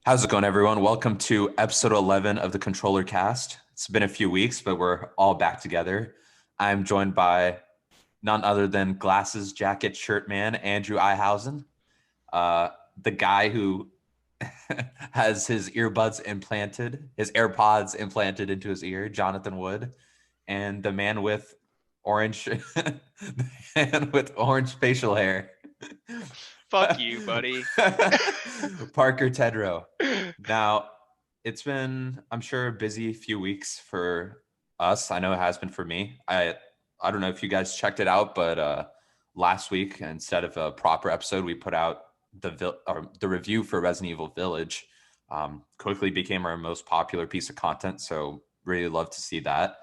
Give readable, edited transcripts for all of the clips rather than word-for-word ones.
How's it going, everyone? Welcome to episode 11 of the ControllerCast. It's been a few weeks, but we're all back together. I'm joined by none other than glasses, jacket, shirt man, Andrew Ihausen, the guy who has his AirPods implanted into his ear, Jonathan Wood, and the man with orange, the man with orange facial hair. Fuck you, buddy. Parker Tedrow. Now, it's been, I'm sure, a busy few weeks for us. I know it has been for me. I don't know if you guys checked it out, but last week, instead of a proper episode, we put out the review for Resident Evil Village. Quickly became our most popular piece of content, so really love to see that.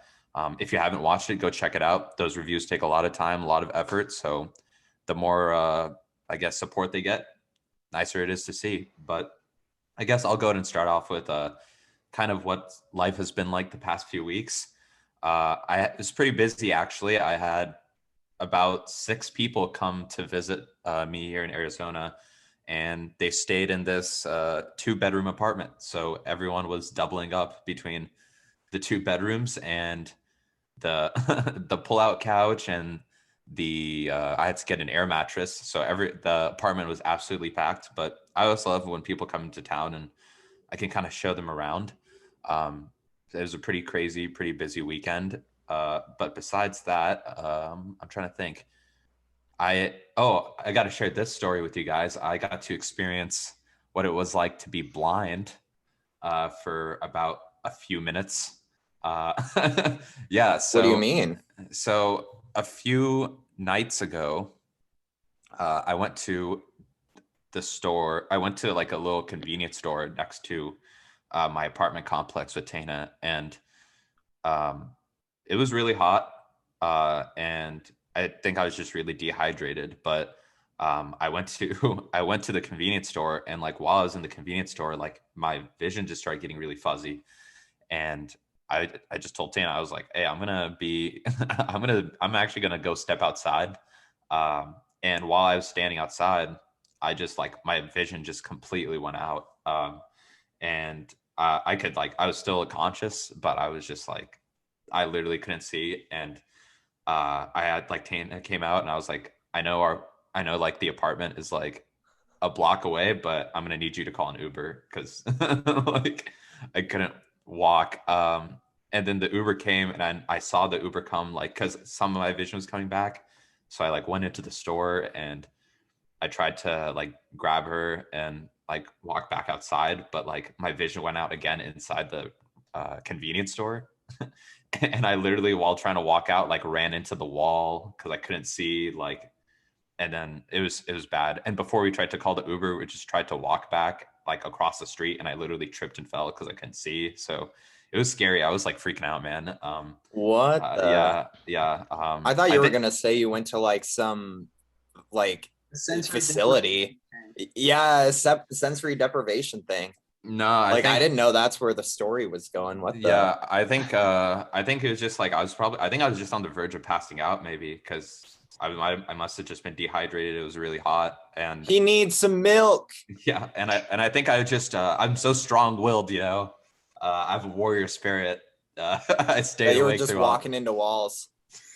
If you haven't watched it, go check it out. Those reviews take a lot of time, a lot of effort, so the more I guess support they get, nicer it is to see. But I guess I'll go ahead and start off with kind of what life has been like the past few weeks. I was pretty busy, actually. I had about 6 people come to visit me here in Arizona, and they stayed in this 2-bedroom apartment. So everyone was doubling up between the 2 bedrooms and the the pull-out couch, and I had to get an air mattress. So the apartment was absolutely packed. But I always love when people come into town and I can kind of show them around. It was a pretty crazy, pretty busy weekend. But besides that, I'm trying to think. I got to share this story with you guys. I got to experience what it was like to be blind for about a few minutes. Yeah. What do you So, mean? so a few nights ago, I went to the store. I went to like a little convenience store next to my apartment complex with Tana, and it was really hot, and I think I was just really dehydrated. But I went to I went to the convenience store, and like while I was in the convenience store, like my vision just started getting really fuzzy, and I just told Tana, I was like, hey, I'm actually gonna go step outside. And while I was standing outside, I just like my vision just completely went out. And I was still conscious, but I was just like, I literally couldn't see. And I had like Tana came out, and I was like, I know like the apartment is like a block away, but I'm gonna need you to call an Uber because like I couldn't walk. And then the Uber came, and I saw the Uber come like because some of my vision was coming back. So I like went into the store and I tried to like grab her and like walk back outside, but like my vision went out again inside the convenience store. And I literally, while trying to walk out, like ran into the wall because I couldn't see, like, and then it was bad. And before we tried to call the Uber, we just tried to walk back like across the street, and I literally tripped and fell because I couldn't see. So it was scary. I was like freaking out, man. What Yeah. I thought I you were think gonna say you went to like some like Sensory facility. Yeah, sensory deprivation thing. no, Like I didn't know that's where the story was going. What the? yeah, I think it was just like I think I was just on the verge of passing out, maybe because I must have just been dehydrated. It was really hot, and He needs some milk. yeah, and I think I just I'm so strong-willed, you know. I have a warrior spirit. I That stayed you were awake just through all. walking into walls.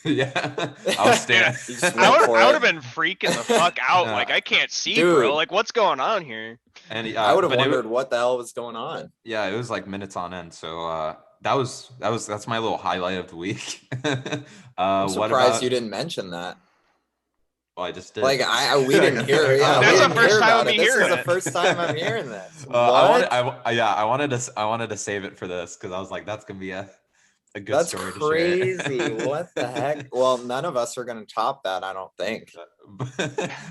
Yeah, I was Yeah, standing. You just I went would for I would it. have been freaking the fuck out. Yeah. Like I can't see, Dude. bro. Like what's going on here? And I would have but wondered what the hell was going on. yeah, it was like minutes on end. So that's my little highlight of the week. I'm What surprised about? you didn't mention that. Well, I just did. Like we didn't hear. Yeah, That's we the didn't first hear time about me it. This is hearing the it. first time I'm hearing this. I wanted to save it for this because I was like, that's gonna be a good That's story crazy. to share. What the heck? Well, none of us are going to top that, I don't think.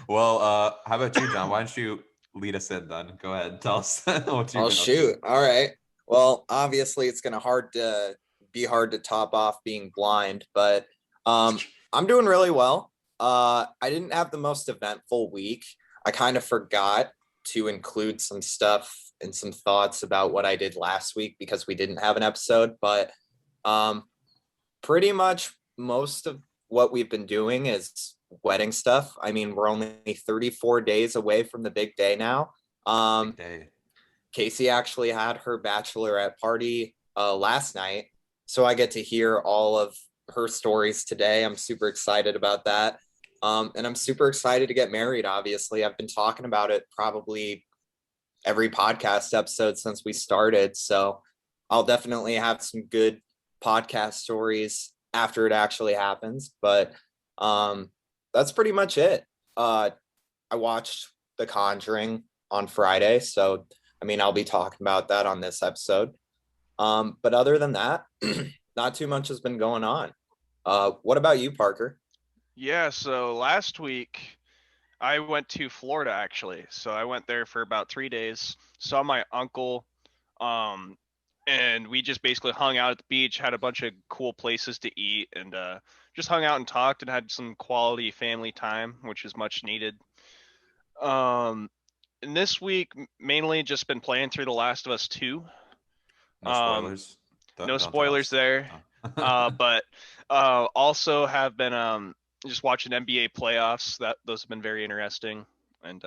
Well, how about you, John? Why don't you lead us in then? Go ahead, tell us what you've I'll been shoot. All right. Well, obviously it's going to be hard to top off being blind, but I'm doing really well. I didn't have the most eventful week. I kind of forgot to include some stuff and some thoughts about what I did last week because we didn't have an episode, but pretty much most of what we've been doing is wedding stuff. I mean, we're only 34 days away from the big day now. up to. Big day. Casey actually had her bachelorette party last night, so I get to hear all of her stories today. I'm super excited about that. And I'm super excited to get married, obviously. I've been talking about it probably every podcast episode since we started. So I'll definitely have some good podcast stories after it actually happens. But that's pretty much it. I watched The Conjuring on Friday. So, I mean, I'll be talking about that on this episode. But other than that, not too much has been going on. What about you, Parker? Yeah, so last week I went to Florida actually. So I went there for about 3 days, saw my uncle, um, and we just basically hung out at the beach, had a bunch of cool places to eat, and just hung out and talked and had some quality family time, which is much needed. Um, and this week mainly just been playing through The Last of Us 2. No Um, spoilers. no Don't tell spoilers us. there. Oh. But also have been just watching NBA playoffs. Those have been very interesting, and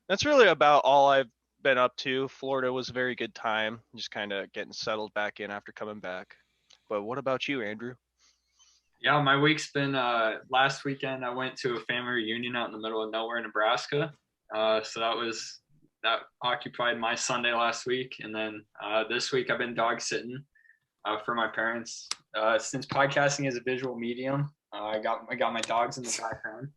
that's really about all I've been up to. Florida was a very good time, just kind of getting settled back in after coming back. But what about you, Andrew? Yeah, my week's been last weekend I went to a family reunion out in the middle of nowhere, Nebraska. So that occupied my Sunday last week, and then this week I've been dog sitting for my parents. Since podcasting is a visual medium, I got my dogs in the background.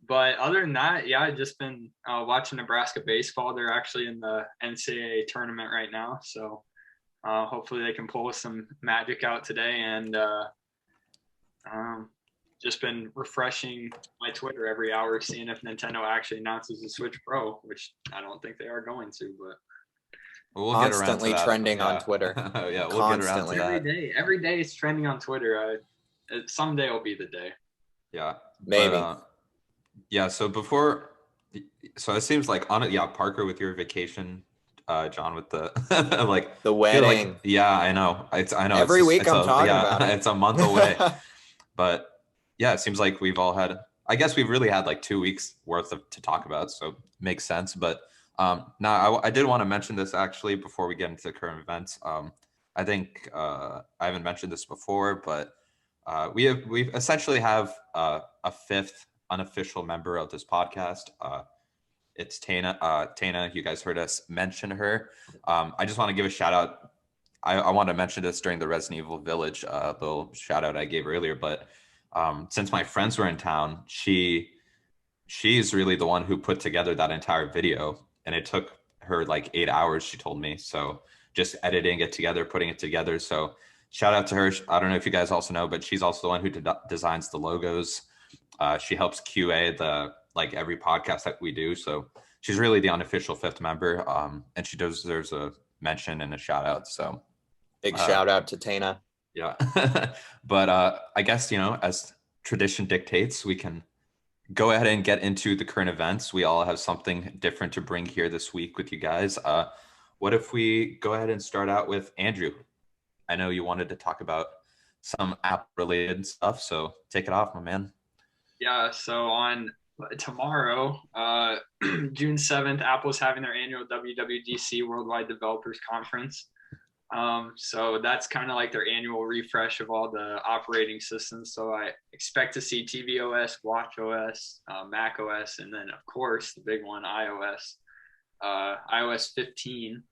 But other than that, yeah, I've just been watching Nebraska baseball. They're actually in the NCAA tournament right now, so hopefully they can pull some magic out today. And just been refreshing my Twitter every hour, seeing if Nintendo actually announces the Switch Pro, which I don't think they are going to, but We'll Constantly get around to that. trending on Twitter. Yeah, we'll Constantly. get around to that. every day it's trending on Twitter. Someday will be the day. Yeah, Maybe. But, yeah. So it seems like Parker with your vacation, John with the like The feel wedding. Like, yeah, I know. I know. Every week I'm talking about it. It's a month away, but yeah, it seems like we've all had. I guess we've really had like 2 weeks worth to talk about, so makes sense. But now I did want to mention this actually before we get into the current events. I think I haven't mentioned this before, but we've essentially have a fifth unofficial member of this podcast. It's Tana. Tana, you guys heard us mention her. I just want to give a shout out. I want to mention this during the Resident Evil Village little shout out I gave earlier, but since my friends were in town, she's really the one who put together that entire video, and it took her like 8 hours, she told me. So just editing it together, putting it together. So shout out to her. I don't know if you guys also know, but she's also the one who designs the logos. She helps QA every podcast that we do. So she's really the unofficial fifth member. And she deserves a mention and a shout out. So Big shout out to Tana. Yeah. But I guess, as tradition dictates, we can go ahead and get into the current events. We all have something different to bring here this week with you guys. What if we go ahead and start out with Andrew? I know you wanted to talk about some app related stuff, so take it off, my man. Yeah, so on tomorrow, June 7th, Apple's having their annual WWDC Worldwide Developers Conference. So that's kind of like their annual refresh of all the operating systems. So I expect to see tvOS, watchOS, macOS, and then of course the big one, iOS 15.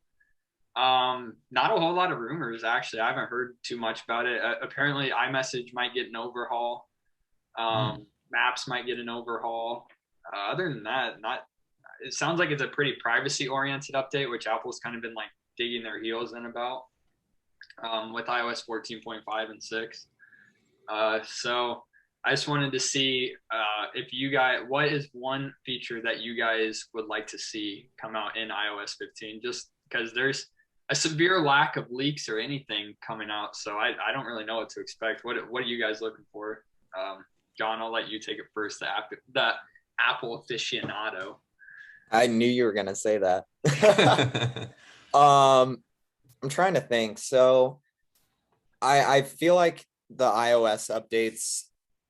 Not a whole lot of rumors, actually. I haven't heard too much about it. Apparently iMessage might get an overhaul. Maps might get an overhaul. Other than that, it sounds like it's a pretty privacy oriented update, which Apple's kind of been like digging their heels in about with iOS 14.5 and 6. So I just wanted to see if you guys, what is one feature that you guys would like to see come out in iOS 15? Just because there's a severe lack of leaks or anything coming out, so I don't really know what to expect. What are you guys looking for? John, I'll let you take it first. The Apple aficionado. I knew you were gonna say that. I'm trying to think. So I feel like the iOS updates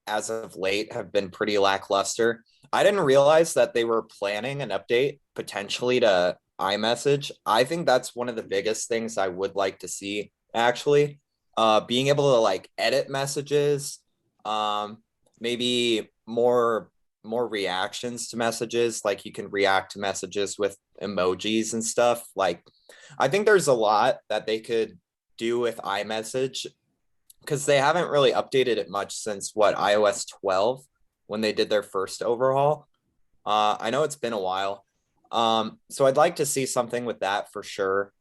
as of late have been pretty lackluster. I didn't realize that they were planning an update potentially to iMessage. I think that's one of the biggest things I would like to see, actually. Being able to like edit messages, maybe more reactions to messages, like you can react to messages with emojis and stuff. Like I think there's a lot that they could do with iMessage because they haven't really updated it much since what, iOS 12 when they did their first overhaul. I know it's been a while. So I'd like to see something with that for sure.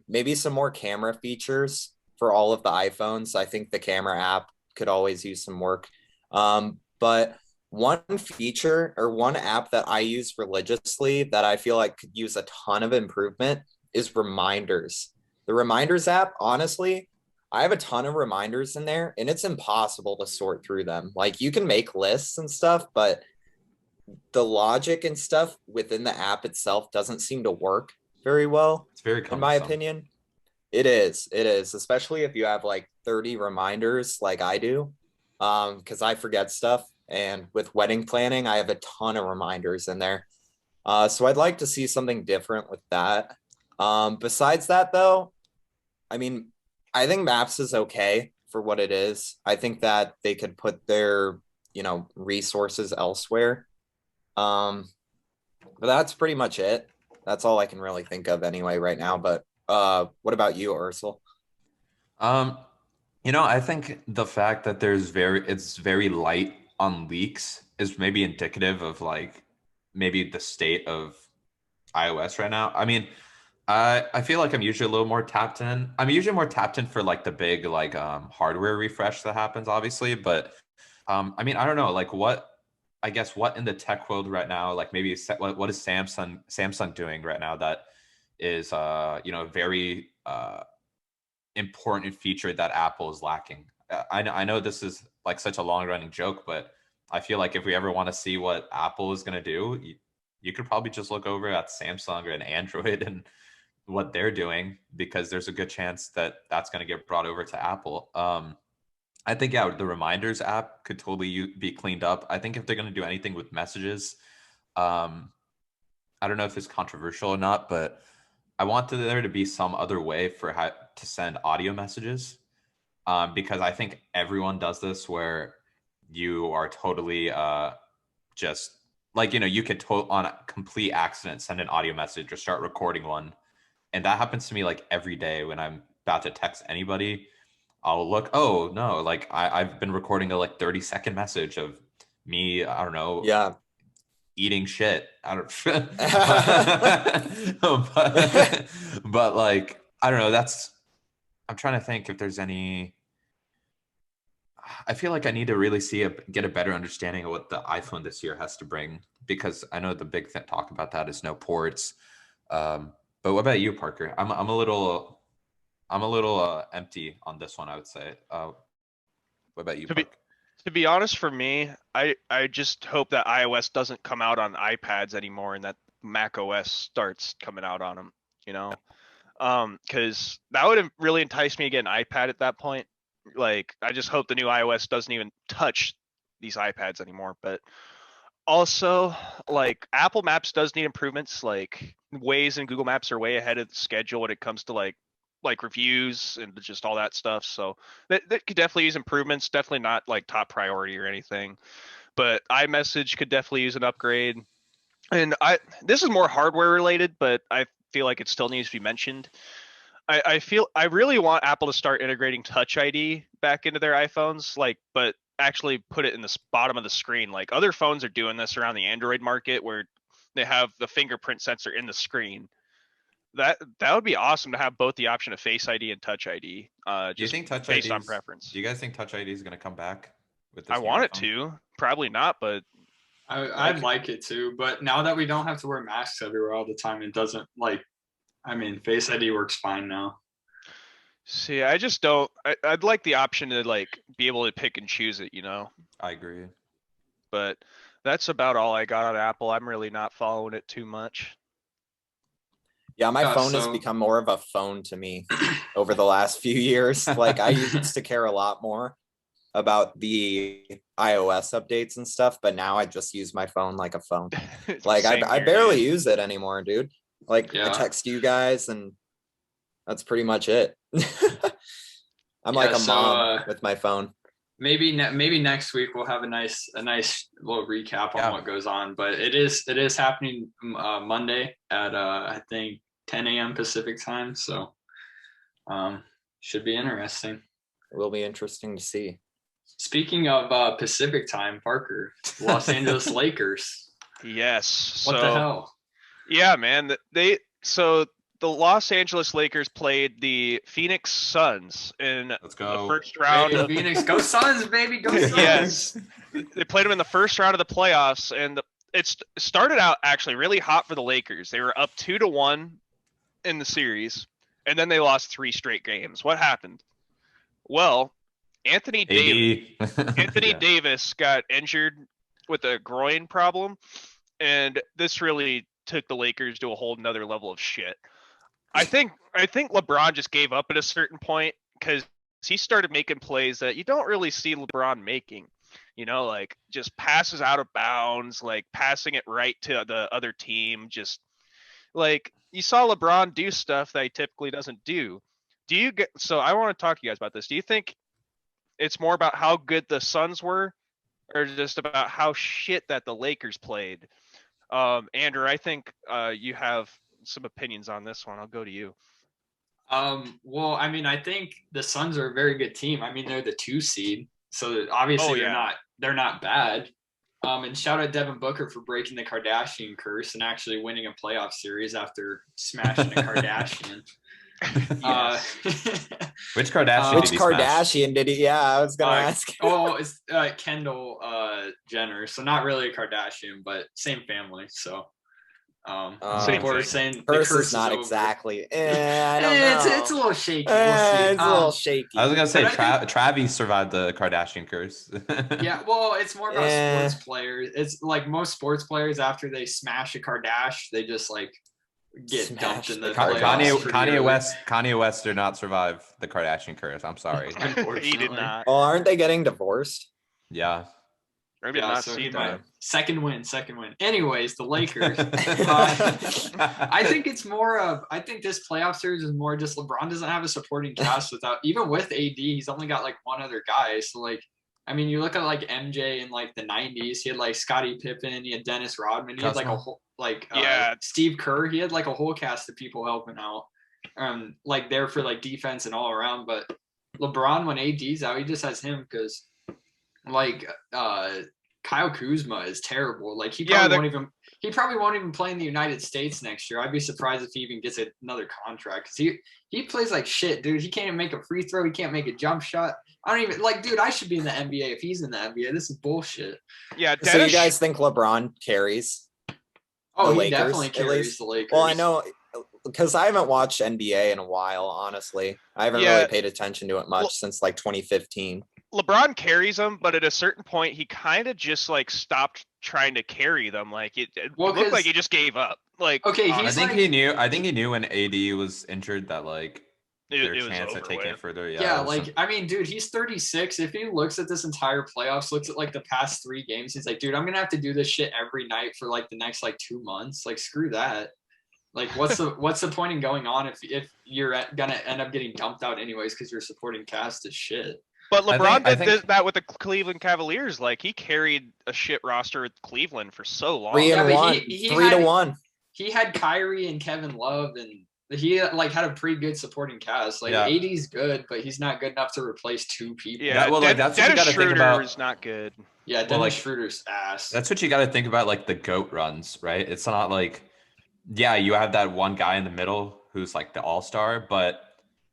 Maybe some more camera features for all of the iPhones. I think the camera app could always use some work. But one feature or one app that I use religiously that I feel like could use a ton of improvement is reminders. The reminders app, honestly, I have a ton of reminders in there and it's impossible to sort through them. Like you can make lists and stuff, but the logic and stuff within the app itself doesn't seem to work very well, It's very in my cumbersome. opinion. It is, especially if you have like 30 reminders like I do, because I forget stuff. And with wedding planning, I have a ton of reminders in there. So I'd like to see something different with that. Besides that, though, I mean, I think Maps is okay for what it is. I think that they could put their, resources elsewhere. But that's pretty much it. That's all I can really think of anyway right now. But what about you, Ursel? I think the fact that it's very light on leaks is maybe indicative of like maybe the state of iOS right now. I mean, I feel like I'm usually a little more tapped in. I'm usually more tapped in for like the big like hardware refresh that happens, obviously. But I mean, I don't know, like what in the tech world right now, like maybe what is Samsung doing right now that is very important feature that Apple is lacking. I know this is like such a long running joke, but I feel like if we ever want to see what Apple is going to do, you could probably just look over at Samsung or an Android and what they're doing, because there's a good chance that that's going to get brought over to Apple. I think, yeah, the reminders app could totally be cleaned up. I think if they're going to do anything with messages, I don't know if it's controversial or not, but I want there to be some other way for how to send audio messages, because I think everyone does this where you are totally just like, you could on a complete accident send an audio message or start recording one. And that happens to me like every day when I'm about to text anybody. I'll look, oh no, like I've been recording a like 30-second message of me, I don't know, Yeah. eating shit. I don't but like, I don't know, I'm trying to think if there's any. I feel like I need to really get a better understanding of what the iPhone this year has to bring, because I know the big talk about that is no ports. But what about you, Parker? I'm a little empty on this one, I would say. What about you, Parker? To be honest, for me, I just hope that iOS doesn't come out on iPads anymore and that Mac OS starts coming out on them, because that would really entice me to get an iPad at that point. Like, I just hope the new iOS doesn't even touch these iPads anymore. But also, like, Apple Maps does need improvements. Like, Waze and Google Maps are way ahead of the schedule when it comes to like reviews and just all that stuff. So that could definitely use improvements. Definitely not like top priority or anything. But iMessage could definitely use an upgrade. And this is more hardware related, but I feel like it still needs to be mentioned. I really want Apple to start integrating Touch ID back into their iPhones, but actually put it in the bottom of the screen. Like other phones are doing this around the Android market where they have the fingerprint sensor in the screen. That would be awesome to have both the option of Face ID and Touch ID. Do you think Touch based ID on preference? Do you guys think Touch ID is going to come back with this? I want it to. Probably not, but I'd like it to. But now that we don't have to wear masks everywhere all the time, it doesn't Face ID works fine now. See, I just don't. I'd like the option to be able to pick and choose it, I agree. But that's about all I got on Apple. I'm really not following it too much. Yeah, my phone has become more of a phone to me over the last few years. Like I used to care a lot more. about the iOS updates and stuff, but now I just use my phone like a phone. Like Same I here, barely dude. use it anymore, dude. Like I Yeah. text you guys and that's pretty much it. I'm Yeah, like a so, mom with my phone. maybe next week we'll have a nice little recap on Yeah. what goes on. But it is happening Monday at I think 10 a.m. Pacific time. So should be interesting. It will be interesting to see. Speaking of Pacific time, Parker, Los Angeles Lakers. Yes. What the hell? Yeah, man. So the Los Angeles Lakers played the Phoenix Suns in Let's the go. first round. Hey, Phoenix, go Suns, baby, go Suns. Yes, they played them in the first round of the playoffs, and it started out actually really hot for the Lakers. They were up 2-1 in the series, and then they lost 3 straight games. What happened? Well, Anthony Yeah. Davis got injured with a groin problem, and this really took the Lakers to a whole nother level of shit. I think LeBron just gave up at a certain point because he started making plays that you don't really see LeBron making. You know, like just passes out of bounds, like passing it right to the other team. Just like you saw LeBron do stuff that he typically doesn't do. So I want to talk to you guys about this. Do you think it's more about how good the Suns were, or just about how shit that the Lakers played? Andrew, I think you have some opinions on this one. I'll go to you. Well, I mean, I think the Suns are a very good team. I mean, they're the 2 seed, so obviously they're not bad. And shout out Devin Booker for breaking the Kardashian curse and actually winning a playoff series after smashing a Kardashian. Which Kardashian? Which did he smash? Kardashian did he? Yeah, I was gonna ask. It's Kendall Jenner, so not really a Kardashian, but same family. So people are saying the curse is not over. exactly. I don't know. It's a little shaky. We'll see. It's a little shaky. I was gonna say But Travis survived the Kardashian curse. Yeah, well, it's more about sports players. It's like most sports players, after they smash a Kardashian, they just like get dumped in the playoffs. Kanye West did not survive the Kardashian curse. I'm sorry. He did not. Well, aren't they getting divorced? Yeah. I did not see that. Second win. Anyways, the Lakers. I think it's more of. I think this playoff series is more just LeBron doesn't have a supporting cast even with AD. He's only got like one other guy. So like, I mean, you look at like MJ in like the '90s. He had like Scottie Pippen. He had Dennis Rodman. He had like a whole Steve Kerr. He had like a whole cast of people helping out. Like there for like defense and all around. But LeBron, when AD's out, he just has him because. Like Kyle Kuzma is terrible. Like he probably won't even play in the United States next year. I'd be surprised if he even gets another contract because he plays like shit, dude. He can't even make a free throw. He can't make a jump shot. I don't even like, dude. I should be in the NBA if he's in the NBA. This is bullshit. Yeah. So you guys think LeBron carries? Oh, he definitely carries the Lakers. Well, I know because I haven't watched NBA in a while. Honestly, I haven't really paid attention to it much since like 2015. LeBron carries them, but at a certain point, he kind of just like stopped trying to carry them. Like it looked like he just gave up. Like okay, I think he knew when AD was injured that like their chance at taking it further. Yeah, like I mean, dude, he's 36. If he looks at this entire playoffs, looks at like the past 3 games, he's like, dude, I'm gonna have to do this shit every night for like the next like 2 months. Like screw that. Like what's the point in going on if you're gonna end up getting dumped out anyways because your supporting cast is shit. But LeBron did that with the Cleveland Cavaliers. Like he carried a shit roster with Cleveland for so long. 3-1. He had Kyrie and Kevin Love, and he like had a pretty good supporting cast. Like AD's good, but he's not good enough to replace 2 people. Yeah, that's what you got to think about. Is not good. Yeah, Dennis Schroeder's ass. That's what you got to think about, like the GOAT runs, right? It's not like, you have that one guy in the middle who's like the all-star, but.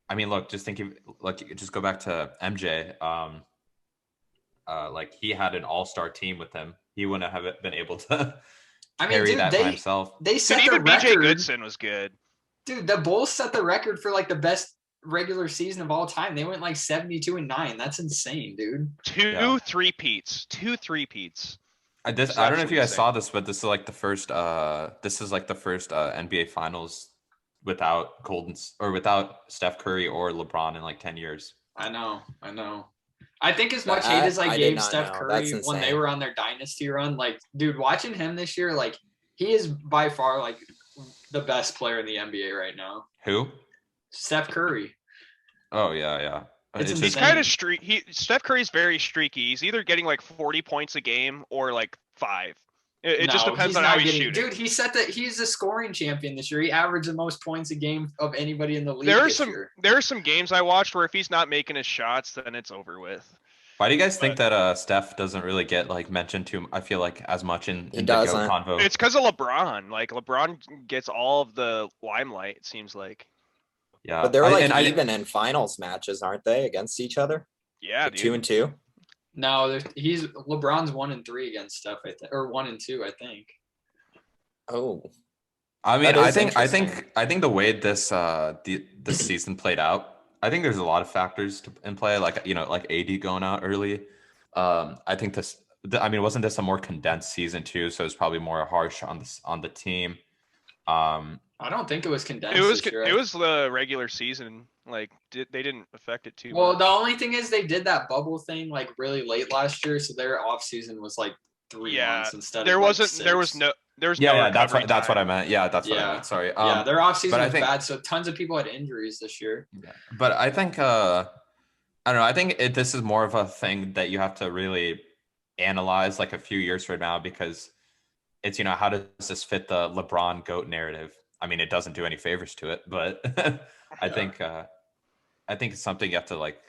I mean, look, just go back to MJ. Like he had an all-star team with him. He wouldn't have been able to carry that by himself. They set even the record. BJ Goodson was good. Dude, the Bulls set the record for like the best regular season of all time. They went like 72-9. That's insane, dude. 2 three-peats. I don't know if you guys saw this, but this is like the first NBA Finals without Steph Curry or LeBron in like 10 years. I know. I think as much hate as I did gave not Steph know. Curry That's when they insane. were on their dynasty run, like, dude, watching him this year, like, he is by far like the best player in the NBA right now. Who? Steph Curry. Oh yeah. It's It's He's just insane. kind of Steph Curry's very streaky. He's either getting like 40 points a game or like 5. It just depends on how he's shooting. Dude, he's a scoring champion this year. He averaged the most points a game of anybody in the league There are some games I watched where if he's not making his shots, then it's over with. Why do you guys think that Steph doesn't really get like mentioned too? I feel like as much in the GOAT convo. It's because of LeBron. Like LeBron gets all of the limelight. It seems like. Yeah, but they're even in finals matches, aren't they, against each other? Yeah, like dude. 2-2. No, LeBron's 1-3 against Steph, I think, or 1-2, I think. Oh, I mean, I think the way this this season played out, I think there's a lot of factors in play, like like AD going out early. I think wasn't this a more condensed season too? So it's probably more harsh on the team. I don't think it was condensed. It was the regular season. Like they didn't affect it too much. Well, the only thing is they did that bubble thing like really late last year, so their off season was like 3 months instead there of wasn't like 6. There was no that's what I meant. Yeah, that's what I meant. Sorry. Their off season was bad, so tons of people had injuries this year. Yeah. But I think I don't know. I think this is more of a thing that you have to really analyze like a few years from now, because it's how does this fit the LeBron GOAT narrative? I mean, it doesn't do any favors to it, but I think it's something you have to like.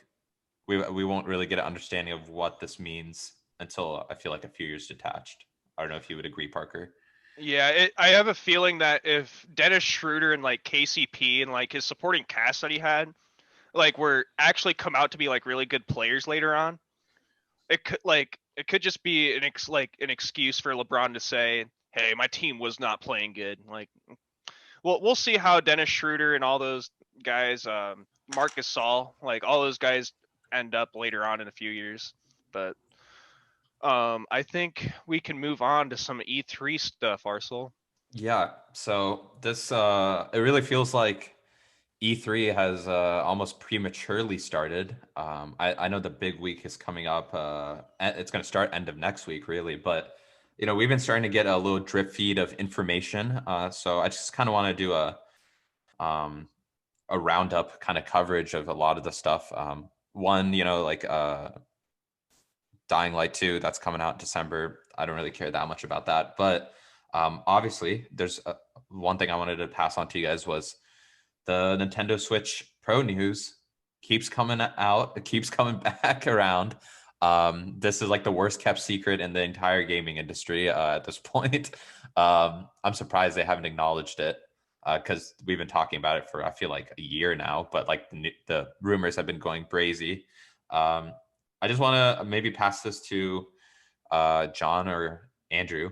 We won't really get an understanding of what this means until I feel like a few years detached. I don't know if you would agree, Parker. Yeah, I have a feeling that if Dennis Schroeder and like KCP and like his supporting cast that he had, like were actually come out to be like really good players later on, it could just be an excuse for LeBron to say, "Hey, my team was not playing good." Like, well, we'll see how Dennis Schroeder and all those guys, Marc Gasol, like all those guys end up later on in a few years. But I think we can move on to some E3 stuff, Arcel. Yeah. So this it really feels like E3 has almost prematurely started. I know the big week is coming up. It's going to start end of next week, really. But we've been starting to get a little drip feed of information. So I just kind of want to do a roundup kind of coverage of a lot of the stuff. One, Dying Light 2, that's coming out in December. I don't really care that much about that. But obviously, there's one thing I wanted to pass on to you guys was the Nintendo Switch Pro news keeps coming out. It keeps coming back around. This is like the worst kept secret in the entire gaming industry at this point. I'm surprised they haven't acknowledged it because we've been talking about it for, I feel like, a year now. But like the rumors have been going crazy. I just want to maybe pass this to John or Andrew,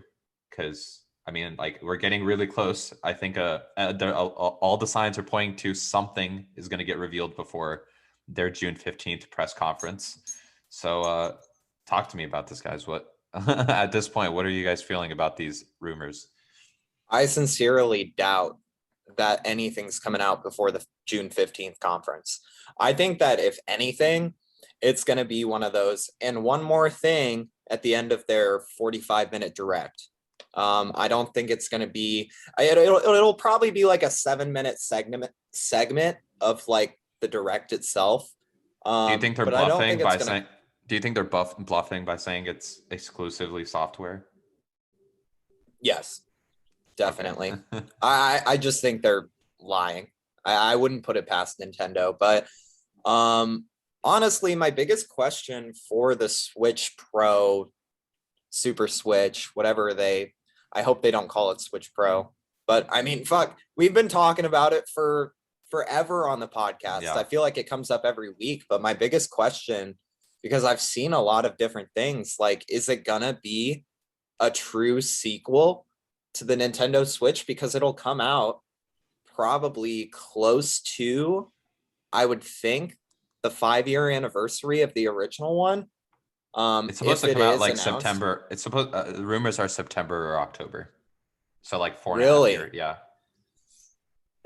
because I mean, like, we're getting really close. I think all the signs are pointing to something is going to get revealed before their June 15th press conference. So talk to me about this, guys. What at this point, what are you guys feeling about these rumors? I sincerely doubt that anything's coming out before the June 15th conference. I think that if anything, it's going to be one of those. And one more thing at the end of their 45-minute direct. I don't think it's going to be, it'll probably be like a 7-minute segment of like the direct itself. Do you think they're bluffing by saying, do you think they're bluffing by saying it's exclusively software? Yes, definitely. I just think they're lying. I wouldn't put it past Nintendo, but honestly, my biggest question for the Switch Pro, Super Switch, whatever I hope they don't call it Switch Pro, but I mean, fuck, we've been talking about it for forever on the podcast. Yeah. I feel like it comes up every week, but my biggest question, because I've seen a lot of different things, like, is it gonna be a true sequel to the Nintendo Switch? Because it'll come out probably close to, I would think, the 5-year anniversary of the original one. It's supposed to come out like announced. September. It's supposed. The rumors are September or October. So like 4.5 years. Yeah.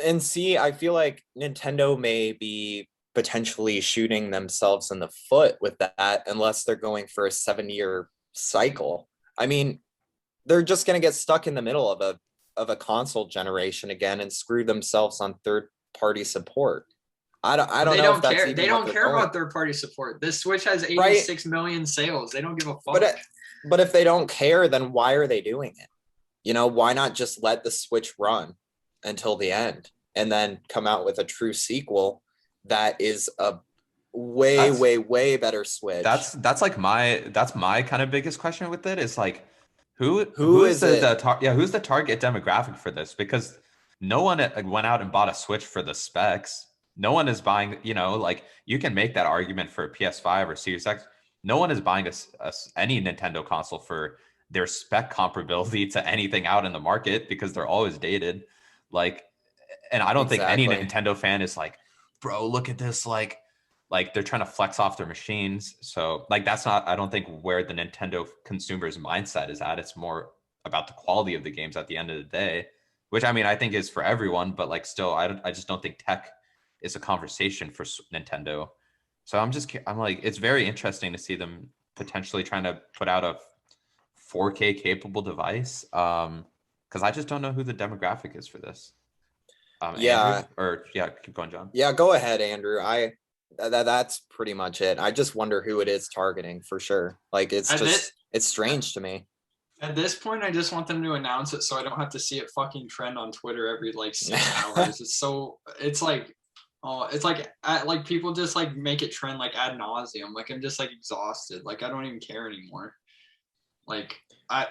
And see, I feel like Nintendo may be potentially shooting themselves in the foot with that unless they're going for a 7-year cycle. I mean, they're just going to get stuck in the middle of a console generation again and screw themselves on third-party support. I don't They know don't if that's care. even They what don't they're care going. about third-party support. This Switch has 86 million sales. They don't give a fuck. But if they don't care, then why are they doing it? You know, why not just let the Switch run until the end and then come out with a true sequel that is a way better Switch? That's my kind of biggest question with it is like who's is the it? who's the target demographic for this? Because no one went out and bought a Switch for the specs. No one is buying, you know, like you can make that argument for a PS5 or Series X. No one is buying any Nintendo console for their spec comparability to anything out in the market because they're always dated. Like, and I don't think any Nintendo fan is like, bro, look at this, like they're trying to flex off their machines. So like that's not, I don't think, where the Nintendo consumer's mindset is at. It's more about the quality of the games at the end of the day, which I mean I think is for everyone, but like still I just don't think tech is a conversation for Nintendo. So I'm like, it's very interesting to see them potentially trying to put out a 4K capable device. Because I just don't know who the demographic is for this. Yeah. Andrew? Keep going, John. Yeah, go ahead, Andrew. That's pretty much it. I just wonder who it is targeting for sure. Like it's strange to me. At this point, I just want them to announce it so I don't have to see it fucking trend on Twitter every like 6 hours. It's like people just like make it trend like ad nauseum. Like I'm just like exhausted. Like I don't even care anymore. Like I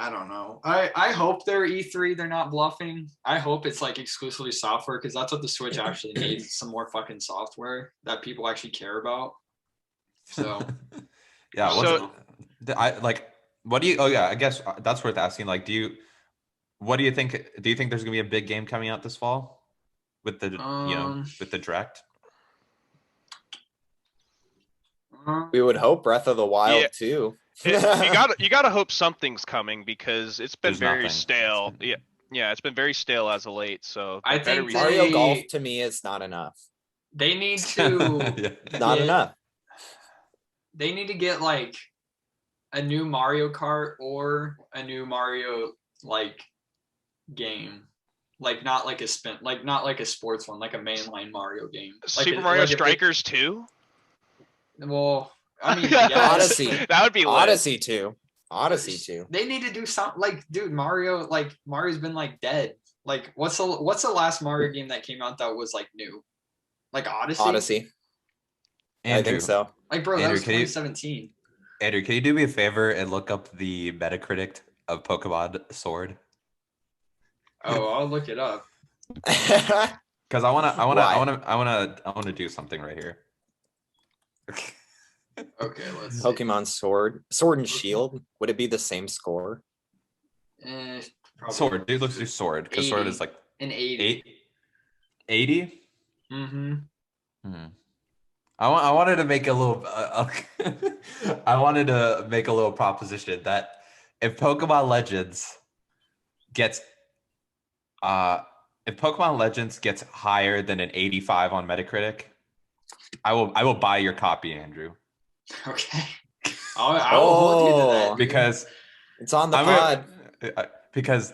don't know. I hope they're E3. They're not bluffing. I hope it's like exclusively software because that's what the Switch actually needs. Some more fucking software that people actually care about. So yeah. What do you? Oh yeah, I guess that's worth asking. Like, what do you think? Do you think there's gonna be a big game coming out this fall with the with the Direct? We would hope Breath of the Wild too. You gotta hope something's coming because it's been very stale. Yeah, it's been very stale as of late. So I think Mario Golf to me is not enough. They need to not enough. They need to get like a new Mario Kart or a new Mario like game. Like not like a sports one, like a mainline Mario game. Like Super Mario Strikers 2? Well, I mean, Odyssey. That would be lit. Odyssey 2. They need to do something like, dude, Mario's been like dead. Like, what's the last Mario game that came out that was like new? Like Odyssey. Andrew, I think so. Like, bro, that was 2017. Andrew, can you do me a favor and look up the Metacritic of Pokemon Sword? Oh, I'll look it up. Because I wanna do something right here. Okay, let's see. Pokemon Sword and Shield. Would it be the same score? Sword, dude. Let's do Sword because Sword is like an 80. 80. Mm-hmm. I wanted to make a little. I wanted to make a little proposition that if Pokemon Legends gets higher than an 85 on Metacritic, I will buy your copy, Andrew. Okay. I will hold you to that. Because it's on the pod. Because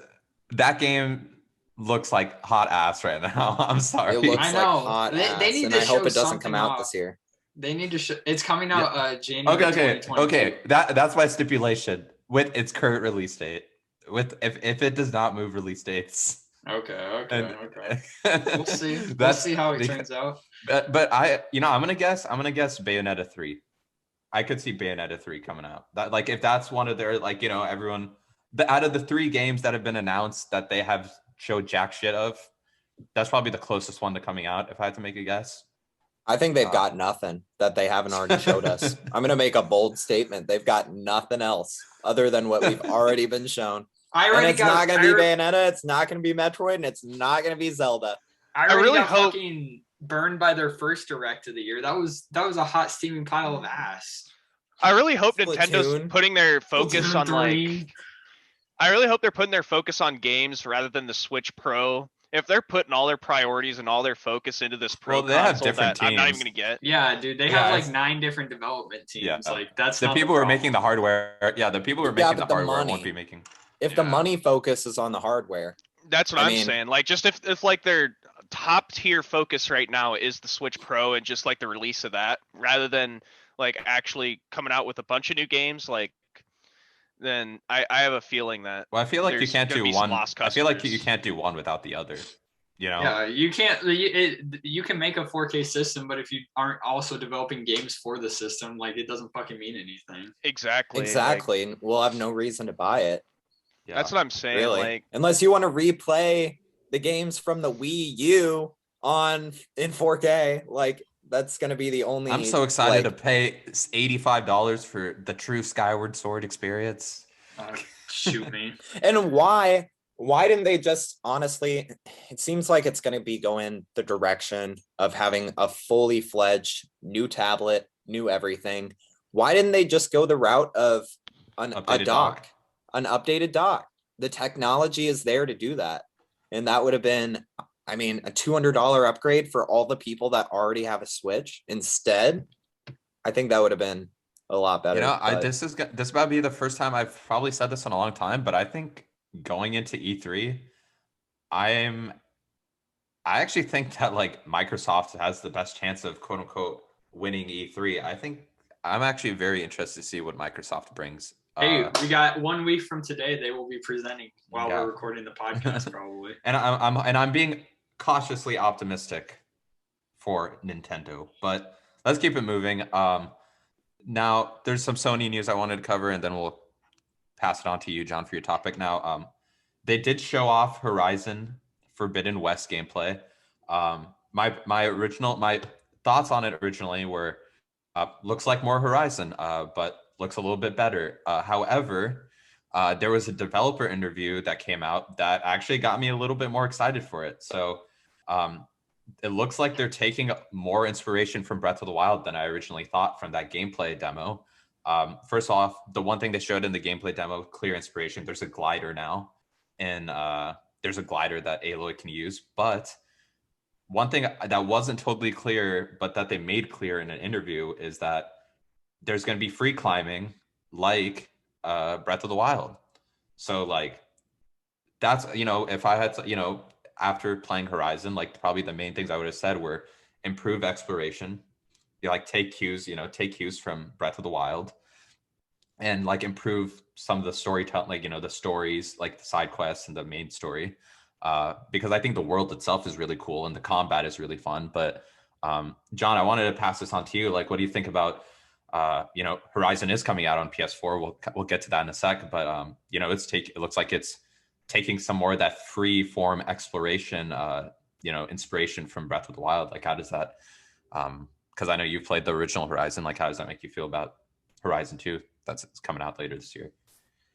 that game looks like hot ass right now. I'm sorry. It looks like hot ass, they need to I hope it doesn't come out this year. They need to show. It's coming out January. Okay. That's my stipulation with its current release date. With if it does not move release dates. Okay. We'll see. We'll see how it turns out. But I'm gonna guess Bayonetta 3. I could see Bayonetta 3 coming out. That, like, if that's one of their, like, everyone, out of the 3 games that have been announced that they have showed jack shit of, that's probably the closest one to coming out, if I had to make a guess. I think they've got nothing that they haven't already showed us. I'm going to make a bold statement. They've got nothing else other than what we've already been shown. Not going to be Bayonetta, it's not going to be Metroid, and it's not going to be Zelda. I really hope fucking burned by their first Direct of the year. That was a hot steaming pile of ass. I really hope Nintendo's putting their focus on I really hope they're putting their focus on games rather than the Switch Pro if they're putting all their priorities and all their focus into this pro Well, they have console different that I'm not even teams. gonna get. Yeah, dude, they Yeah, have like it's- 9 different development teams. Yeah. Like that's The not people who are problem. making the hardware. Yeah, the people who are Yeah, making the but the hardware won't money. be making. If the Yeah. money focus is on the hardware, That's what I I'm mean- saying. Like, just if like their top tier focus right now is the Switch Pro and just like the release of that, rather than like actually coming out with a bunch of new games, like, then I have a feeling that Well, I feel like you there's can't gonna do be some one. lost I feel like you customers. can't do one without the other. You know. Yeah, you can't. You can make a 4K system, but if you aren't also developing games for the system, like it doesn't fucking mean anything. Exactly. Like, exactly, we'll have no reason to buy it. Yeah. that's what I'm saying. Really, Like, unless you want to replay the games from the Wii U in 4K, like that's gonna be the only. I'm so excited like, to pay $85 for the true Skyward Sword experience. Shoot me. And why didn't they just honestly? It seems like it's going to be going the direction of having a fully fledged new tablet, new everything. Why didn't they just go the route of a Updated dock, dock. an updated dock? The technology is there to do that, and that would have been, I mean, a $200 upgrade for all the people that already have a Switch. Instead, I think that would have been a lot better. You know, but- this about to be the first time I've probably said this in a long time, but I think going into E3, I actually think that like Microsoft has the best chance of quote unquote winning E3. I think I'm actually very interested to see what Microsoft brings. Hey, we got 1 week from today. They will be presenting while Yeah. we're recording the podcast, probably. And I'm being cautiously optimistic for Nintendo, but let's keep it moving. Now there's some Sony news I wanted to cover, and then we'll pass it on to you, John, for your topic. Now, they did show off Horizon Forbidden West gameplay. My thoughts on it originally were looks like more Horizon, but looks a little bit better. However, there was a developer interview that came out that actually got me a little bit more excited for it. So it looks like they're taking more inspiration from Breath of the Wild than I originally thought from that gameplay demo. First off, the one thing they showed in the gameplay demo, clear inspiration, there's a glider now, and there's a glider that Aloy can use. But one thing that wasn't totally clear, but that they made clear in an interview, is that there's going to be free climbing like Breath of the Wild. So like, that's, if I had to, after playing Horizon, like probably the main things I would have said were improve exploration. Like take cues from Breath of the Wild, and like improve some of the storytelling, like, the stories, like the side quests and the main story. Because I think the world itself is really cool and the combat is really fun. But John, I wanted to pass this on to you. Like, what do you think about, Horizon is coming out on PS4. We'll get to that in a sec, but it looks like it's taking some more of that free form exploration, inspiration from Breath of the Wild. Like, how does that, because I know you've played the original Horizon, like how does that make you feel about Horizon 2 that's coming out later this year?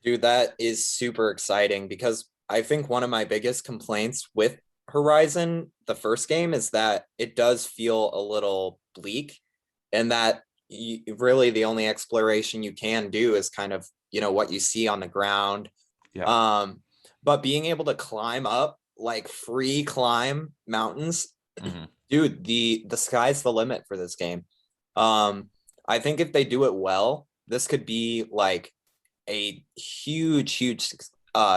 Dude, that is super exciting, because I think one of my biggest complaints with Horizon, the first game, is that it does feel a little bleak, and that really the only exploration you can do is kind of, what you see on the ground. Yeah. But being able to climb up, like free climb mountains, dude, the sky's the limit for this game. I think if they do it well, this could be like a huge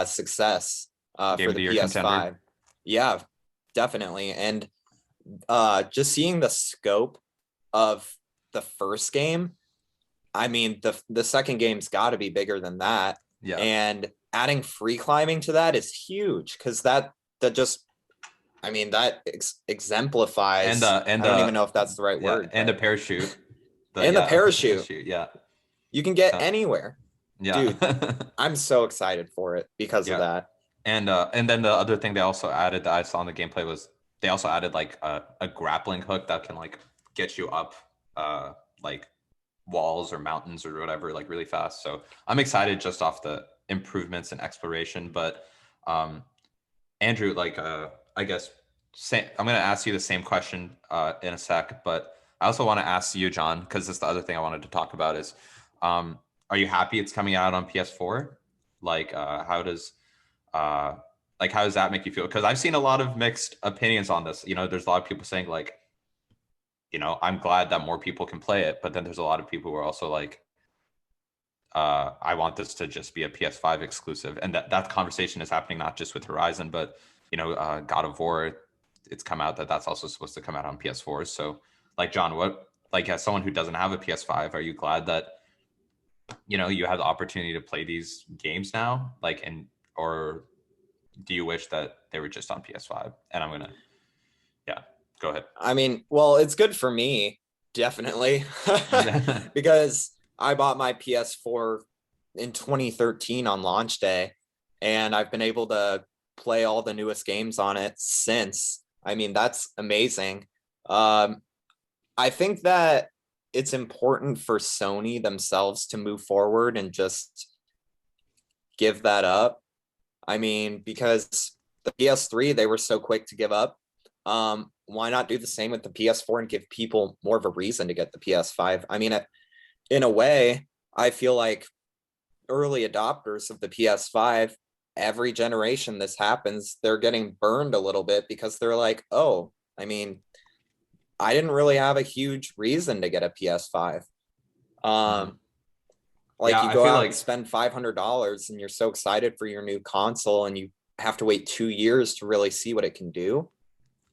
success for Game of the the Year PS5. contender. Yeah, definitely. And just seeing the scope of the first game, I mean, the second game's got to be bigger than that. Yeah. And adding free climbing to that is huge, because that just, I mean, that exemplifies. And I don't even know if that's the right yeah, word. and but- a parachute. The parachute. Yeah. You can get anywhere. Yeah. Dude, I'm so excited for it because of that. And then the other thing they also added that I saw in the gameplay was they also added like a grappling hook that can like get you up like walls or mountains or whatever, like really fast. So I'm excited just off the improvements in exploration. But Andrew, like I guess I'm gonna ask you the same question in a sec, but I also want to ask you, John, because that's the other thing I wanted to talk about is are you happy it's coming out on PS4? Like how does like, how does that make you feel? Because I've seen a lot of mixed opinions on this. You know, there's a lot of people saying like, you know, I'm glad that more people can play it, but then there's a lot of people who are also like, I want this to just be a PS5 exclusive. And that conversation is happening not just with Horizon, but, you know, God of War, it's come out that that's also supposed to come out on PS4. So, like, John, what, like, as someone who doesn't have a PS5, are you glad that, you know, you have the opportunity to play these games now? Like, and, or do you wish that they were just on PS5? And I'm going to, yeah, go ahead. I mean, well, it's good for me, definitely, because I bought my PS4 in 2013 on launch day, and I've been able to play all the newest games on it since. I mean, that's amazing. I think that it's important for Sony themselves to move forward and just give that up. I mean, because the PS3, they were so quick to give up. Why not do the same with the PS4 and give people more of a reason to get the PS5? I mean, in a way, I feel like early adopters of the PS5, every generation this happens, they're getting burned a little bit because they're like, oh, I mean, I didn't really have a huge reason to get a PS5. Like, Yeah, you I go feel out like- and spend $500 and you're so excited for your new console, and you have to wait 2 years to really see what it can do.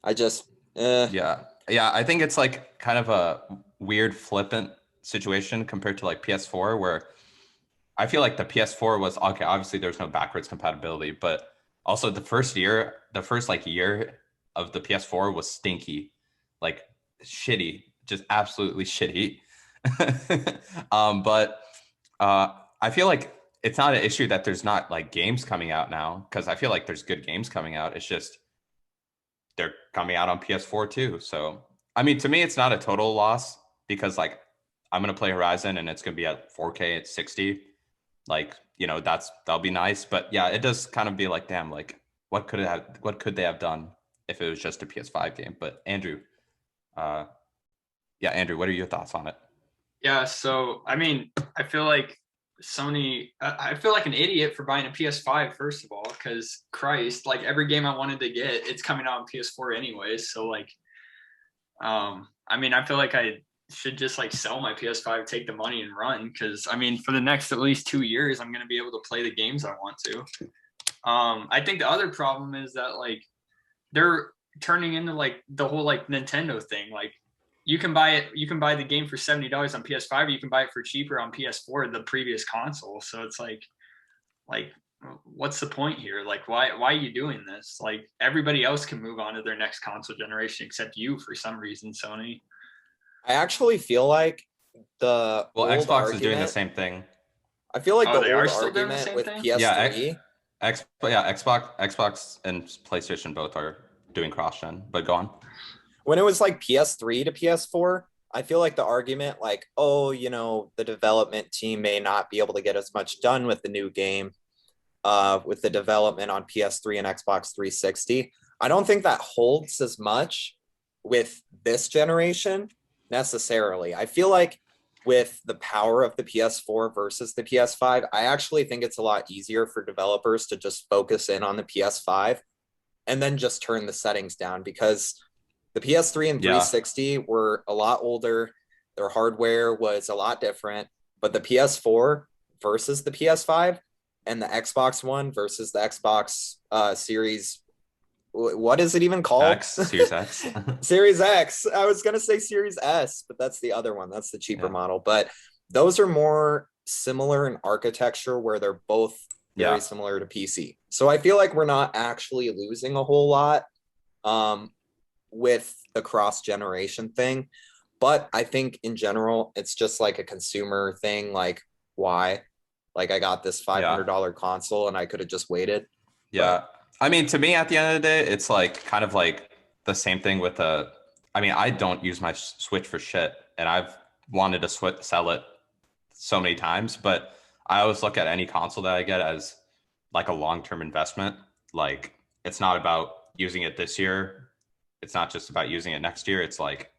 I just, Yeah. I think it's like kind of a weird flippant situation compared to like PS4, where I feel like the PS4 was okay. Obviously, there's no backwards compatibility, but also the first year of the PS4 was stinky, like shitty, just absolutely shitty. But I feel like it's not an issue that there's not like games coming out now, because I feel like there's good games coming out. It's just they're coming out on PS4 too. So, I mean, to me, it's not a total loss, because like I'm going to play Horizon and it's going to be at 4K at 60. Like, you know, that'll be nice. But yeah, it does kind of be like, damn, like what could they have done if it was just a PS5 game? But Andrew, Andrew, what are your thoughts on it? Yeah, so I mean, I feel like Sony, I feel like an idiot for buying a PS5, first of all, because Christ, like every game I wanted to get, it's coming out on PS4 anyways. So like, I mean, I feel like I should just like sell my PS5, take the money and run, because I mean, for the next at least 2 years, I'm gonna be able to play the games I want to. I think the other problem is that like they're turning into like the whole like Nintendo thing. Like you can buy the game for $70 on PS5, or you can buy it for cheaper on PS4, the previous console. So it's like what's the point here? Like why are you doing this? Like everybody else can move on to their next console generation except you for some reason, Sony. I actually feel like the Xbox is doing the same thing. I feel like they the are old still doing the argument same with thing? PS3. Xbox and PlayStation both are doing cross-gen, but go on. When it was like PS3 to PS4, I feel like the argument like, oh, you know, the development team may not be able to get as much done with the new game with the development on PS3 and Xbox 360. I don't think that holds as much with this generation necessarily. I feel like with the power of the PS4 versus the PS5, I actually think it's a lot easier for developers to just focus in on the PS5 and then just turn the settings down, because the PS3 and 360 were a lot older. Their hardware was a lot different, but the PS4 versus the PS5 and the Xbox One versus the Xbox Series, what is it even called? Series X. Series X. I was going to say Series S, but that's the other one. That's the cheaper model. But those are more similar in architecture, where they're both very similar to PC. So I feel like we're not actually losing a whole lot with the cross-generation thing. But I think in general, it's just like a consumer thing. Like, why? Like, I got this $500 console and I could have just waited. Yeah. I mean, to me, at the end of the day, it's like kind of like the same thing with I mean, I don't use my Switch for shit, and I've wanted to sell it so many times, but I always look at any console that I get as like a long-term investment. Like, it's not about using it this year. It's not just about using it next year. It's like,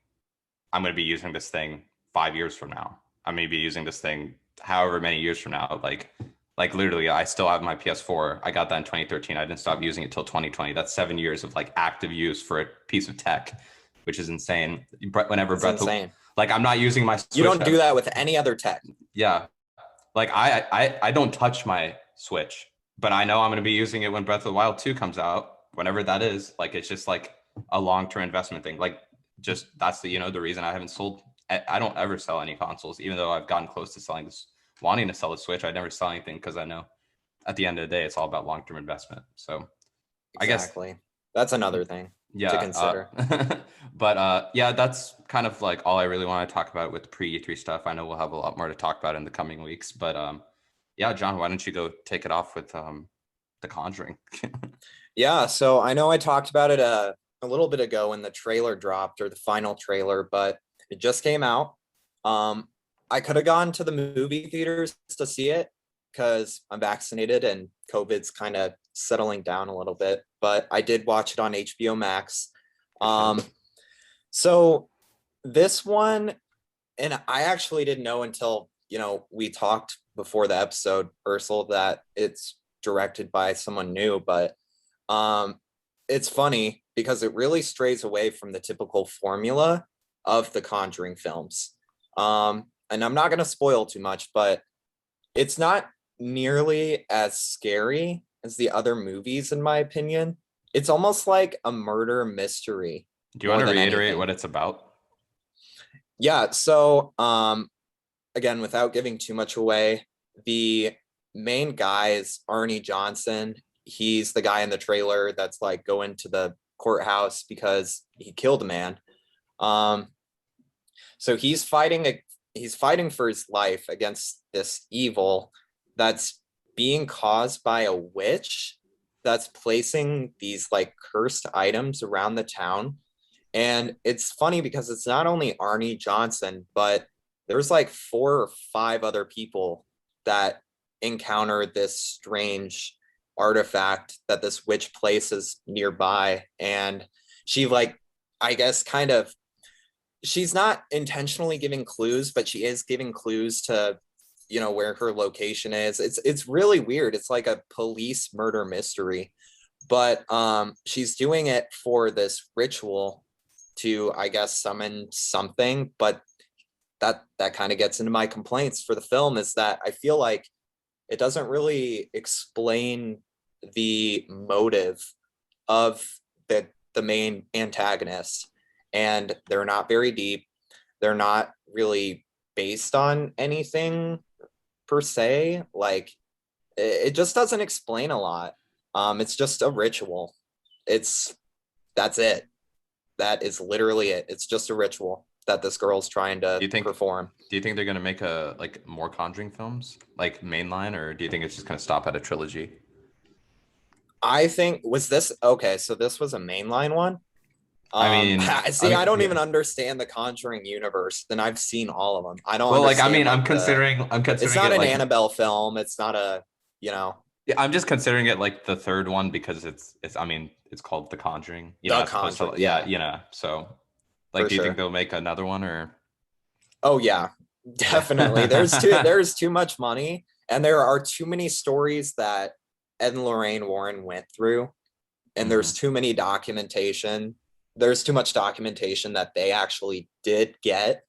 I'm going to be using this thing 5 years from now. I'm going to be using this thing however many years from now. Like, Like literally, I still have my PS4. I got that in 2013. I didn't stop using it till 2020. That's 7 years of like active use for a piece of tech, which is insane. Whenever It's insane. like I'm not using my Switch. You don't do that with any other tech. Yeah. Like I don't touch my Switch, but I know I'm going to be using it when Breath of the Wild 2 comes out, whenever that is. Like it's just like a long-term investment thing. Like just that's the the reason I haven't sold. I don't ever sell any consoles, even though I've gotten close to selling this, wanting to sell the Switch. I never sell anything because I know at the end of the day it's all about long-term investment. So Exactly. That's another thing to consider. But yeah, that's kind of like all I really want to talk about with the pre-E3 stuff. I know we'll have a lot more to talk about in the coming weeks, but yeah, John, why don't you go take it off with the Conjuring? Yeah, so I know I talked about it a little bit ago when the trailer dropped, or the final trailer, but it just came out. I could have gone to the movie theaters to see it because I'm vaccinated and COVID's kind of settling down a little bit, but I did watch it on HBO Max. So this one, and I actually didn't know until, we talked before the episode, Ursula, that it's directed by someone new, but it's funny because it really strays away from the typical formula of the Conjuring films. And I'm not going to spoil too much, but it's not nearly as scary as the other movies, in my opinion. It's almost like a murder mystery. Do you want to reiterate what it's about? Yeah, so again, without giving too much away, the main guy is Arnie Johnson. He's the guy in the trailer that's like going to the courthouse because he killed a man. So he's fighting for his life against this evil that's being caused by a witch that's placing these like cursed items around the town. And it's funny because it's not only Arnie Johnson, but there's like 4 or 5 other people that encounter this strange artifact that this witch places nearby. And she I guess she's not intentionally giving clues, but she is giving clues to, where her location is. It's really weird. It's like a police murder mystery, but she's doing it for this ritual to, I guess, summon something. But that kind of gets into my complaints for the film, is that I feel like it doesn't really explain the motive of the main antagonist, and they're not very deep. They're not really based on anything per se. Like it just doesn't explain a lot. It's just a ritual. That's it. That is literally it. It's just a ritual that this girl's trying to perform. Do you think they're gonna make more Conjuring films, like mainline, or do you think it's just gonna stop at a trilogy? I think so this was a mainline one. I don't even understand the Conjuring universe, and I've seen all of them. I don't. Well, I'm considering. It's not an Annabelle film. It's not a. Yeah, I'm just considering it like the third one because it's called The Conjuring. The Conjuring. Yeah. So, do you think they'll make another one or? Oh yeah, definitely. There's too much money, and there are too many stories that Ed and Lorraine Warren went through, and there's too many documentation. There's too much documentation that they actually did get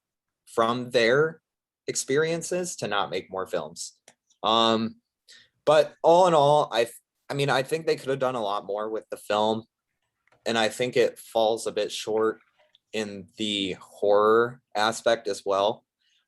from their experiences to not make more films. But all in all, I think they could have done a lot more with the film, and I think it falls a bit short in the horror aspect as well.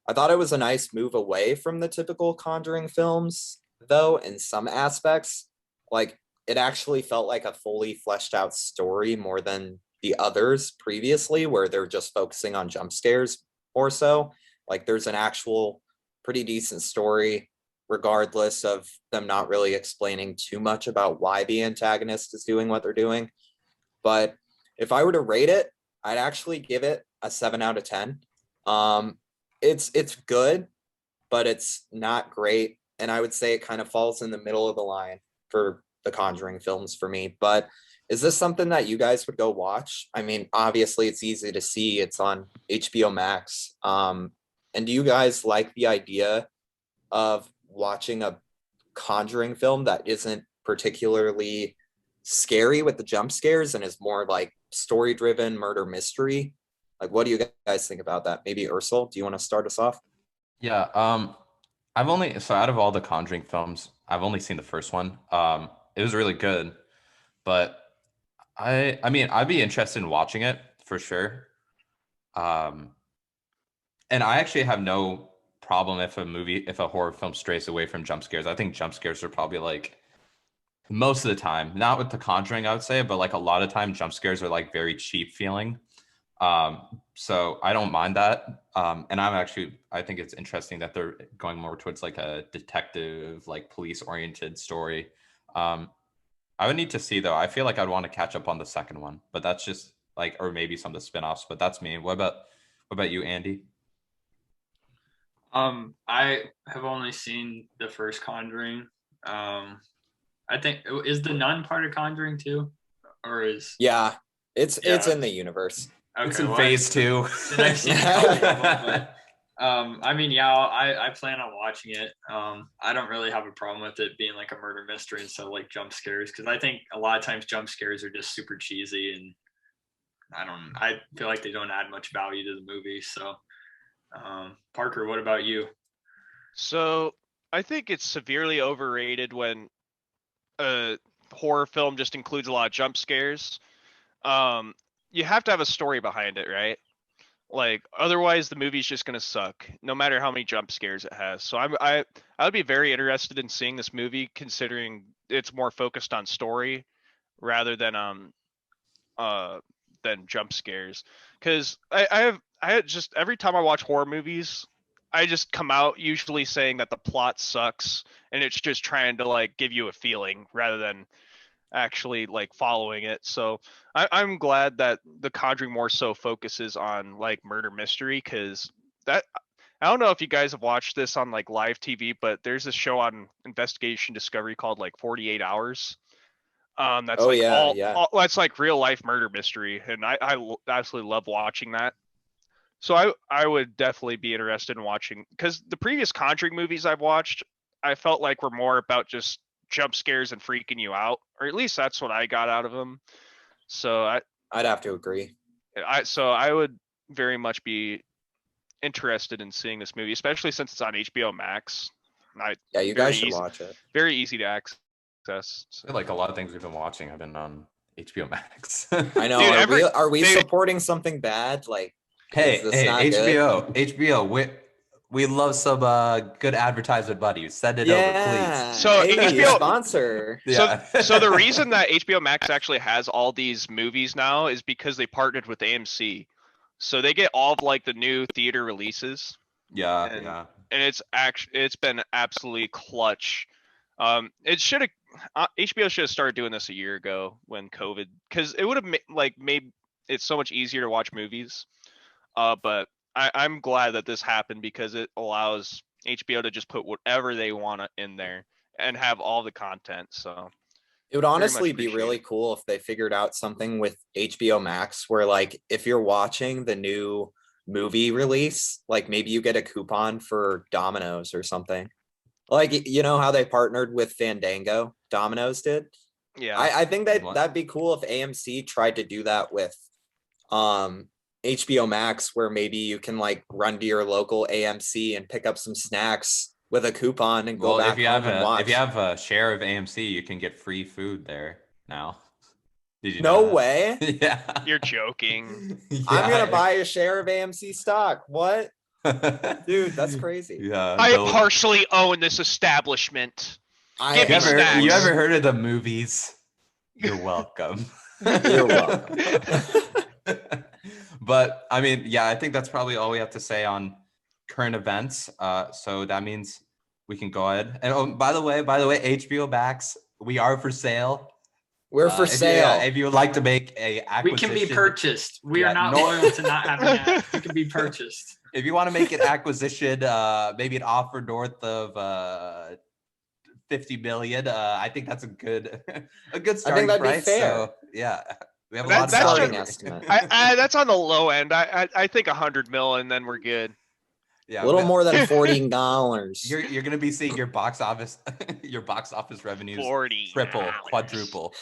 I thought it was a nice move away from the typical Conjuring films, though, in some aspects. Like, it actually felt like a fully fleshed out story more than the others previously, where they're just focusing on jump scares or so. Like, there's an actual pretty decent story, regardless of them not really explaining too much about why the antagonist is doing what they're doing. But if I were to rate it, I'd actually give it a 7 out of 10. It's good, but it's not great. And I would say it kind of falls in the middle of the line for the Conjuring films for me. But is this something that you guys would go watch? I mean, obviously it's easy to see. It's on HBO Max. And do you guys like the idea of watching a Conjuring film that isn't particularly scary with the jump scares and is more like story driven murder mystery. Like, what do you guys think about that? Maybe Ursel, do you want to start us off? Yeah. Out of all the Conjuring films, I've only seen the first one. It was really good, but I mean, I'd be interested in watching it for sure. And I actually have no problem if a horror film strays away from jump scares. I think jump scares are probably like most of the time, not with the Conjuring, I would say, but like a lot of time jump scares are like very cheap feeling. So I don't mind that. And I think it's interesting that they're going more towards like a detective, like police oriented story. I would need to see though. I feel like I'd want to catch up on the second one, but that's just like, or maybe some of the spin-offs, but that's me. What about you, Andy? I have only seen the first Conjuring. I think is the Nun part of Conjuring too, or is Yeah, it's in the universe. okay, It's in phase 2. Then I've seen a couple of them, but I mean, yeah, I plan on watching it. I don't really have a problem with it being like a murder mystery instead of like jump scares, because I think a lot of times jump scares are just super cheesy, and I feel like they don't add much value to the movie. So, Parker, what about you? So I think it's severely overrated when a horror film just includes a lot of jump scares. You have to have a story behind it, right? Like otherwise the movie's just gonna suck, no matter how many jump scares it has. So I would be very interested in seeing this movie, considering it's more focused on story rather than jump scares. Because I had just every time I watch horror movies, I just come out usually saying that the plot sucks and it's just trying to like give you a feeling rather than actually like following it. So I'm glad that The Conjuring more so focuses on like murder mystery, because that I don't know if you guys have watched this on like live TV, but there's this show on Investigation Discovery called like 48 Hours. That's like all that's like real life murder mystery, and I absolutely love watching that. So I would definitely be interested in watching, because the previous Conjuring movies I've watched, I felt like were more about just jump scares and freaking you out, or at least that's what I got out of them. So I'd have to agree. I would very much be interested in seeing this movie, especially since it's on HBO Max. Yeah, you guys should watch it. Very easy to access. I feel like a lot of things we've been watching have been on HBO Max. I know. Dude, are we supporting something bad? Like, hey, HBO, we love some good advertisement money. Send it over, please. So HBO sponsor. Yeah. So the reason that HBO Max actually has all these movies now is because they partnered with AMC. So they get all of like the new theater releases. Yeah. And it's been absolutely clutch. It should have HBO should have started doing this a year ago when COVID, because it would have made it so much easier to watch movies. But I'm glad that this happened, because it allows HBO to just put whatever they want in there and have all the content. So it would honestly be really cool if they figured out something with HBO Max where, like, if you're watching the new movie release, like maybe you get a coupon for Domino's or something. Like, you know how they partnered with Fandango? Domino's did. Yeah, I think that'd be cool if AMC tried to do that with HBO Max, where maybe you can like run to your local AMC and pick up some snacks with a coupon and go back home and watch. If you have a share of AMC, you can get free food there now. Did you know way? Yeah. You're joking. Yeah. I'm going to buy a share of AMC stock. What? Dude, that's crazy. Yeah. I partially own this establishment. You ever heard of the movies? You're welcome. You're welcome. But I mean, yeah, I think that's probably all we have to say on current events. So that means we can go ahead. And by the way, HBO Max, we are for sale. We're for sale. If you would like to make a acquisition, we can be purchased. We are not loyal to not having that. We can be purchased. If you want to make an acquisition, maybe an offer north of 50 million, I think that's a good starting price. Be fair. So yeah. We have a lot of starting estimate. That's on the low end. I think 100 mil, and then we're good. Yeah, A little more than $40. You're gonna be seeing your box office revenues 40 triple, quadruple,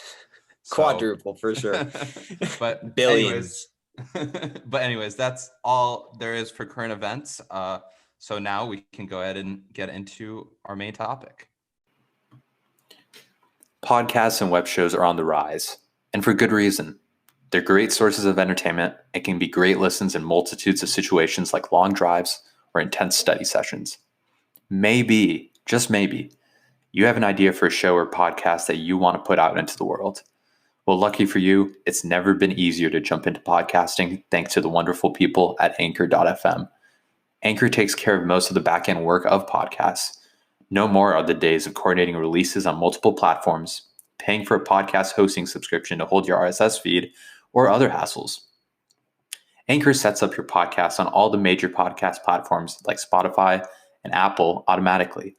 Quadruple for sure. But Billions. anyways, that's all there is for current events. So now we can go ahead and get into our main topic. Podcasts and web shows are on the rise, and for good reason. They're great sources of entertainment and can be great listens in multitudes of situations like long drives or intense study sessions. Maybe, just maybe, you have an idea for a show or podcast that you want to put out into the world. Well, lucky for you, it's never been easier to jump into podcasting thanks to the wonderful people at Anchor.fm. Anchor takes care of most of the back-end work of podcasts. No more are the days of coordinating releases on multiple platforms, paying for a podcast hosting subscription to hold your RSS feed, or other hassles. Anchor sets up your podcast on all the major podcast platforms like Spotify and Apple automatically.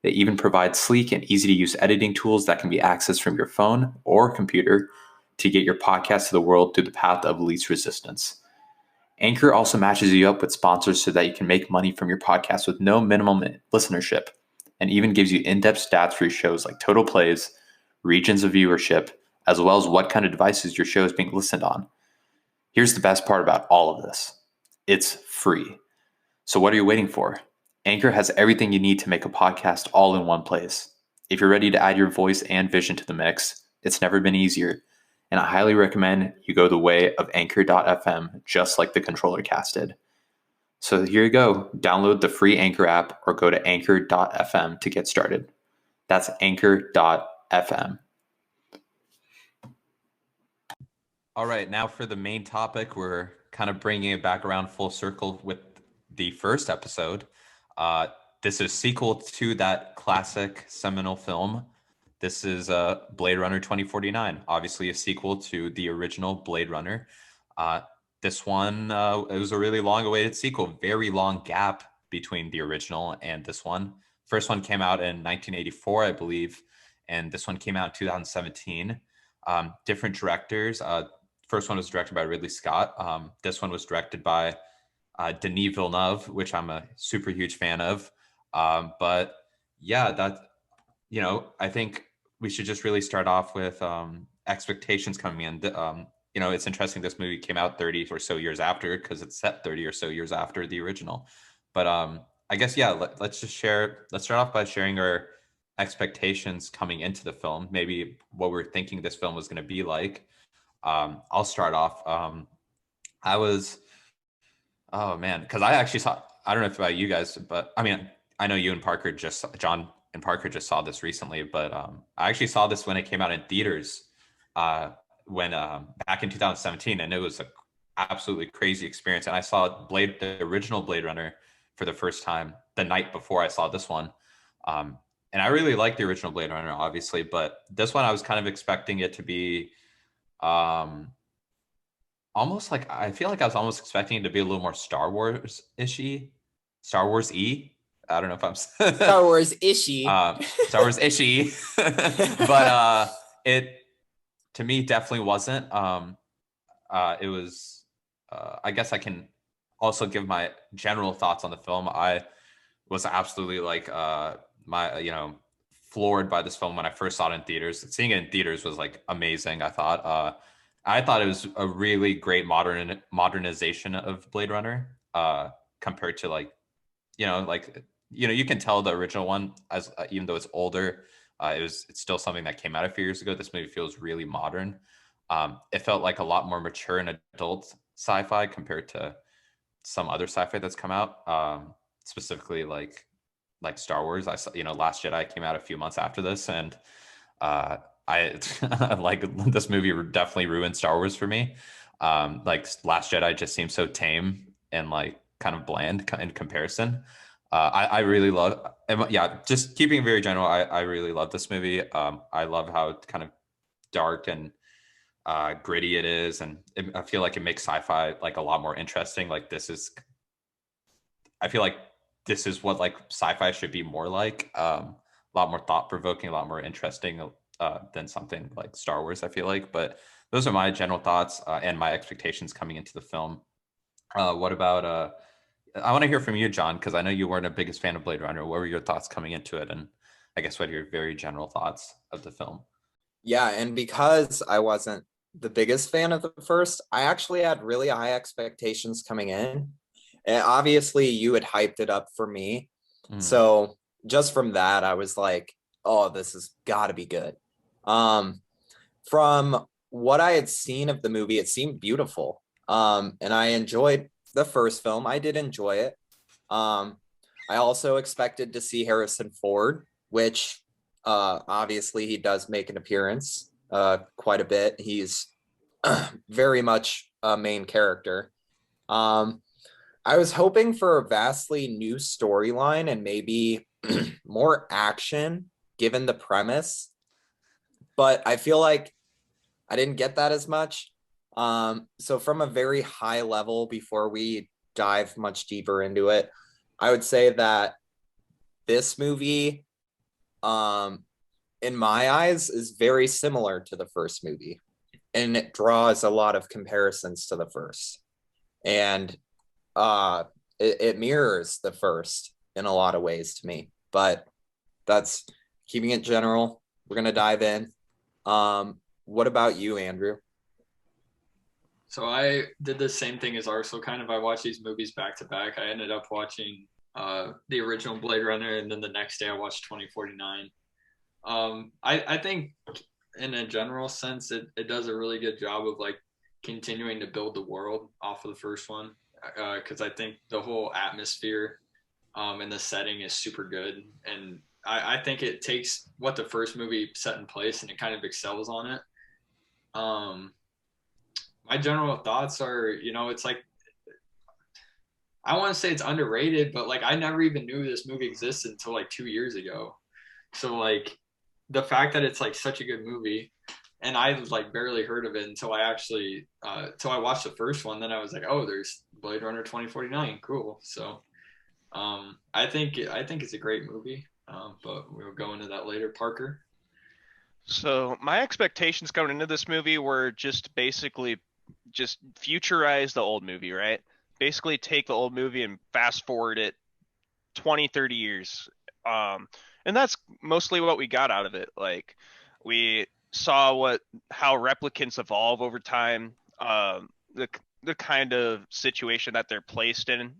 They even provide sleek and easy-to-use editing tools that can be accessed from your phone or computer to get your podcast to the world through the path of least resistance. Anchor also matches you up with sponsors so that you can make money from your podcast with no minimum listenership, and even gives you in-depth stats for your shows like total plays, regions of viewership, as well as what kind of devices your show is being listened on. Here's the best part about all of this. It's free. So what are you waiting for? Anchor has everything you need to make a podcast all in one place. If you're ready to add your voice and vision to the mix, it's never been easier. And I highly recommend you go the way of Anchor.fm, just like the ControllerCast did. So here you go. Download the free Anchor app or go to Anchor.fm to get started. That's Anchor.fm. All right, now for the main topic, we're kind of bringing it back around full circle with the first episode. This is a sequel to that classic seminal film. This is Blade Runner 2049, obviously a sequel to the original Blade Runner. This one, it was a really long-awaited sequel, very long gap between the original and this one. First one came out in 1984, I believe, and this one came out in 2017. Different directors. First one was directed by Ridley Scott. This one was directed by Denis Villeneuve, which I'm a super huge fan of. But yeah, I think we should just really start off with expectations coming in. It's interesting this movie came out 30 or so years after, because it's set 30 or so years after the original. But I guess, yeah, let's start off by sharing our expectations coming into the film, maybe what we're thinking this film was going to be like. I'll start off. Oh man, because I actually saw, I don't know if about you guys, but I mean, I know John and Parker just saw this recently, but I actually saw this when it came out in theaters when back in 2017, and it was an absolutely crazy experience. And I saw the original Blade Runner for the first time the night before I saw this one. And I really liked the original Blade Runner, obviously, but this one I was kind of expecting it to be almost like, I feel like I was almost expecting it to be a little more Star Wars-ishy. Star Wars-y. I don't know if I'm Star Wars-ishy. Star Wars-ishy. But it, to me, definitely wasn't. It was, I guess I can also give my general thoughts on the film. I was absolutely floored by this film when I first saw it in theaters. Seeing it in theaters was like amazing. I thought it was a really great modernization of Blade Runner compared to you can tell the original one, as even though it's older, it's still something that came out a few years ago. This movie feels really modern. It felt like a lot more mature and adult sci-fi compared to some other sci-fi that's come out, specifically like Star Wars. I saw, Last Jedi came out a few months after this, and I like this movie definitely ruined Star Wars for me. Last Jedi just seems so tame and like kind of bland in comparison. I really love, just keeping it very general. I really love this movie. I love how kind of dark and gritty it is, and I feel like it makes sci-fi like a lot more interesting. I feel like this is what like sci-fi should be more like. A lot more thought-provoking, a lot more interesting than something like Star Wars, I feel like. But those are my general thoughts and my expectations coming into the film. What about I want to hear from you, John, because I know you weren't a biggest fan of Blade Runner. What were your thoughts coming into it? And I guess what are your very general thoughts of the film? Yeah, and because I wasn't the biggest fan of the first, I actually had really high expectations coming in. And obviously, you had hyped it up for me. So just from that, I was like, oh, this has got to be good. From what I had seen of the movie, it seemed beautiful. And I enjoyed the first film. I did enjoy it. I also expected to see Harrison Ford, which obviously he does make an appearance quite a bit. He's very much a main character. I was hoping for a vastly new storyline and maybe more action given the premise, but I feel like I didn't get that as much. So from a very high level, before we dive much deeper into it, I would say that this movie, in my eyes, is very similar to the first movie, and it draws a lot of comparisons to the first, and it mirrors the first in a lot of ways to me. But that's keeping it general. We're gonna dive in. What about you, Andrew? So I did the same thing as Arsenal. Kind of, I watched these movies back to back. I ended up watching the original Blade Runner, and then the next day I watched 2049. I think in a general sense, it does a really good job of like continuing to build the world off of the first one, because I think the whole atmosphere and the setting is super good, and I think it takes what the first movie set in place and it kind of excels on it. My general thoughts are, it's like, I want to say it's underrated, but like I never even knew this movie existed until like 2 years ago. So like the fact that it's like such a good movie, and I like barely heard of it until I actually until I watched the first one. Then I was like, oh, there's Blade Runner 2049, cool. So I think it's a great movie, but we'll go into that later. Parker. So my expectations going into this movie were just basically just futurize the old movie, right? Basically take the old movie and fast forward it 20, 30 years. And that's mostly what we got out of it. Like we saw how replicants evolve over time, the kind of situation that they're placed in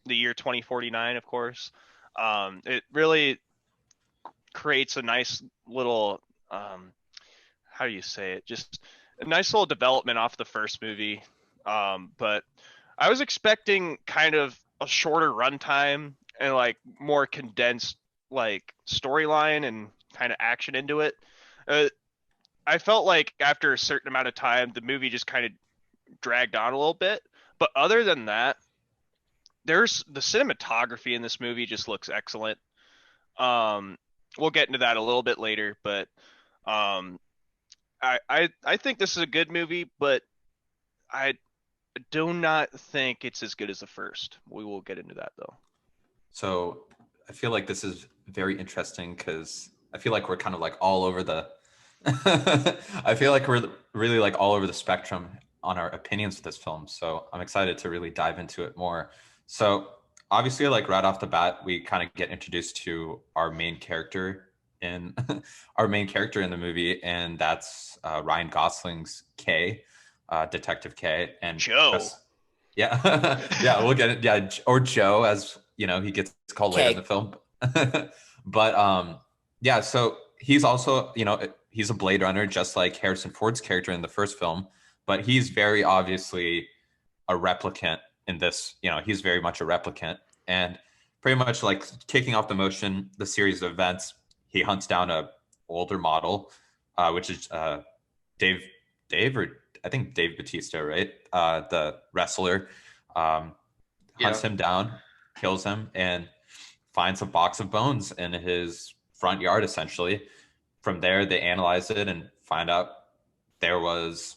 the year 2049, of course. It really creates a nice little how do you say it? Just a nice little development off the first movie. But I was expecting kind of a shorter runtime and like more condensed like storyline and kind of action into it. I felt like after a certain amount of time, the movie just kind of dragged on a little bit. But other than that, there's the cinematography in this movie just looks excellent. We'll get into that a little bit later, but I think this is a good movie, but I do not think it's as good as the first. We will get into that though. So I feel like this is very interesting because I feel like we're kind of like all over the I feel like we're really like all over the spectrum on our opinions of this film. So I'm excited to really dive into it more. So obviously, like right off the bat, we kind of get introduced to our main character in the movie, and that's Ryan Gosling's K, Detective K, and Joe. Yeah, yeah, we'll get it. Yeah, or Joe, as you know, he gets called later in the film. But yeah, so he's also, he's a Blade Runner, just like Harrison Ford's character in the first film, but he's very obviously a replicant in this. He's very much a replicant, and pretty much like kicking off the series of events, he hunts down a older model, which is Dave or I think Dave Bautista, right? The wrestler, hunts him down, kills him, and finds a box of bones in his front yard, essentially. From there, they analyze it and find out there was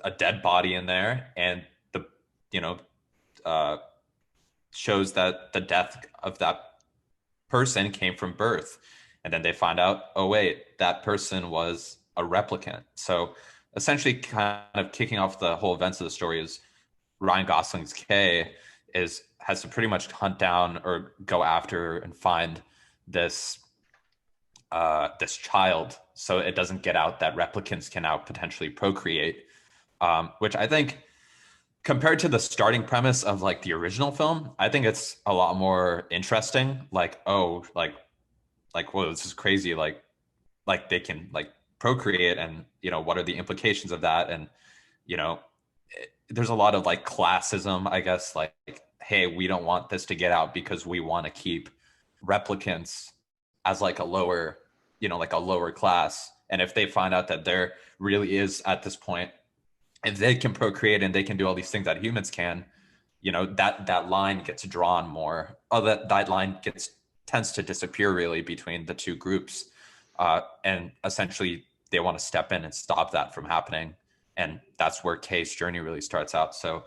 a dead body in there, and shows that the death of that person came from birth. And then they find out, oh wait, that person was a replicant. So essentially kind of kicking off the whole events of the story is Ryan Gosling's K has to pretty much hunt down or go after and find this this child, so it doesn't get out that replicants can now potentially procreate, which I think, compared to the starting premise of like the original film, I think it's a lot more interesting. Like, oh, whoa, this is crazy. Like they can like procreate, and what are the implications of that? And there's a lot of like classism, I guess. Like, hey, we don't want this to get out because we want to keep replicants as like a lower, like a lower class. And if they find out that there really is at this point, if they can procreate and they can do all these things that humans can, that line gets drawn more. Oh, that line tends to disappear really between the two groups, and essentially they want to step in and stop that from happening. And that's where Kay's journey really starts out. So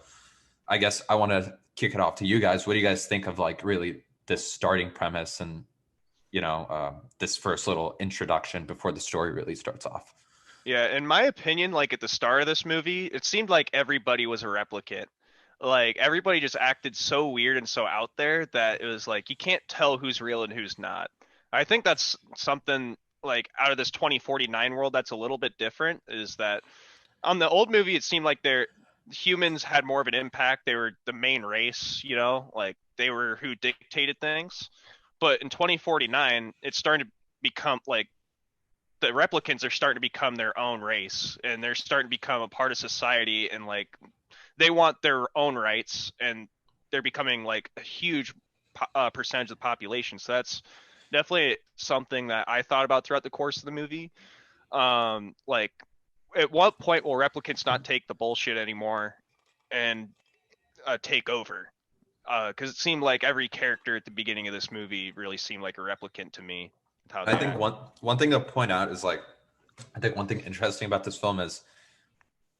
I guess I want to kick it off to you guys. What do you guys think of like really this starting premise and this first little introduction before the story really starts off? Yeah, in my opinion, like at the start of this movie, it seemed like everybody was a replicant. Like everybody just acted so weird and so out there that it was like you can't tell who's real and who's not. I think that's something like out of this 2049 world that's a little bit different, is that on the old movie it seemed like humans had more of an impact. They were the main race, like they were who dictated things. But in 2049, it's starting to become like the replicants are starting to become their own race, and they're starting to become a part of society, and like they want their own rights, and they're becoming like a huge percentage of the population. So that's definitely something that I thought about throughout the course of the movie. Like at what point will replicants not take the bullshit anymore and take over? Because it seemed like every character at the beginning of this movie really seemed like a replicant to me. I think one thing to point out is like, I think one thing interesting about this film is,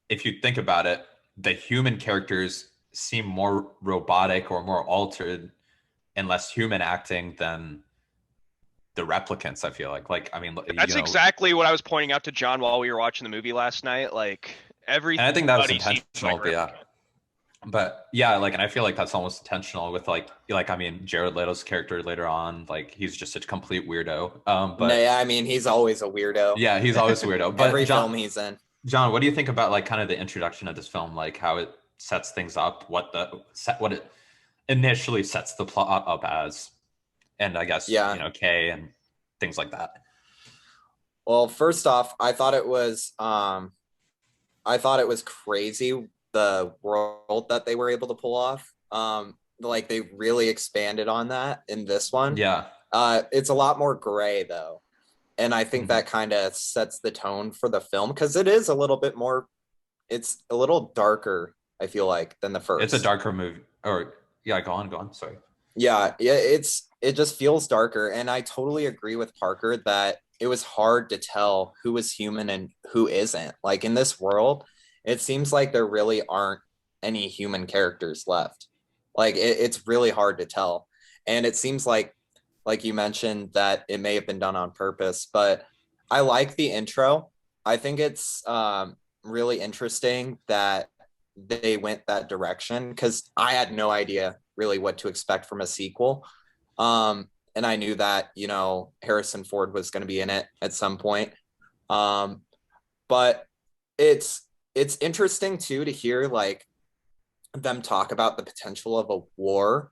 if you think about it, the human characters seem more robotic or more altered and less human acting than the replicants. I feel like I mean, that's exactly what I was pointing out to John while we were watching the movie last night. Like everything, and I think that was intentional. But yeah, like, and I feel like that's almost intentional with like I mean, Jared Leto's character later on, like he's just a complete weirdo. But no, yeah, I mean, he's always a weirdo. Yeah, he's always a weirdo. But every film he's in. John, what do you think about like kind of the introduction of this film, like how it sets things up, what it initially sets the plot up as, and I guess Kay and things like that? Well, first off, I thought it was crazy, the world that they were able to pull off. Like they really expanded on that in this one. Yeah. It's a lot more gray though. And I think that kind of sets the tone for the film, because it is a little bit more, it's a little darker, I feel like, than the first. It's a darker movie. Or yeah, go on. Sorry. Yeah, it just feels darker. And I totally agree with Parker that it was hard to tell who was human and who isn't. Like in this world, it seems like there really aren't any human characters left. Like it's really hard to tell. And it seems like you mentioned, that it may have been done on purpose, but I like the intro. I think it's really interesting that they went that direction, because I had no idea really what to expect from a sequel. And I knew that, Harrison Ford was going to be in it at some point. But it's interesting too to hear like them talk about the potential of a war,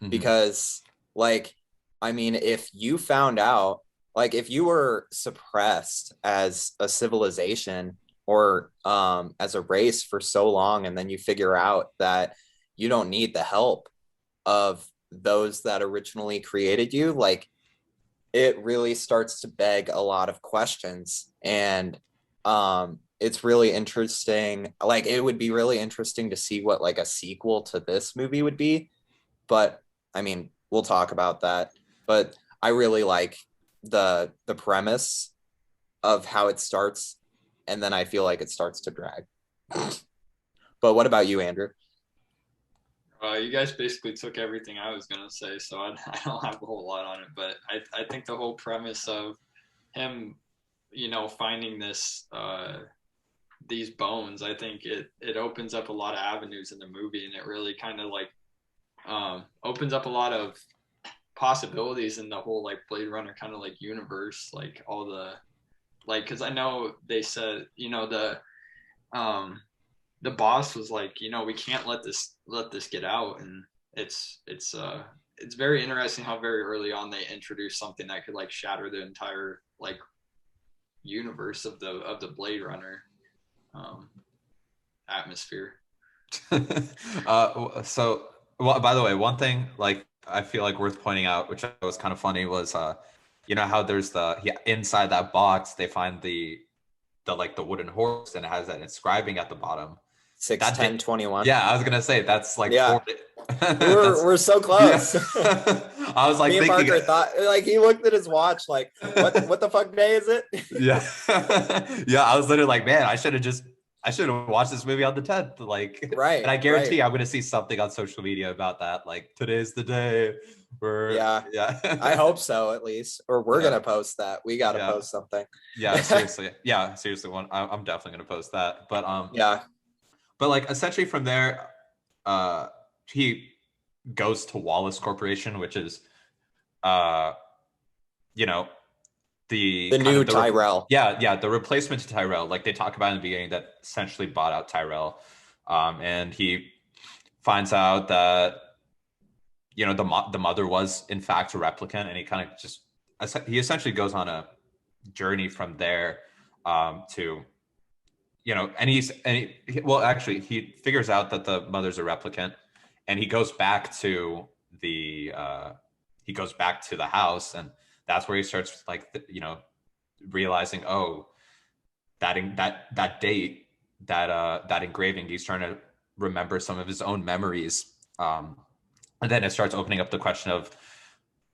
because like, I mean, if you found out, like if you were suppressed as a civilization or as a race for so long, and then you figure out that you don't need the help of those that originally created you, like it really starts to beg a lot of questions. And it's really interesting. Like it would be really interesting to see what like a sequel to this movie would be. But I mean, we'll talk about that. But I really like the premise of how it starts, and then I feel like it starts to drag. But what about you, Andrew? You guys basically took everything I was gonna say, so I don't have a whole lot on it. But I think the whole premise of him, finding this these bones, I think it opens up a lot of avenues in the movie, and it really kind of like opens up a lot of possibilities in the whole like Blade Runner kind of like universe, like all the like, because I know they said, you know, the boss was like, you know, we can't let this get out, and it's very interesting how very early on they introduced something that could like shatter the entire like universe of the Blade Runner atmosphere. So, well, by the way, one thing like I feel like worth pointing out, which was kind of funny, was you know how there's inside that box they find the like the wooden horse, and it has that inscribing at the bottom. 6/10/21. Yeah, I was gonna say that's like Yeah. We're so close. Yeah. I was like, me and thinking, Parker thought, like, he looked at his watch like, what the fuck day is it? Yeah. Yeah, I was literally like, man, I should have watched this movie on the 10th. Like, Right. And I guarantee I'm gonna see something on social media about that. Like, today's the day. Yeah. I hope so, at least. Or we're gonna post that. We gotta post something. Yeah, seriously. Yeah, seriously. I'm definitely gonna post that. But But like essentially from there, he goes to Wallace Corporation, which is, you know, the new Tyrell. The replacement to Tyrell. Like they talk about in the beginning, that essentially bought out Tyrell, and he finds out that, you know, the mother was in fact a replicant, and he essentially goes on a journey from there, to, you know, actually he figures out that the mother's a replicant, and he goes back to the house, and that's where he starts like, you know, realizing, oh, that date, that engraving, he's trying to remember some of his own memories, and then it starts opening up the question of,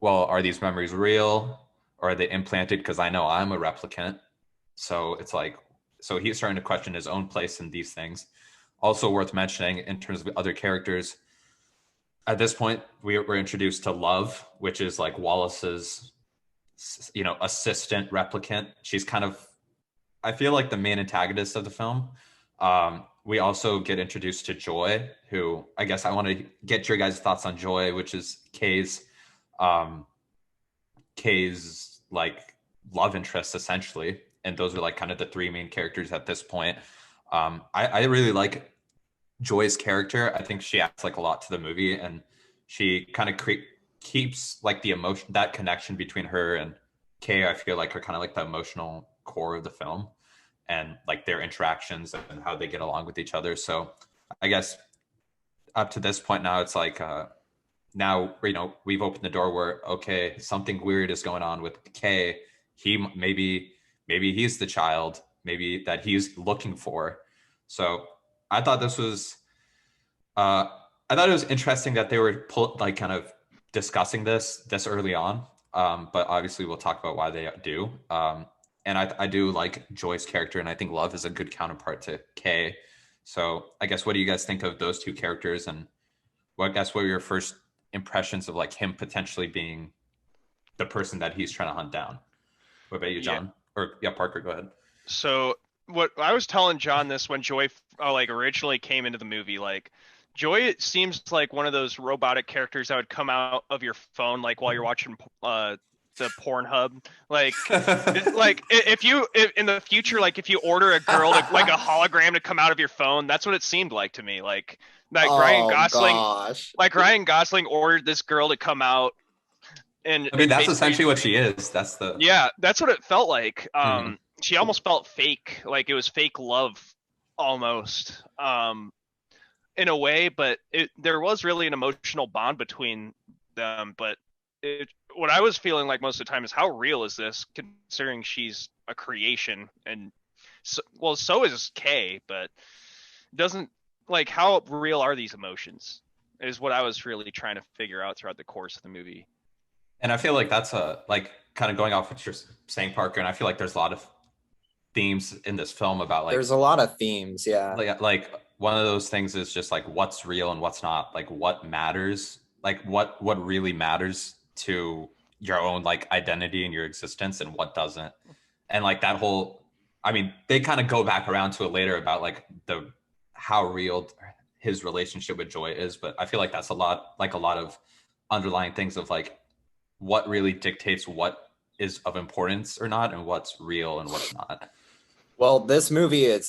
well, are these memories real, or are they implanted? Because I know I'm a replicant, so it's like, so he's starting to question his own place in these things. Also worth mentioning in terms of other characters, at this point we're introduced to Love, which is like Wallace's, you know, assistant replicant. She's kind of, I feel like, the main antagonist of the film. We also get introduced to Joy, who I guess I want to get your guys' thoughts on Joy, which is Kay's like love interest essentially. And those are like kind of the three main characters at this point. I really like Joy's character. I think she adds like a lot to the movie, and she kind of keeps like the emotion, that connection between her and Kay, I feel like, are kind of like the emotional core of the film, and like their interactions and how they get along with each other. So I guess up to this point now, it's like, now, you know, we've opened the door where, okay, something weird is going on with Kay. Maybe he's the child, maybe that he's looking for. So I thought this was, I thought it was interesting that they were like kind of discussing this early on. But obviously we'll talk about why they do. And I do like Joy's character, and I think Love is a good counterpart to Kay. So I guess, what do you guys think of those two characters, and what were your first impressions of like him potentially being the person that he's trying to hunt down? What about you, John? Parker, go ahead. So what I was telling John this when Joy like originally came into the movie, like Joy, it seems like one of those robotic characters that would come out of your phone, like while you're watching the Pornhub, like if in the future, like if you order a girl to, like a hologram to come out of your phone, that's what it seemed like to me. Like Ryan Gosling ordered this girl to come out, and I mean, that's essentially what she is. That's what it felt like. She almost felt fake, like it was fake love almost, in a way, but there was really an emotional bond between them. But what I was feeling like most of the time is, how real is this, considering she's a creation, and so is Kay, but doesn't, like, how real are these emotions is what I was really trying to figure out throughout the course of the movie. And I feel like that's like kind of going off what you're saying, Parker, and I feel like there's a lot of themes in this film about, like, there's a lot of themes, yeah. Like one of those things is just like what's real and what's not, like what matters, like what really matters to your own like identity and your existence, and what doesn't. And like that whole, I mean, they kind of go back around to it later about like how real his relationship with Joy is, but I feel like that's a lot of underlying things of like what really dictates what is of importance or not, and what's real and what's not. Well, this movie it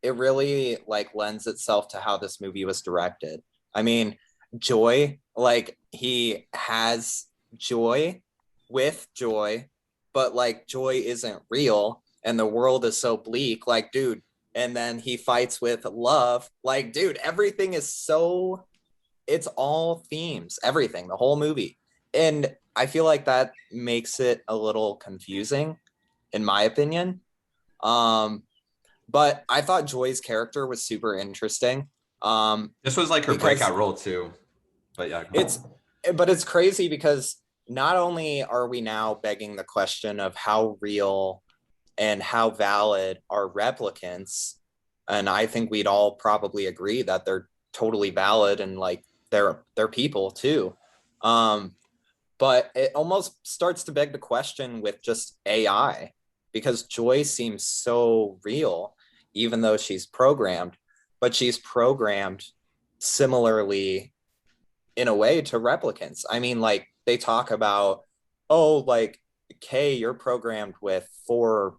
really like lends itself to how this movie was directed. I mean, Joy, like he has joy with Joy, but like Joy isn't real and the world is so bleak. Like, dude, and then he fights with love. Like, dude, everything is so, it's all themes, everything, the whole movie. And I feel like that makes it a little confusing, in my opinion. But I thought Joy's character was super interesting. This was like her breakout role too. But yeah, it's crazy because not only are we now begging the question of how real and how valid are replicants, and I think we'd all probably agree that they're totally valid and like they're people too. But it almost starts to beg the question with just AI, because Joy seems so real, even though she's programmed, but she's programmed similarly in a way to replicants. I mean, like they talk about, oh, like Kay, you're programmed with 4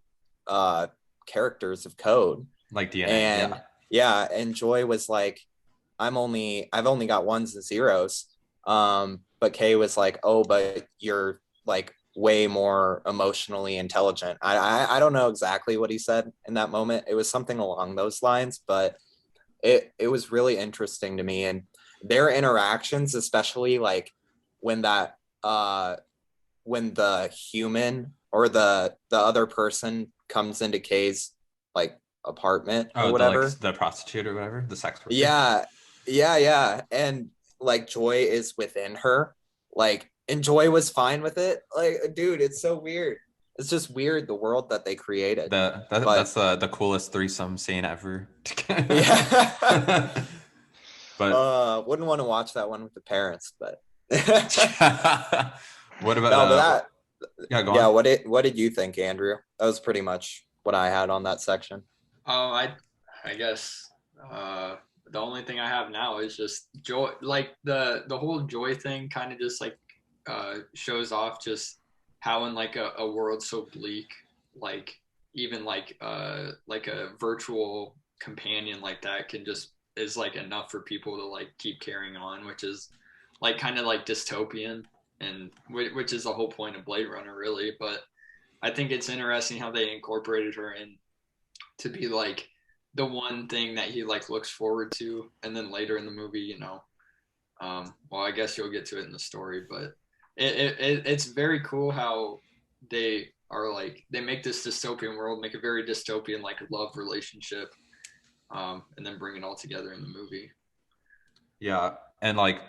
characters of code, like DNA. And yeah, and Joy was like, I've only got 1s and 0s. But Kay was like, oh, but you're like way more emotionally intelligent. I don't know exactly what he said in that moment. It was something along those lines, but it was really interesting to me. And their interactions, especially like when that when the human or the other person comes into Kay's like apartment or whatever, the prostitute or whatever, the sex worker. Yeah, and like Joy is within her, like, and Joy was fine with it. Like, dude, it's so weird. It's just weird, the world that they created. That's the coolest threesome scene ever. Yeah. But wouldn't want to watch that one with the parents, but what about no, but that go on. What did you think, Andrew? That was pretty much what I had on that section. I guess the only thing I have now is just Joy. Like the whole Joy thing kind of just like shows off just how in like a world so bleak, like even like a virtual companion like that can just is like enough for people to like keep carrying on, which is like kind of like dystopian, and which is the whole point of Blade Runner really. But I think it's interesting how they incorporated her in to be like the one thing that he like looks forward to, and then later in the movie, you know, well, I guess you'll get to it in the story, but it's very cool how they are like they make this dystopian world, make a very dystopian like love relationship, and then bring it all together in the movie. Yeah, and like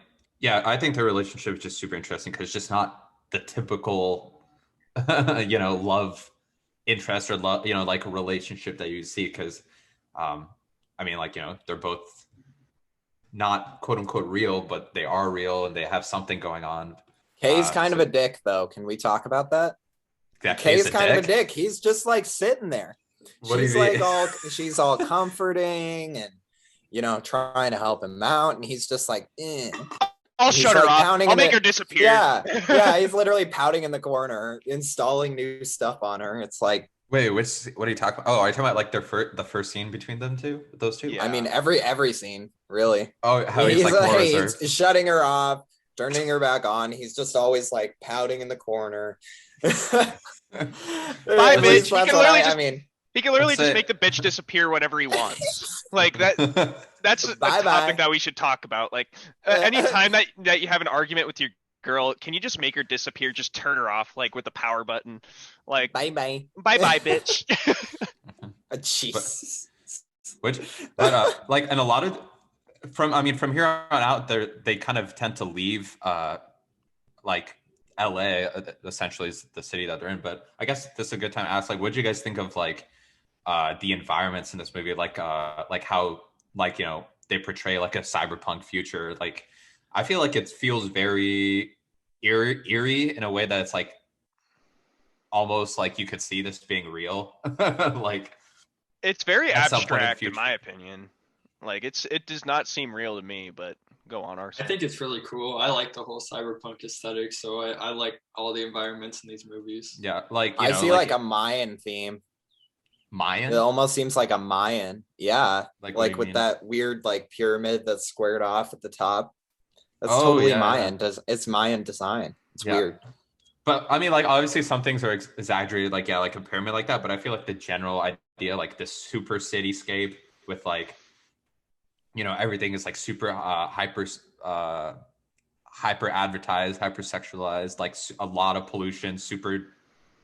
I think their relationship is just super interesting because it's just not the typical you know, love interest or love, you know, like a relationship that you see, because I mean, like, you know, they're both not quote unquote real, but they are real and they have something going on. Kay's kind of a dick, though. Can we talk about that? Yeah, Kay's kind of a dick. He's just like sitting there. She's all comforting and, you know, trying to help him out, and he's just like, eh. I'll shut her off. I'll make her disappear. Yeah, he's literally pouting in the corner, installing new stuff on her. It's like, wait, what are you talking about? Oh, are you talking about like the first scene between those two? Yeah. I mean, every scene, really. Oh, how he's like more reserved. He's shutting her off, turning her back on. He's just always like pouting in the corner. Bye, bitch. He can literally just make the bitch disappear whenever he wants. Like that. That's a topic that we should talk about. Like anytime that you have an argument with your girl, can you just make her disappear? Just turn her off, like with the power button. Like bye, bitch. Jesus. But like, and a lot of from here on out, they kind of tend to leave like LA essentially is the city that they're in. But I guess this is a good time to ask, like, what did you guys think of like the environments in this movie, like how, like, you know, they portray like a cyberpunk future. Like I feel like it feels very eerie in a way that it's like almost like you could see this being real. Like it's very abstract in my opinion. Like it does not seem real to me, but go on, I Arsenal. think it's really cool. I like the whole cyberpunk aesthetic, so I like all the environments in these movies. Yeah, like I see like a Mayan theme. Mayan. It almost seems like a Mayan. Yeah. Like, what do Like you with mean? that weird like pyramid that's squared off at the top. That's Oh totally yeah, Mayan. It's Mayan design. It's yeah. weird. But I mean, like obviously some things are exaggerated, like yeah, like a pyramid like that. But I feel like the general idea, like this super cityscape with like, everything is like super uh hyper advertised, hyper sexualized, like a lot of pollution, super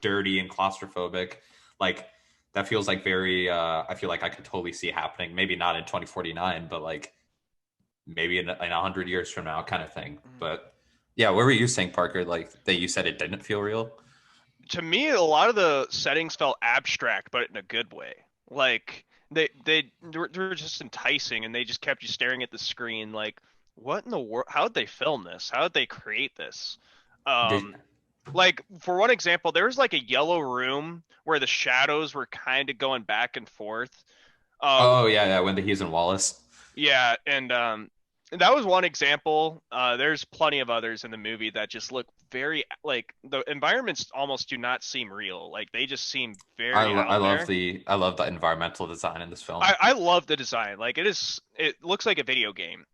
dirty and claustrophobic. Like that feels like very. I feel like I could totally see it happening. Maybe not in 2049, but like maybe in 100 years from now, kind of thing. But yeah, what were you saying, Parker? Like that you said it didn't feel real. To me, a lot of the settings felt abstract, but in a good way. Like they were just enticing, and they just kept you staring at the screen. Like, what in the world? How did they film this? How did they create this? Did, Like for one example, there was like a yellow room where the shadows were kind of going back and forth. oh yeah, yeah. When he's in Wallace. Yeah, and that was one example. There's plenty of others in the movie that just look very like the environments almost do not seem real. Like they just seem very I out love there. the environmental design in this film. I love the design. Like it looks like a video game.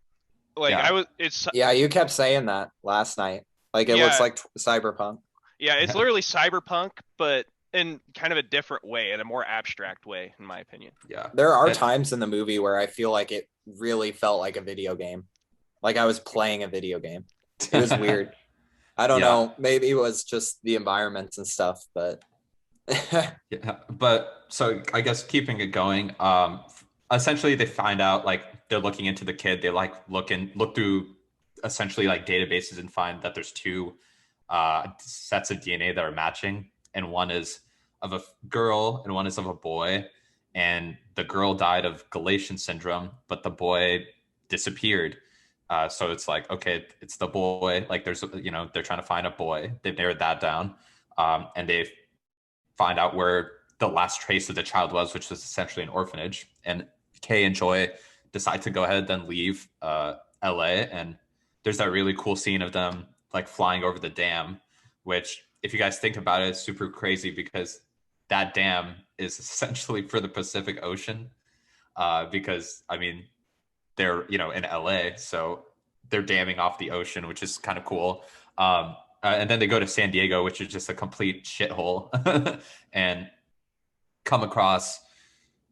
Like Yeah. it's Yeah, you kept saying that last night. Like it looks yeah, like cyberpunk. yeah, it's literally cyberpunk, but in kind of a different way, in a more abstract way, in my opinion. Yeah. There are And- times in the movie where I feel like it really felt like a video game. Like I was playing a video game. It was weird. I don't Yeah. know. Maybe it was just the environments and stuff, but Yeah, but so I guess keeping it going, essentially they find out like they're looking into the kid. They like look through essentially like databases and find that there's two sets of DNA that are matching, and one is of a girl and one is of a boy. And the girl died of Galatian syndrome, but the boy disappeared. So it's like, okay, it's the boy. Like there's, they're trying to find a boy. They've narrowed that down, and they've find out where the last trace of the child was, which was essentially an orphanage. And Kay and Joy decide to go ahead and leave LA. And there's that really cool scene of them like flying over the dam, which, if you guys think about it, is super crazy because that dam is essentially for the Pacific Ocean. Because I mean, they're in LA, so they're damming off the ocean, which is kind of cool. And then they go to San Diego, which is just a complete shithole, and come across.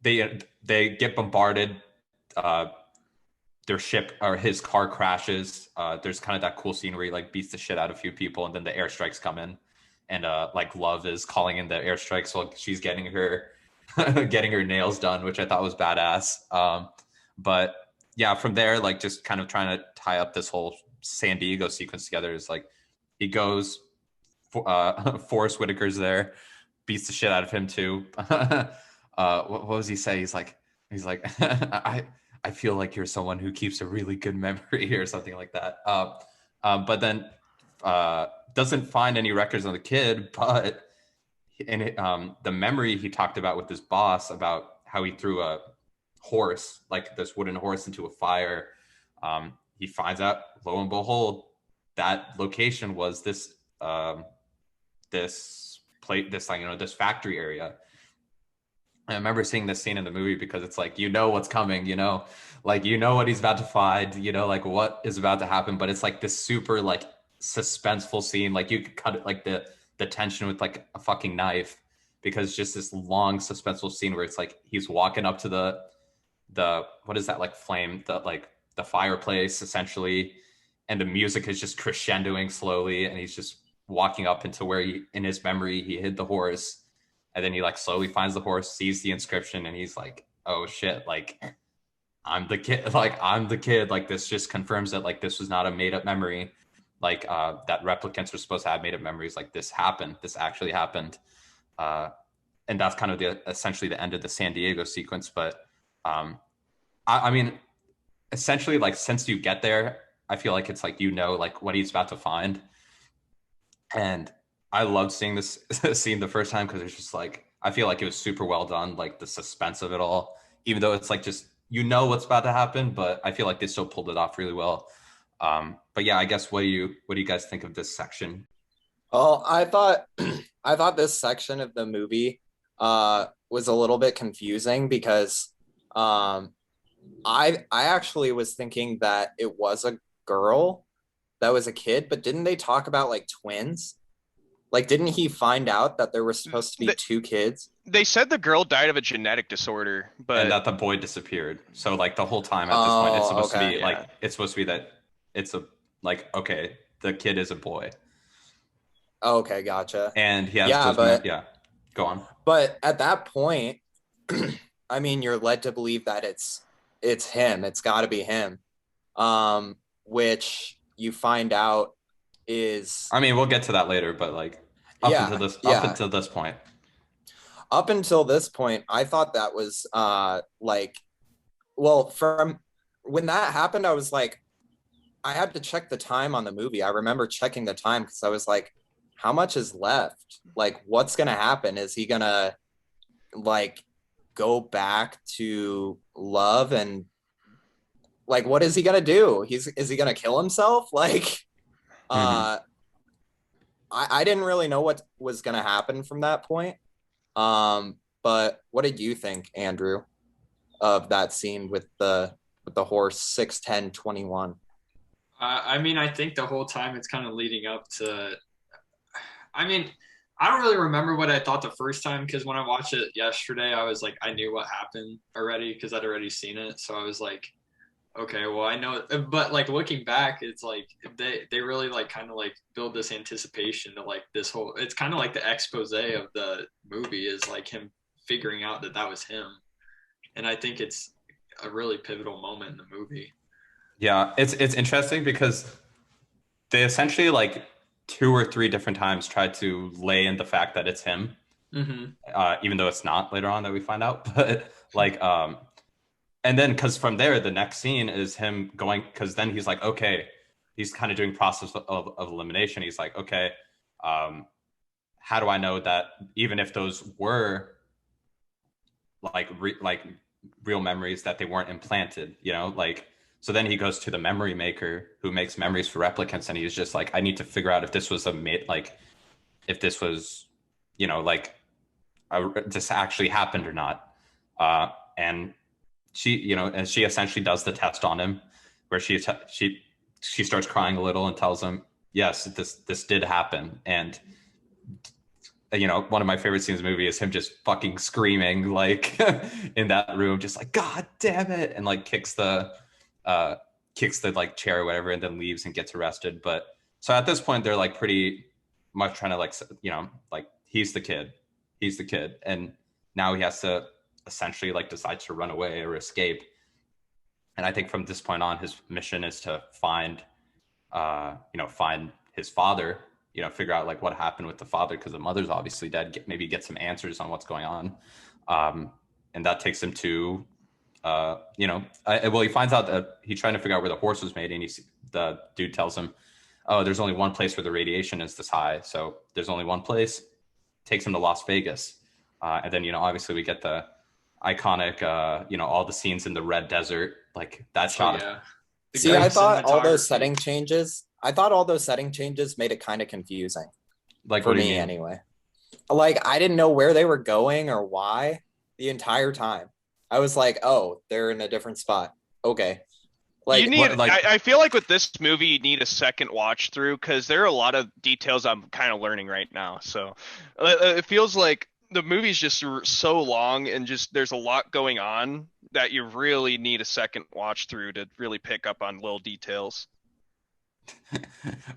They get bombarded. Their ship or his car crashes. There's kind of that cool scene where he like beats the shit out of a few people, and then the airstrikes come in, and like Love is calling in the airstrikes while she's getting her getting her nails done, which I thought was badass. But yeah, from there, like just kind of trying to tie up this whole San Diego sequence together is like he goes, Forrest Whitaker's there, beats the shit out of him too. What does he say? He's like, I feel like you're someone who keeps a really good memory or something like that. But then doesn't find any records on the kid, but the memory he talked about with his boss about how he threw a horse, like this wooden horse, into a fire. He finds out, lo and behold, that location was this this factory area. I remember seeing this scene in the movie because it's like, what's coming, like, what he's about to find, like what is about to happen. But it's like this super like suspenseful scene. Like you could cut it like the tension with like a fucking knife, because just this long suspenseful scene where it's like he's walking up to the what is that, like flame, the fireplace essentially, and the music is just crescendoing slowly, and he's just walking up into where in his memory he hid the horse. And then he like slowly finds the horse, sees the inscription, and he's like, oh shit, like I'm the kid. Like this just confirms that like this was not a made up memory. Like that replicants are supposed to have made up memories. Like this happened. This actually happened. And that's kind of essentially the end of the San Diego sequence. But I mean, essentially, like since you get there, I feel like it's like like what he's about to find. And I loved seeing this scene the first time because it's just like, I feel like it was super well done, like the suspense of it all, even though it's like just you know what's about to happen, but I feel like they still pulled it off really well. But yeah, I guess what do you guys think of this section? Well, I thought I thought this section of the movie was a little bit confusing because um I actually was thinking that it was a girl that was a kid, but didn't they talk about like twins? Like, didn't he find out that there were supposed to be Th- two kids? They said the girl died of a genetic disorder, And but that the boy disappeared. So like the whole time at this point, it's Oh, supposed to okay. be yeah. that it's a like okay, the kid is a boy, Okay, gotcha. and he has Yeah, those yeah. Go on. but at that point, I mean, you're led to believe that it's him. It's got to be him. Which you find out is I mean, we'll get to that later, but like yeah, up yeah. until this point, Up until this point, I thought that was like, well, from when that happened, I was like, I had to check the time on the movie. I remember checking the time because I was like, how much is left? Like, what's gonna happen? Is he gonna like go back to love and like what is he gonna do? Is he gonna kill himself? Like, Mhm. uh, I didn't really know what was gonna happen from that point. But what did you think, Andrew, of that scene with the horse 61021? I mean, I think the whole time it's kind of leading up to. I mean, I don't really remember what I thought the first time because when I watched it yesterday, I was like, I knew what happened already because I'd already seen it. So I was like, okay, well, I know. But like looking back, it's like they really like kind of like build this anticipation to like this whole. It's kind of like the expose of the movie is like him figuring out that that was him, and I think it's a really pivotal moment in the movie. Yeah, it's interesting because they essentially like two or three different times tried to lay in the fact that it's him, Mm-hmm. even though it's not later on that we find out. But like, and then because from there, the next scene is him going because then he's like, okay, he's kind of doing process of elimination. He's like, okay, um, how do I know that even if those were like real memories that they weren't implanted, like so then he goes to the memory maker who makes memories for replicants and he's just like I need to figure out if this was like if this was like this actually happened or not. And she essentially does the test on him where she starts crying a little and tells him yes, this did happen. And one of my favorite scenes in the movie is him just fucking screaming like in that room, just like God damn it, and like uh kicks the like chair or whatever, and then leaves and gets arrested. But so at this point, they're like pretty much trying to like like he's the kid, and now he has to essentially like decide to run away or escape. And I think from this point on, his mission is to find find his father, figure out like what happened with the father because the mother's obviously dead, maybe get some answers on what's going on. And that takes him to, well, he finds out that he's trying to figure out where the horse was made and the dude tells him, oh, there's only one place where the radiation is this high. So there's only one place. Takes him to Las Vegas. And then, obviously we get the iconic, all the scenes in the red desert, like that shot. Yeah. See, I Great thought all those cinematography. setting changes. I thought all those setting changes made it kind of confusing Like, for what do you me, mean? anyway. Like, I didn't know where they were going or why the entire time. I was like, oh, they're in a different spot. Okay. You Like, need. What, like, I feel like with this movie, you need a second watch through because there are a lot of details I'm kind of learning right now. So it feels like the movie's just so long and just there's a lot going on that you really need a second watch through to really pick up on little details.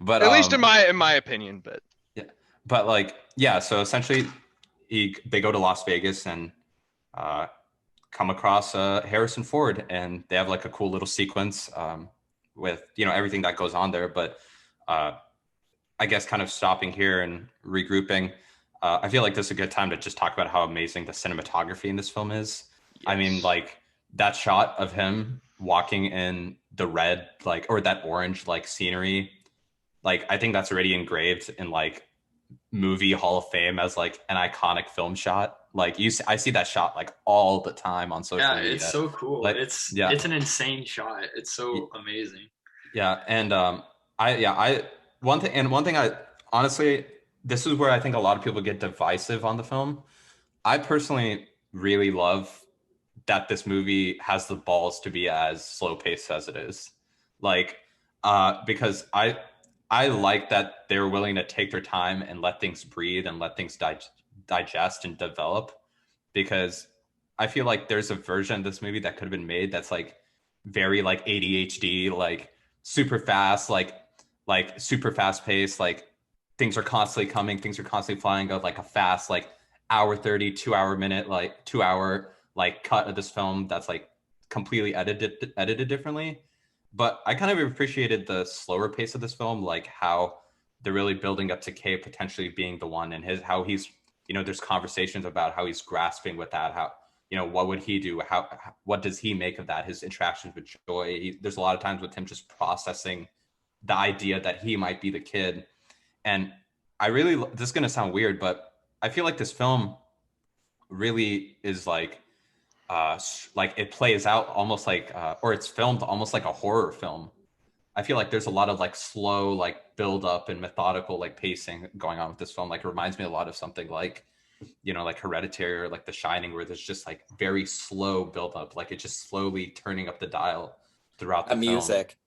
but At least in my opinion. But yeah, but like yeah. So essentially, they go to Las Vegas and uh, come across Harrison Ford, and they have like a cool little sequence with everything that goes on there. But uh, I guess kind of stopping here and regrouping. I feel like this is a good time to just talk about how amazing the cinematography in this film is. I mean, yes. like that shot of him walking in the red, like, or that orange, like scenery, like I think that's already engraved in like movie Hall of Fame as like an iconic film shot. Like I see that shot like all the time on social Yeah, media. it's so cool. Like, It's yeah, an insane shot. It's so amazing. yeah, and I one thing I honestly, this is where I think a lot of people get divisive on the film. I personally really love that this movie has the balls to be as slow paced as it is. Like, because I like that they're willing to take their time and let things breathe and let things digest and develop. Because I feel like there's a version of this movie that could have been made that's like very like ADHD, like super fast, like super fast paced, like things are constantly coming, things are constantly flying out, like a fast like hour 30, 2 hour minute, like 2 hour like cut of this film that's like completely edited differently. But I kind of appreciated the slower pace of this film, like how they're really building up to Kay potentially being the one, and his how he's, there's conversations about how he's grasping with that, how, what would he do, what does he make of that, his interactions with Joy. There's a lot of times with him just processing the idea that he might be the kid. And I really, this is going to sound weird, but I feel like this film really is like it plays out almost like or it's filmed almost like a horror film. I feel like there's a lot of like slow like build up and methodical like pacing going on with this film. Like it reminds me a lot of something like, like Hereditary or like The Shining, where there's just like very slow build up, like it's just slowly turning up the dial throughout the That film. music.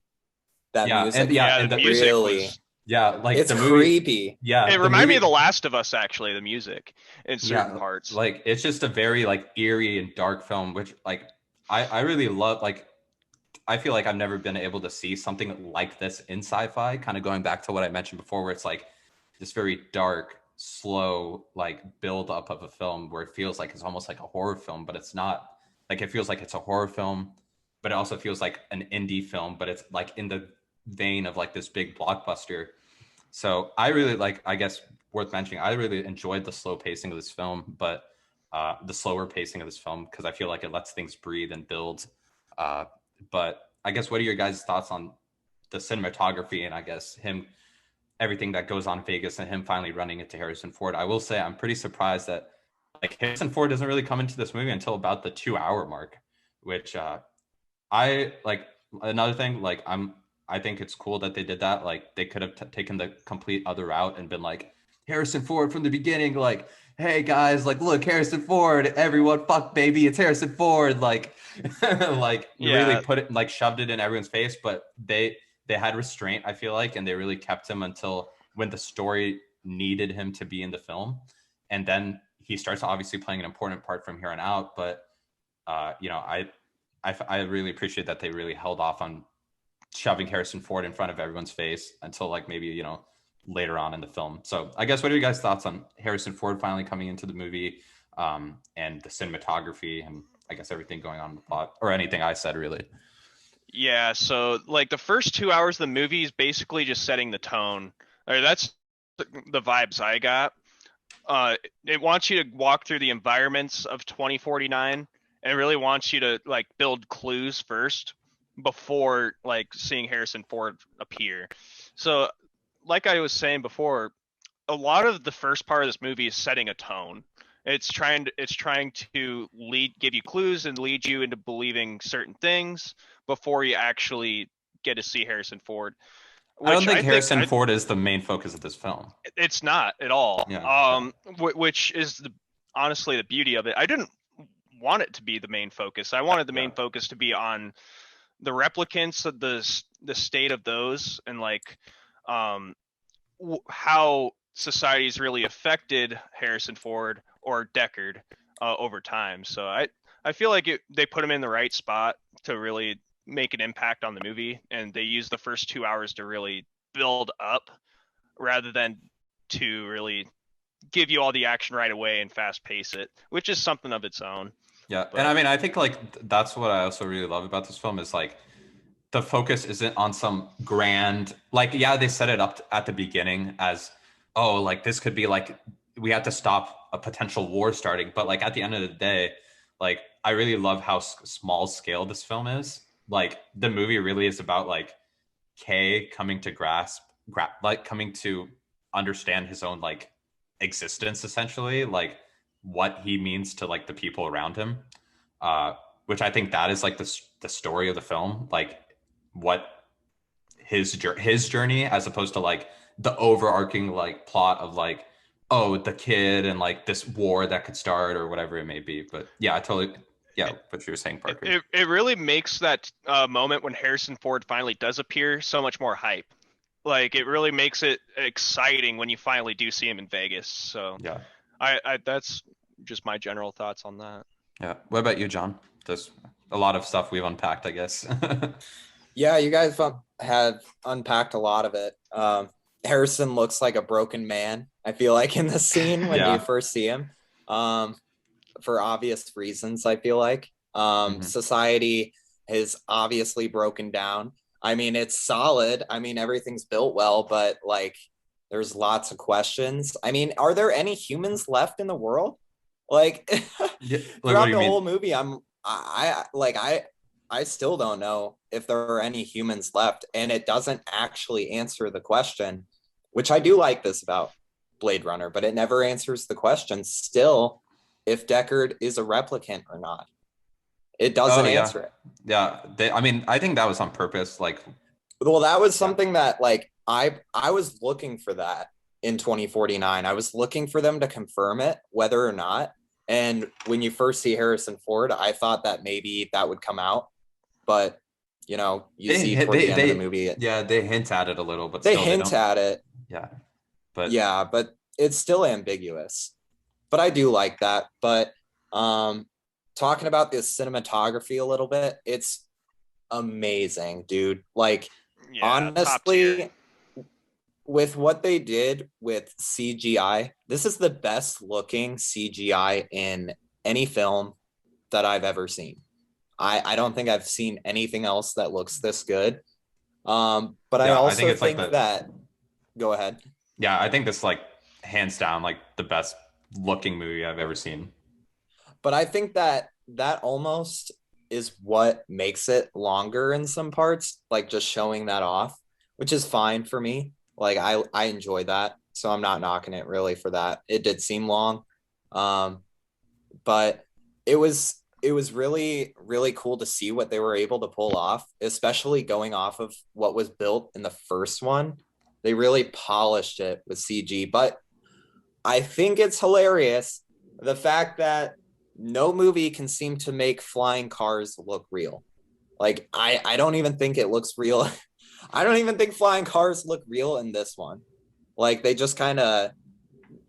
That Yeah, music. and the the music really, was. yeah, like it's the movie. creepy. Yeah, It the reminded me movie. of The Last of Us, actually. The music in certain parts. Like it's just a very like eerie and dark film, which like I really love. Like I feel like I've never been able to see something like this in sci-fi, kind of going back to what I mentioned before, where it's like this very dark, slow, like build up of a film where it feels like it's almost like a horror film, but it's not. Like it feels like it's a horror film, but it also feels like an indie film, but it's like in the vein of like this big blockbuster. So I really like, I guess worth mentioning, I really enjoyed the slow pacing of this film, but the slower pacing of this film, because I feel like it lets things breathe and build. Uh, but I guess, what are your guys' thoughts on the cinematography and I guess everything that goes on in Vegas and him finally running into Harrison Ford? I will say I'm pretty surprised that like Harrison Ford doesn't really come into this movie until about the 2 hour mark, which I like. Another thing, like I think it's cool that they did that. Like they could have taken the complete other route and been like Harrison Ford from the beginning, like, hey guys, like look, Harrison Ford, everyone, fuck baby, it's Harrison Ford, like like really Yeah. put it, like shoved it in everyone's face. But they had restraint, I feel like, and they really kept him until when the story needed him to be in the film. And then he starts obviously playing an important part from here on out. But I really appreciate that they really held off on shoving Harrison Ford in front of everyone's face until like maybe, later on in the film. So I guess, what are your guys' thoughts on Harrison Ford finally coming into the movie, and the cinematography and I guess everything going on in the plot, or anything I said really? Yeah, so like the first 2 hours of the movie is basically just setting the tone. Or that's the vibes I got. It wants you to walk through the environments of 2049, and it really wants you to like build clues first before like seeing Harrison Ford appear. So, like I was saying before, a lot of the first part of this movie is setting a tone. It's trying to give you clues and lead you into believing certain things before you actually get to see Harrison Ford. I don't Which think I think Harrison Ford is the main focus of this film. it's not at all. Yeah. Which is honestly the beauty of it. I didn't want it to be the main focus. I wanted the main focus to be on the replicants of the state of those, and like how society's really affected Harrison Ford or Deckard over time. So I feel like they put him in the right spot to really make an impact on the movie, and they use the first 2 hours to really build up rather than to really give you all the action right away and fast pace it, which is something of its own. Yeah. But And I mean, I think like that's what I also really love about this film is like the focus isn't on some grand, like, yeah, they set it up at the beginning as, oh, like this could be like, we have to stop a potential war starting. But like at the end of the day, like I really love how small scale this film is. Like the movie really is about like Kay coming to like coming to understand his own like existence, essentially, like what he means to like the people around him, which I think that is like the story of the film, like what his journey, as opposed to like the overarching like plot of like, oh, the kid and like this war that could start or whatever it may be. But yeah, I totally, yeah, what you were saying, Parker. It really makes that moment when Harrison Ford finally does appear so much more hype. Like, it really makes it exciting when you finally do see him in Vegas. So Yeah. I that's just my general thoughts on that. Yeah. What about you, John? There's a lot of stuff we've unpacked, I guess. Yeah, you guys have unpacked a lot of it. Harrison looks like a broken man, I feel like, in the scene when Yeah. you first see him, for obvious reasons, I feel like. Society is obviously broken down. I mean, it's solid. I mean, everything's built well, but like, there's lots of questions. I mean, are there any humans left in the world? Like, Yeah, like, what throughout do you the mean? whole movie, I still don't know if there are any humans left, and it doesn't actually answer the question, which I do like this about Blade Runner, but it never answers the question still if Deckard is a replicant or not. It doesn't answer it. Yeah, I mean, I think that was on purpose. Like, well, that was something that like I was looking for that in 2049. I was looking for them to confirm it, whether or not. And when you first see Harrison Ford, I thought that maybe that would come out, but you know, you see toward the end of the movie. Yeah, they hint at it a little, but they still, hint at it. Yeah, but it's still ambiguous. But I do like that. But talking about this cinematography a little bit, it's amazing, dude. Like, honestly, with what they did with CGI, this is the best looking CGI in any film that I've ever seen. I don't think I've seen anything else that looks this good. But yeah, I also think that go ahead. Yeah, I think this like hands down like the best looking movie I've ever seen. But I think that almost is what makes it longer in some parts, like just showing that off, which is fine for me. Like I enjoy that, so I'm not knocking it really for that. It did seem long, but it was really, really cool to see what they were able to pull off, especially going off of what was built in the first one. They really polished it with CG, but I think it's hilarious the fact that no movie can seem to make flying cars look real. Like, I don't even think it looks real. I don't even think flying cars look real in this one. Like, they just kind of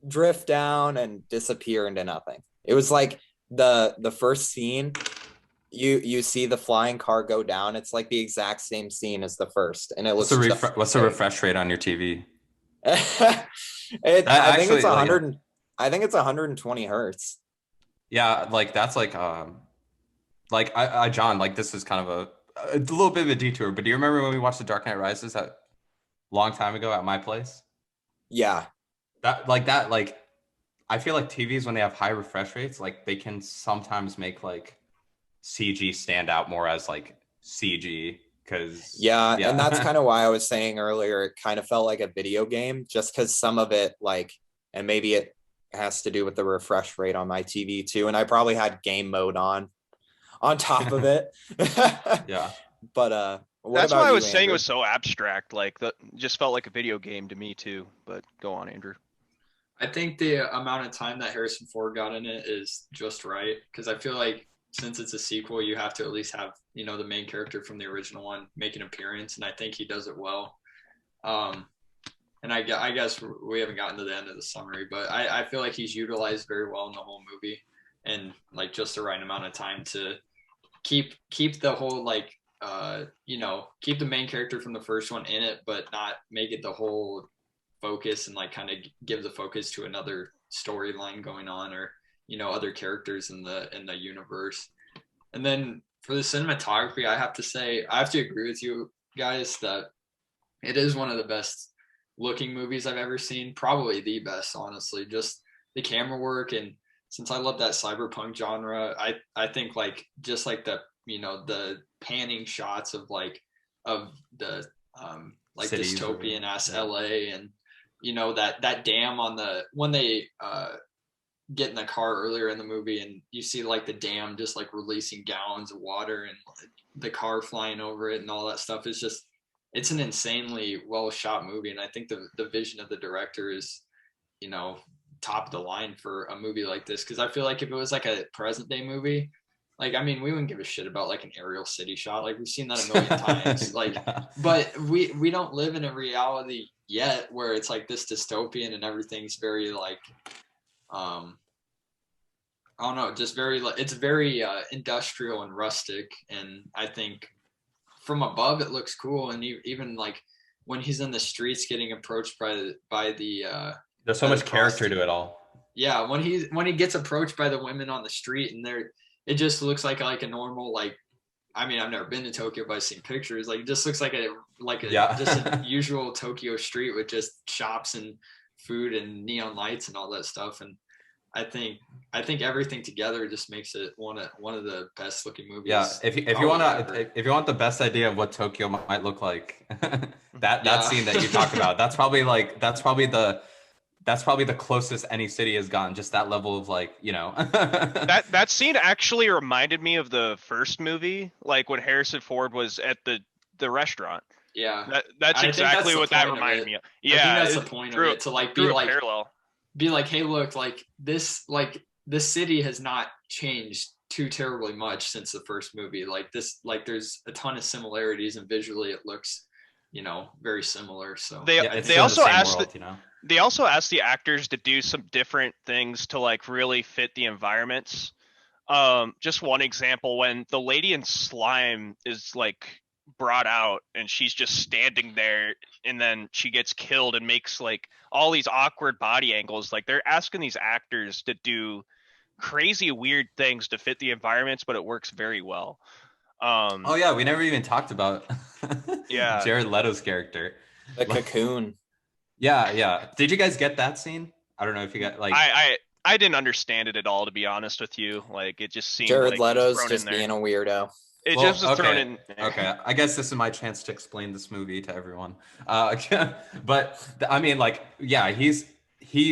drift down and disappear into nothing. It was like the first scene, you see the flying car go down. It's like the exact same scene as the first, and it looks. What's the refresh rate on your TV? I think it's 100. I think it's 120 hertz. Yeah, like that's like I John, like this is kind of a little bit of a detour, but do you remember when we watched The Dark Knight Rises a long time ago at my place? Yeah. That I feel like TVs, when they have high refresh rates, like they can sometimes make like CG stand out more as like CG, because yeah, and that's kind of why I was saying earlier it kind of felt like a video game, just because some of it, like, and maybe it has to do with the refresh rate on my TV too, and I probably had game mode on top of it. Yeah, but that's why I was saying it was so abstract. Like, that just felt like a video game to me too. But go on, Andrew. I think the amount of time that Harrison Ford got in it is just right, because I feel like since it's a sequel, you have to at least have, you know, the main character from the original one make an appearance, and I think he does it well. And I guess we haven't gotten to the end of the summary, but I feel like he's utilized very well in the whole movie, and like just the right amount of time to keep the whole like you know, keep the main character from the first one in it, but not make it the whole focus, and like kind of give the focus to another storyline going on, or, you know, other characters in the universe. And then for the cinematography, I have to agree with you guys that it is one of the best looking movies I've ever seen, probably the best, honestly. Just the camera work, and since I love that cyberpunk genre, I think like just like the, you know, the panning shots of like of the like dystopian ass LA, and that dam on when they get in the car earlier in the movie, and you see like the dam just like releasing gallons of water and the car flying over it and all that stuff. It's an insanely well shot movie, and I think the vision of the director is, top of the line for a movie like this, because I feel like if it was like a present day movie, like, I mean, we wouldn't give a shit about like an aerial city shot. Like, we've seen that a million times. Like, but we don't live in a reality yet where it's like this dystopian and everything's very like, I don't know, just very like, it's very industrial and rustic. And I think from above it looks cool. And even like when he's in the streets getting approached by the there's so much character to it all. Yeah, when he gets approached by the women on the street, and it just looks like a normal, like, I mean, I've never been to Tokyo, but I've seen pictures. Like, it just looks like a just a usual Tokyo street with just shops and food and neon lights and all that stuff. And I think everything together just makes it one of the best looking movies. Yeah, if you want the best idea of what Tokyo might look like, that scene that you talk about, that's probably the closest any city has gotten. Just that level of like, that scene actually reminded me of the first movie, like when Harrison Ford was at the restaurant. Yeah, that's exactly what that reminded me of. Yeah, I think that's the point of it, to like be like, hey, look, like this city has not changed too terribly much since the first movie. Like this, like there's a ton of similarities, and visually it looks, very similar. So they also asked they also asked the actors to do some different things to like really fit the environments. Just one example, when the lady in slime is like brought out and she's just standing there, and then she gets killed and makes like all these awkward body angles. Like, they're asking these actors to do crazy weird things to fit the environments, but it works very well. Oh yeah, we never even talked about Jared Leto's character, the cocoon. Yeah. Did you guys get that scene? I don't know if you got like. I didn't understand it at all, to be honest with you. Like, it just seemed Jared like Leto's just being a weirdo. It just was thrown in. Okay, I guess this is my chance to explain this movie to everyone. But I mean, like, yeah, he's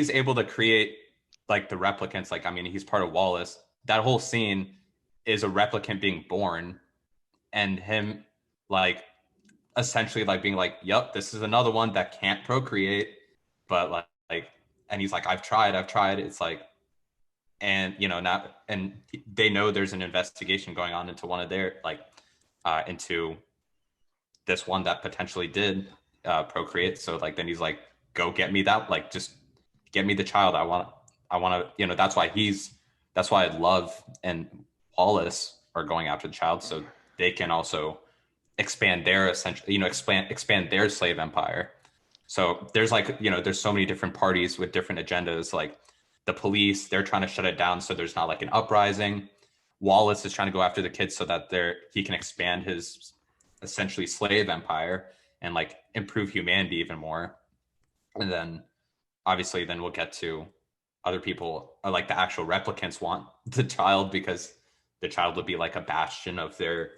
able to create like the replicants. Like, I mean, he's part of Wallace. That whole scene is a replicant being born, and him like essentially like being like, "Yep, this is another one that can't procreate," but like, and he's like, "I've tried." It's like. And and they know there's an investigation going on into one of their into this one that potentially did procreate. So like, then he's like, go get me that, like, just get me the child. I want to, that's why Love and Wallace are going after the child, so they can also expand their expand their slave empire. So there's like, there's so many different parties with different agendas. Like, the police, they're trying to shut it down so there's not like an uprising. Wallace is trying to go after the kids so that he can expand his essentially slave empire and like improve humanity even more. And then obviously then we'll get to other people, like the actual replicants want the child because the child would be like a bastion of their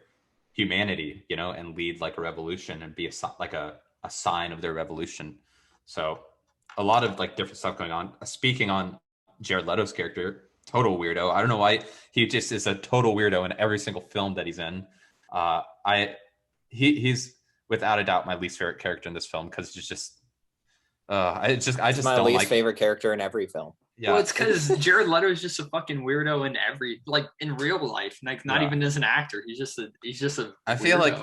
humanity, and lead like a revolution and be a sign of their revolution. So a lot of like different stuff going on. Speaking on Jared Leto's character, total weirdo. I don't know why he just is a total weirdo in every single film that he's in. He's without a doubt my least favorite character in this film, because it's just I just my don't least favorite character in every film. Yeah. Well, it's because Jared Leto is just a fucking weirdo in real life, like not even as an actor. He's just a I feel like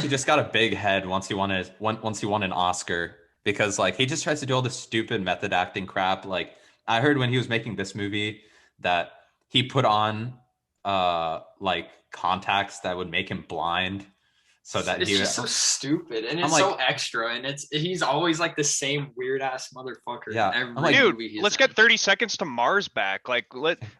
he just got a big head once he won an Oscar, because like he just tries to do all this stupid method acting crap. Like, I heard when he was making this movie that he put on like contacts that would make him blind, so that it's just so stupid, and it's so extra, and he's always like the same weird ass motherfucker. Yeah, dude, let's get 30 Seconds to Mars back. Like,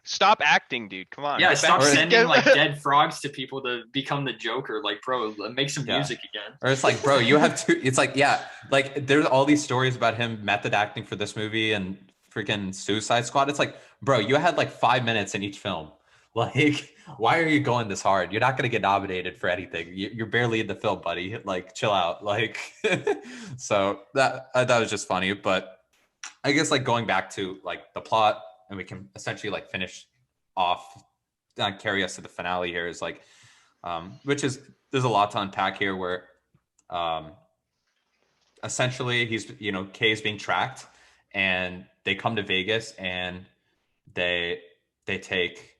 stop acting, dude. Come on. Yeah, stop sending like dead frogs to people to become the Joker. Like, bro, make some music again. Or it's like, bro, you have to. It's like, yeah, like there's all these stories about him method acting for this movie and freaking Suicide Squad. It's like, bro, you had like 5 minutes in each film. Like, why are you going this hard? You're not going to get nominated for anything. You're barely in the film, buddy. Like, chill out. Like, so that was just funny. But I guess like going back to like the plot, and we can essentially like finish off, carry us to the finale here is like, which is, there's a lot to unpack here where essentially he's, Kay's being tracked and they come to Vegas and they take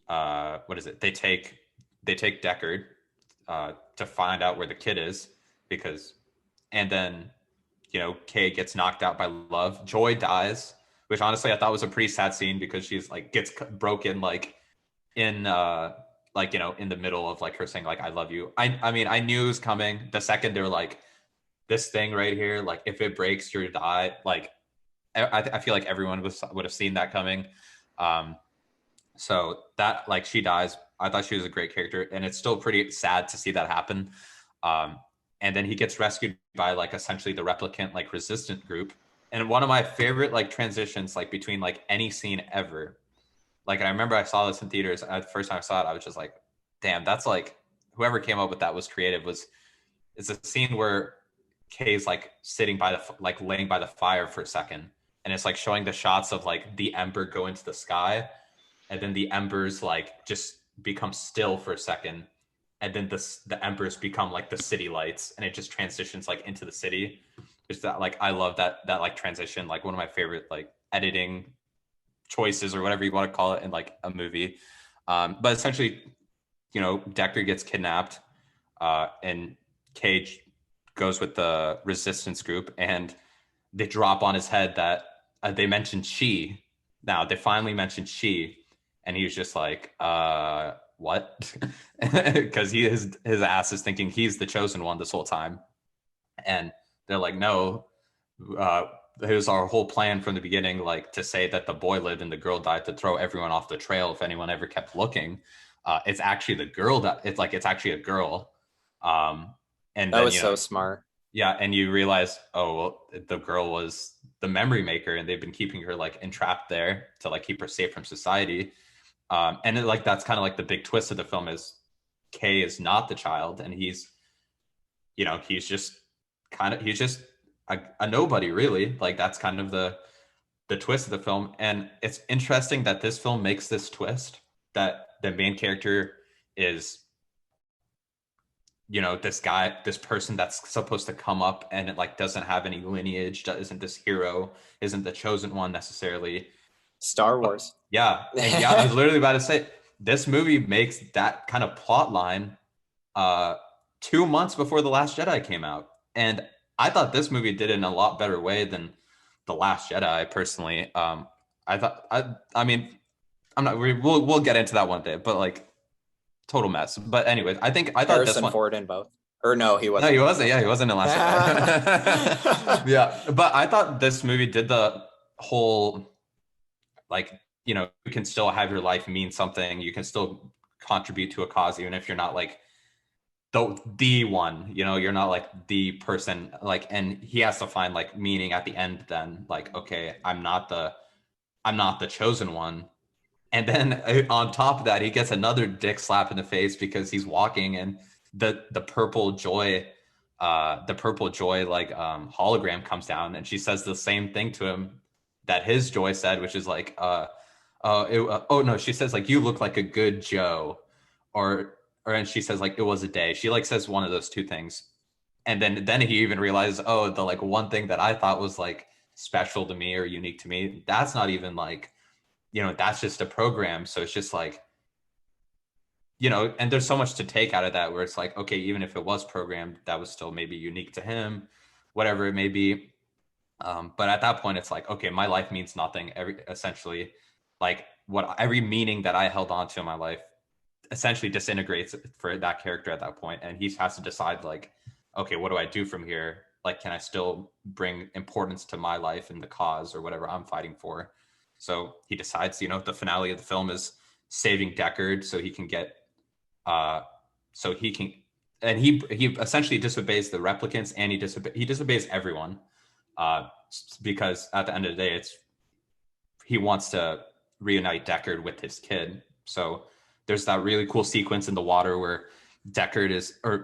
what is it? They take Deckard to find out where the kid is, because, and then Kay gets knocked out by Love. Joy dies, which honestly I thought was a pretty sad scene because she's like gets broken like in in the middle of like her saying like I love you. I mean I knew it was coming the second they're like this thing right here, like if it breaks you're die. Like I feel like everyone would have seen that coming. So that, like, she dies. I thought she was a great character, and it's still pretty sad to see that happen. And then he gets rescued by like essentially the replicant like resistant group. And one of my favorite like transitions like between like any scene ever. Like I remember I saw this in theaters. The first time I saw it, I was just like, damn, that's like whoever came up with that was creative. It's a scene where Kay's like sitting by like laying by the fire for a second, and it's like showing the shots of like the ember go into the sky, and then the embers like just become still for a second, and then the embers become like the city lights, and it just transitions like into the city. Just that, like, I love that like transition, like one of my favorite like editing choices or whatever you want to call it in like a movie. But essentially, Deckard gets kidnapped, and Cage goes with the resistance group, and they drop on his head that they mentioned she. Now they finally mentioned she, and he was just like, what? Because his ass is thinking he's the chosen one this whole time. And they're like, no, here's our whole plan from the beginning, like to say that the boy lived and the girl died, to throw everyone off the trail if anyone ever kept looking. It's actually the girl it's actually a girl. And that then, was so smart. Yeah, and you realize, oh, well, the girl was the memory maker, and they've been keeping her like entrapped there to like keep her safe from society. And like that's kind of like the big twist of the film is Kay is not the child, and he's just a nobody, really. Like that's kind of the twist of the film. And it's interesting that this film makes this twist, that the main character is this person that's supposed to come up, and it like doesn't have any lineage, isn't this hero, isn't the chosen one necessarily. Star Wars. Yeah. Yeah, I was literally about to say, this movie makes that kind of plot line 2 months before The Last Jedi came out. And I thought this movie did it in a lot better way than The Last Jedi, personally. I mean, we'll get into that one day, but like, total mess. But anyways, I thought Harrison this one, Ford in both. Or no, he wasn't. No, he wasn't. Yeah, he wasn't in Last Jedi. Yeah, but I thought this movie did the whole, like, you can still have your life mean something. You can still contribute to a cause, even if you're not like the one. You're not like the person. Like, and he has to find like meaning at the end. Then, like, okay, I'm not the chosen one. And then on top of that, he gets another dick slap in the face because he's walking, and the purple joy like hologram comes down, and she says the same thing to him that his joy said, which is like, oh no, she says like, you look like a good Joe, and she says like, it was a day. She like says one of those two things, and then he even realizes, oh, the like one thing that I thought was like special to me or unique to me, that's not even like, that's just a program. So it's just like, and there's so much to take out of that, where it's like, okay, even if it was programmed, that was still maybe unique to him, whatever it may be. But at that point, it's like, okay, my life means nothing. Essentially, like every meaning that I held on to in my life essentially disintegrates for that character at that point. And he has to decide like, okay, what do I do from here? Like, can I still bring importance to my life and the cause or whatever I'm fighting for? So he decides, the finale of the film is saving Deckard so he can get, and he essentially disobeys the replicants, and he disobeys everyone, because at the end of the day, he wants to reunite Deckard with his kid. So there's that really cool sequence in the water where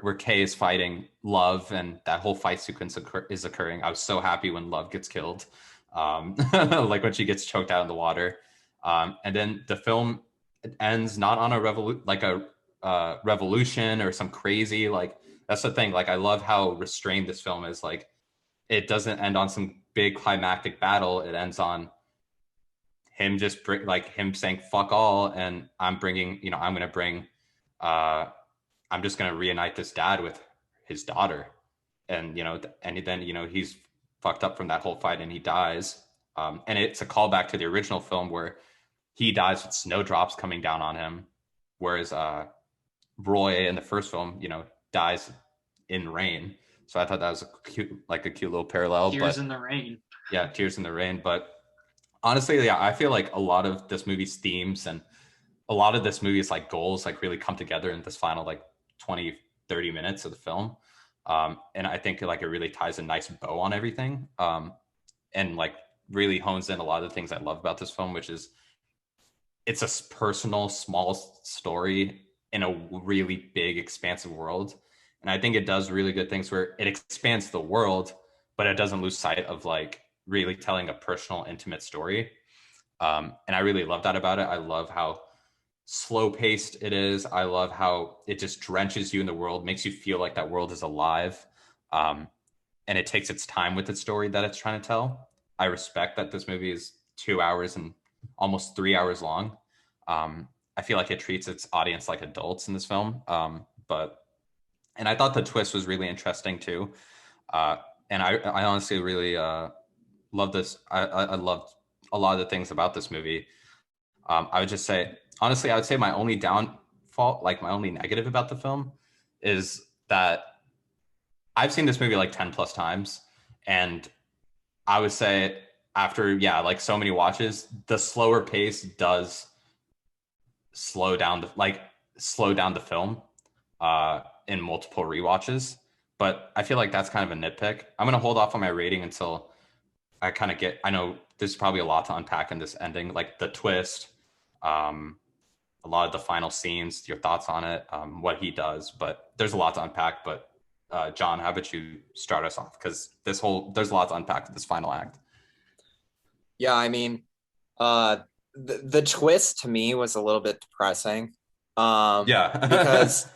where Kay is fighting Love, and that whole fight sequence is occurring. I was so happy when Love gets killed. like when she gets choked out in the water. And then the film ends not on a revolution or some crazy, like, that's the thing. Like, I love how restrained this film is. Like, it doesn't end on some big climactic battle. It ends on him just him saying fuck all, and I'm just gonna reunite this dad with his daughter. And and then he's fucked up from that whole fight and he dies. And it's a callback to the original film where he dies with snowdrops coming down on him, whereas Roy in the first film dies in rain. So I thought that was a cute little parallel. Tears in the rain. Yeah, tears in the rain. But honestly, yeah, I feel like a lot of this movie's themes and a lot of this movie's like goals like really come together in this final like 20-30 minutes of the film. And I think like it really ties a nice bow on everything, and like really hones in a lot of the things I love about this film, which is it's a personal small story in a really big expansive world. And I think it does really good things where it expands the world, but it doesn't lose sight of like really telling a personal, intimate story. And I really love that about it. I love how slow paced it is. I love how it just drenches you in the world, makes you feel like that world is alive. And it takes its time with its story that it's trying to tell. I respect that this movie is 2 hours and almost 3 hours long. I feel like it treats its audience like adults in this film. And I thought the twist was really interesting too. And I honestly really love this. I loved a lot of the things about this movie. I would just say, honestly, I would say my only downfall, like my only negative about the film, is that I've seen this movie like 10 plus times. And I would say after, like so many watches, the slower pace does slow down the film in multiple rewatches. But I feel like that's kind of a nitpick. I'm going to hold off on my rating until I kind of I know there's probably a lot to unpack in this ending, like the twist, a lot of the final scenes, your thoughts on it, what he does, but there's a lot to unpack. But John, how about you start us off? Because there's a lot to unpack with this final act. Yeah, I mean, the twist to me was a little bit depressing. Because,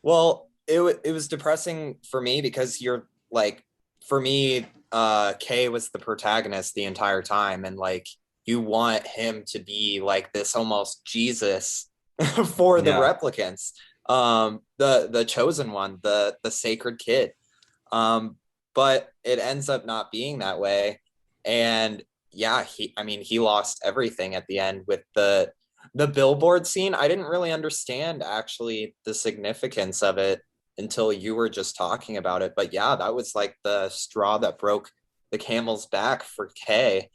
well, it was depressing for me because you're like, for me, Kay was the protagonist the entire time, and like you want him to be like this almost Jesus for the replicants, the chosen one, the sacred kid. But it ends up not being that way. And yeah, he lost everything at the end with the billboard scene. I didn't really understand actually the significance of it until you were just talking about it. But yeah, that was like the straw that broke the camel's back for Kay.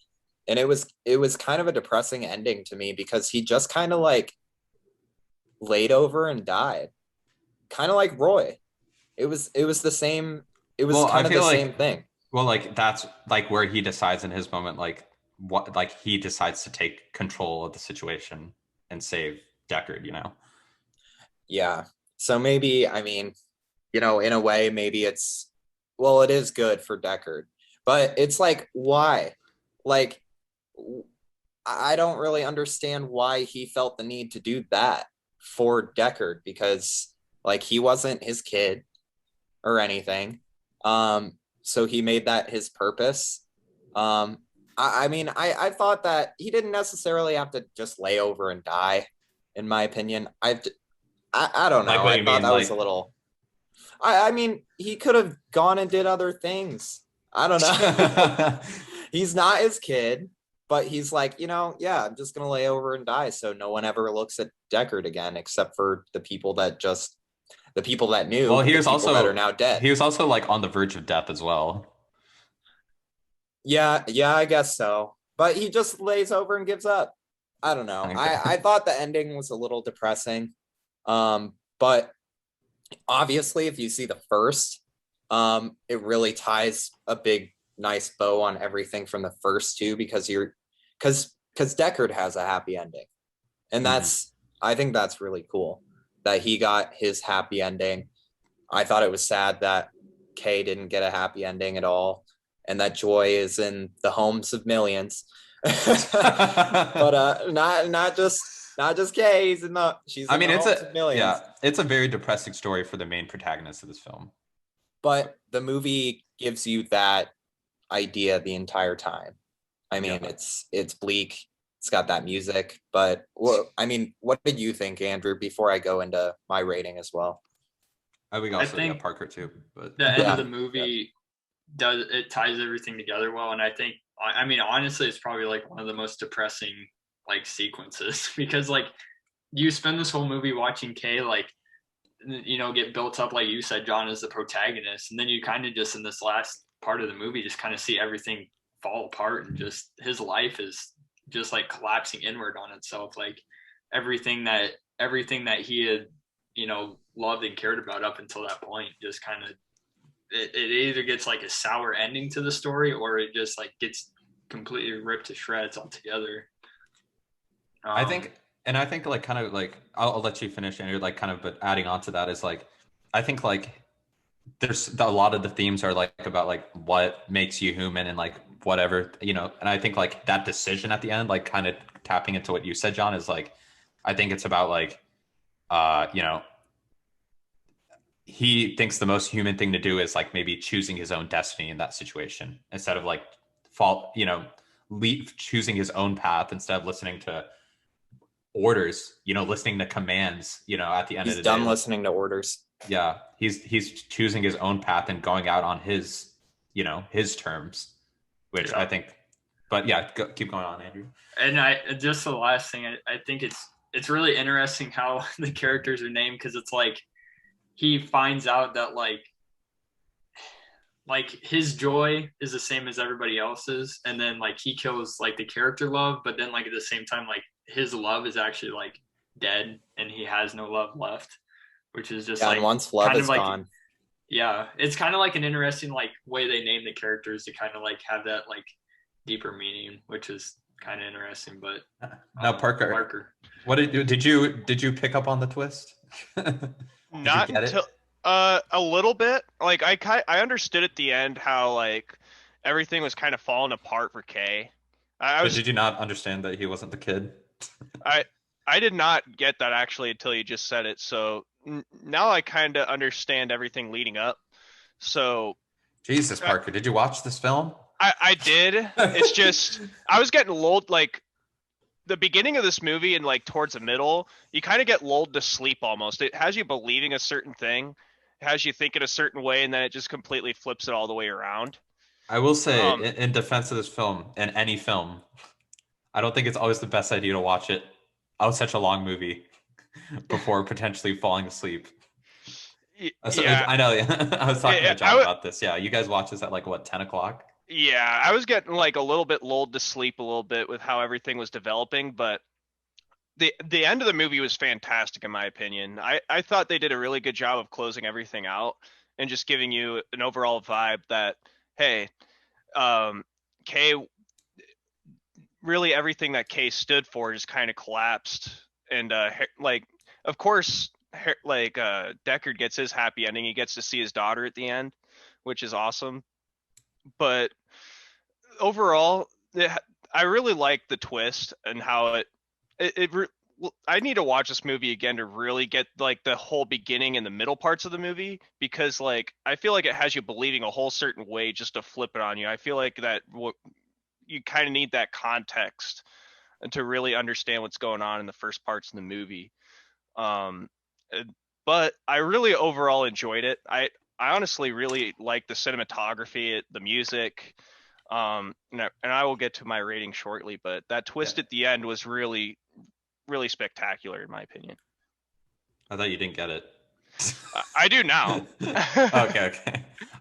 And it was kind of a depressing ending to me because he just kind of like laid over and died. Kind of like Roy. It was the same. It was kind of the same thing. Well, like that's like where he decides in his moment, like what, like he decides to take control of the situation and save Deckard, Yeah. So maybe, I mean, in a way, maybe it is good for Deckard, but it's like, why? Like, I don't really understand why he felt the need to do that for Deckard, because like he wasn't his kid or anything. So he made that his purpose. I mean, I thought that he didn't necessarily have to just lay over and die, in my opinion. I don't know. I thought that was a little. I mean, he could have gone and did other things. I don't know. He's not his kid, but he's like, yeah, I'm just gonna lay over and die, so no one ever looks at Deckard again, except for the people that knew. Well, he was also that are now dead. He was also like on the verge of death as well. Yeah, I guess so. But he just lays over and gives up. I don't know. I thought the ending was a little depressing. But obviously, if you see the first, it really ties a big, nice bow on everything from the first two, because Deckard has a happy ending. And I think that's really cool that he got his happy ending. I thought it was sad that Kay didn't get a happy ending at all. and that joy is in the homes of millions. But not just Kay. She's in the homes of millions. It's a very depressing story for the main protagonist of this film. But the movie gives you that idea the entire time. I mean, it's bleak. It's got that music. But what did you think, Andrew? Before I go into my rating as well. I think Parker too. But the end of the movie ties everything together well, and I think honestly, it's probably like one of the most depressing like sequences because like you spend this whole movie watching Kay like get built up like you said, John, as the protagonist, and then you kind of just in this last part of the movie just kind of see everything fall apart and just his life is just like collapsing inward on itself. Like everything that he had loved and cared about up until that point just kind of it either gets like a sour ending to the story or it just like gets completely ripped to shreds altogether. I think like kind of like I'll let you finish, Andrew, like kind of, but adding on to that is like I think like there's a lot of the themes are like about like what makes you human and like whatever, and I think like that decision at the end, like kind of tapping into what you said, John, is like I think it's about like he thinks the most human thing to do is like maybe choosing his own destiny in that situation instead of like choosing his own path instead of listening to orders, listening to commands, at the end of the day. He's done listening to orders. Yeah. He's choosing his own path and going out on his, his terms, which I think, but yeah, keep going on, Andrew. And just the last thing, I think it's really interesting how the characters are named. Cause it's like, he finds out that like his joy is the same as everybody else's. And then like he kills like the character love, but then like at the same time, like his love is actually like dead and he has no love left, which is just and once love is gone. Yeah. It's kind of like an interesting like way they name the characters to kind of like have that like deeper meaning, which is kind of interesting. But now Parker, what did you pick up on the twist? Not until a little bit. Like I understood at the end how like everything was kind of falling apart for Kay. But did you not understand that he wasn't the kid? I did not get that actually until you just said it. So now I kind of understand everything leading up. So Jesus, Parker, did you watch this film? I did. It's just I was getting lulled like the beginning of this movie and like towards the middle, you kind of get lulled to sleep almost. It has you believing a certain thing, it has you thinking a certain way, and then it just completely flips it all the way around. I will say, in defense of this film, and any film, I don't think it's always the best idea to watch it out such a long movie before potentially falling asleep. Yeah. I know. I was talking to John about this. Yeah, you guys watch this at like what, 10 o'clock? Yeah, I was getting like a little bit lulled to sleep a little bit with how everything was developing, but the end of the movie was fantastic in my opinion. I thought they did a really good job of closing everything out and just giving you an overall vibe that, hey, Kay, really everything that Kay stood for just kind of collapsed. And like, of course, like Deckard gets his happy ending. He gets to see his daughter at the end, which is awesome. But overall, I really like the twist and how I need to watch this movie again to really get like the whole beginning and the middle parts of the movie, because like I feel like it has you believing a whole certain way just to flip it on you. I feel like that you kind of need that context and to really understand what's going on in the first parts of the movie. But I really overall enjoyed it. I honestly really like the cinematography, the music, and I will get to my rating shortly, but that twist at the end was really, really spectacular in my opinion. I thought you didn't get it. I do now. Okay.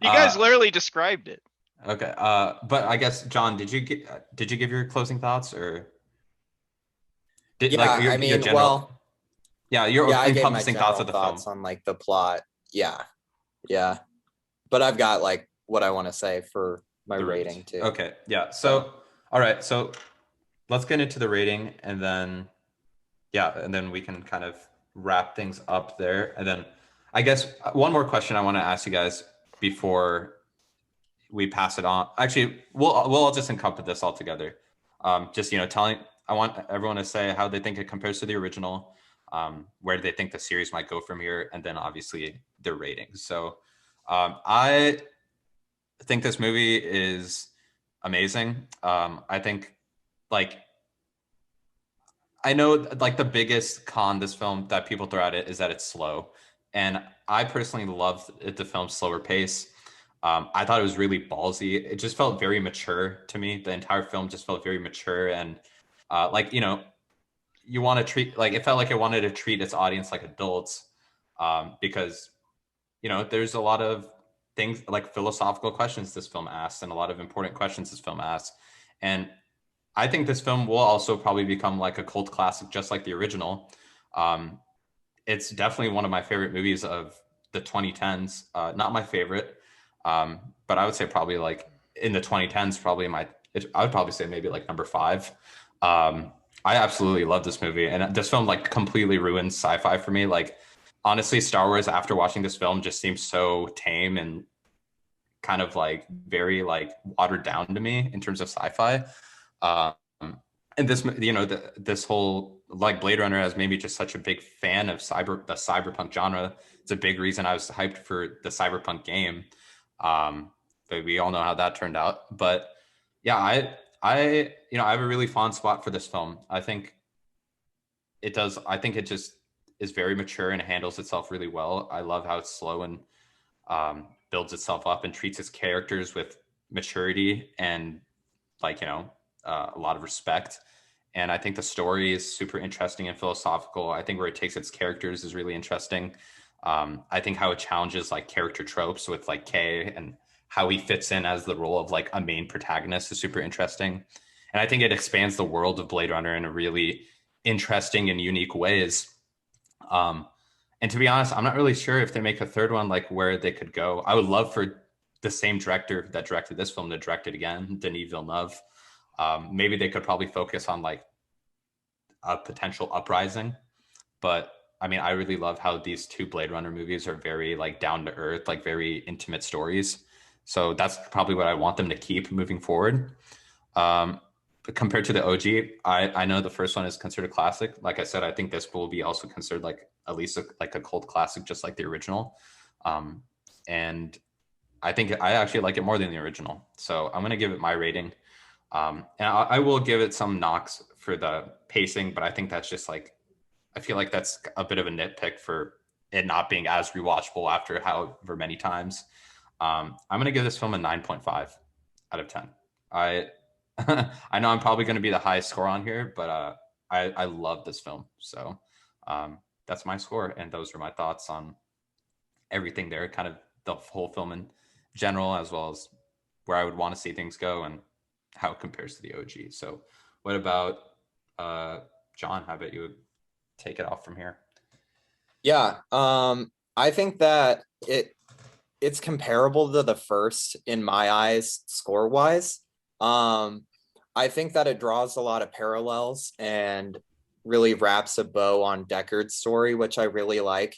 You guys literally described it. Okay. But I guess, John, did you give your closing thoughts or? Your encompassing thoughts of the film on like the plot. Yeah. But I've got like what I want to say for my rating too. Okay. Yeah. So, all right. So let's get into the rating and then we can kind of wrap things up there. And then I guess one more question I want to ask you guys before we pass it on. Actually, we'll all just encompass this all together. Just I want everyone to say how they think it compares to the original, where they think the series might go from here, and then obviously their ratings. So I think this movie is amazing. I think like I know like the biggest con this film that people throw at it is that it's slow. And I personally love the film's slower pace. I thought it was really ballsy. It just felt very mature to me. The entire film just felt very mature and you want to treat like it felt like it wanted to treat its audience like adults because there's a lot of things like philosophical questions this film asks and a lot of important questions this film asks. And I think this film will also probably become like a cult classic, just like the original. It's definitely one of my favorite movies of the 2010s. Not my favorite, but I would say probably like in the 2010s, I would probably say maybe like number 5. I absolutely love this movie, and this film like completely ruins sci-fi for me. Like honestly, Star Wars after watching this film just seems so tame and kind of like very like watered down to me in terms of sci-fi. Um, and this whole like Blade Runner has made me just such a big fan of the cyberpunk genre. It's a big reason I was hyped for the cyberpunk game. But we all know how that turned out. But yeah, I have a really fond spot for this film. I think it does. I think it just is very mature and handles itself really well. I love how it's slow and builds itself up and treats its characters with maturity and like a lot of respect. And I think the story is super interesting and philosophical. I think where it takes its characters is really interesting. I think how it challenges like character tropes with like Kay and how he fits in as the role of like a main protagonist is super interesting. And I think it expands the world of Blade Runner in a really interesting and unique ways. And to be honest, I'm not really sure if they make a third one, like where they could go. I would love for the same director that directed this film to direct it again, Denis Villeneuve. Maybe they could probably focus on like a potential uprising. But I mean, I really love how these two Blade Runner movies are very like down to earth, like very intimate stories. So that's probably what I want them to keep moving forward. But compared to the OG, I know the first one is considered a classic. Like I said, I think this will be also considered like at least like a cult classic, just like the original. And I think I actually like it more than the original. So I'm going to give it my rating. And I will give it some knocks for the pacing, but I think that's just like, I feel like that's a bit of a nitpick for it not being as rewatchable after however many times. I'm going to give this film a 9.5 out of 10. I know I'm probably going to be the highest score on here, but I love this film. So that's my score. And those are my thoughts on everything there, kind of the whole film in general, as well as where I would want to see things go and how it compares to the OG. So what about John? How about you take it off from here? Yeah, I think that it's comparable to the first in my eyes, score wise. I think that it draws a lot of parallels and really wraps a bow on Deckard's story, which I really like.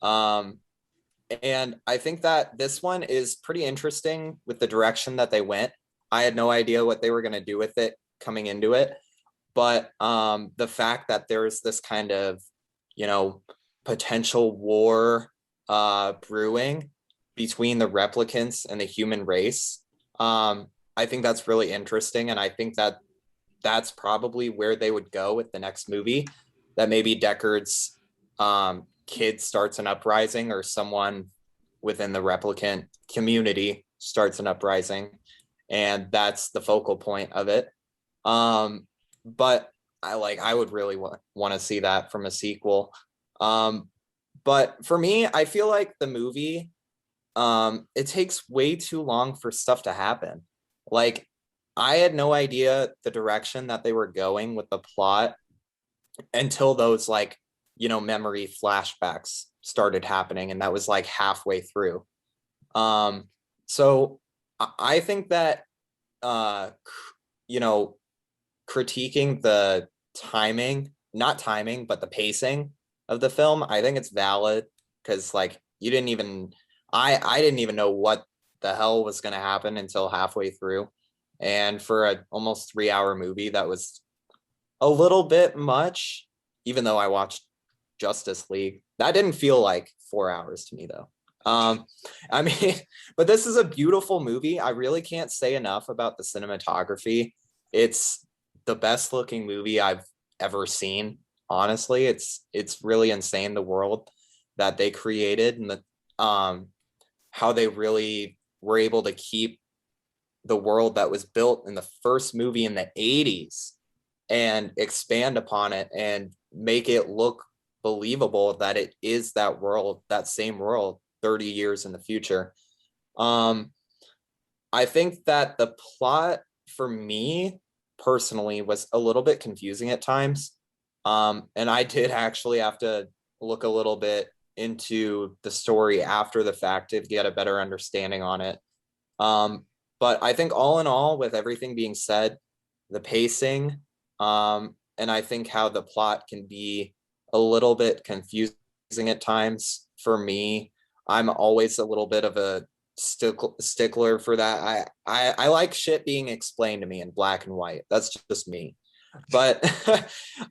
And I think that this one is pretty interesting with the direction that they went. I had no idea what they were going to do with it coming into it. But the fact that there's this kind of, potential war brewing between the replicants and the human race, I think that's really interesting. And I think that that's probably where they would go with the next movie, that maybe Deckard's kid starts an uprising or someone within the replicant community starts an uprising. And that's the focal point of it. But I would really want to see that from a sequel. But for me, I feel like the movie, it takes way too long for stuff to happen. Like, I had no idea the direction that they were going with the plot until those memory flashbacks started happening. And that was like halfway through. So I think that, critiquing the not timing, but the pacing of the film, I think it's valid because I didn't even know what the hell was going to happen until halfway through. And for a almost 3-hour movie, that was a little bit much, even though I watched Justice League. That didn't feel like 4 hours to me, though. I mean, but this is a beautiful movie. I really can't say enough about the cinematography. It's the best looking movie I've ever seen. Honestly, it's really insane, the world that they created, and the how they really were able to keep the world that was built in the first movie in the 80s and expand upon it and make it look believable that it is that world, that same world 30 years in the future. I think that the plot for me personally was a little bit confusing at times. And I did actually have to look a little bit into the story after the fact to get a better understanding on it. But I think all in all, with everything being said, the pacing, and I think how the plot can be a little bit confusing at times for me. I'm always a little bit of a stickler for that. I like shit being explained to me in black and white. That's just me. But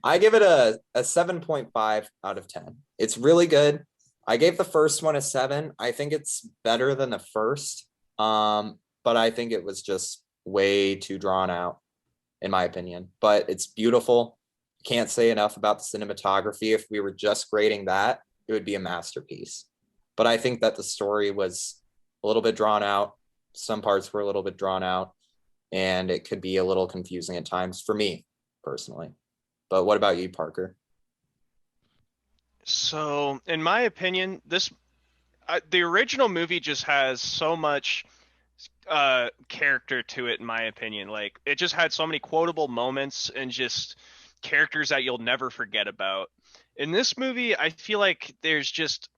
I give it a 7.5 out of 10. It's really good. I gave the first one a 7. I think it's better than the first. But I think it was just way too drawn out, in my opinion. But it's beautiful. Can't say enough about the cinematography. If we were just grading that, it would be a masterpiece. But I think that the story was a little bit drawn out. Some parts were a little bit drawn out, and it could be a little confusing at times for me personally. But what about you, Parker? So, in my opinion, the original movie just has so much character to it, in my opinion. Like, it just had so many quotable moments and just characters that you'll never forget about. In this movie, I feel like there's just,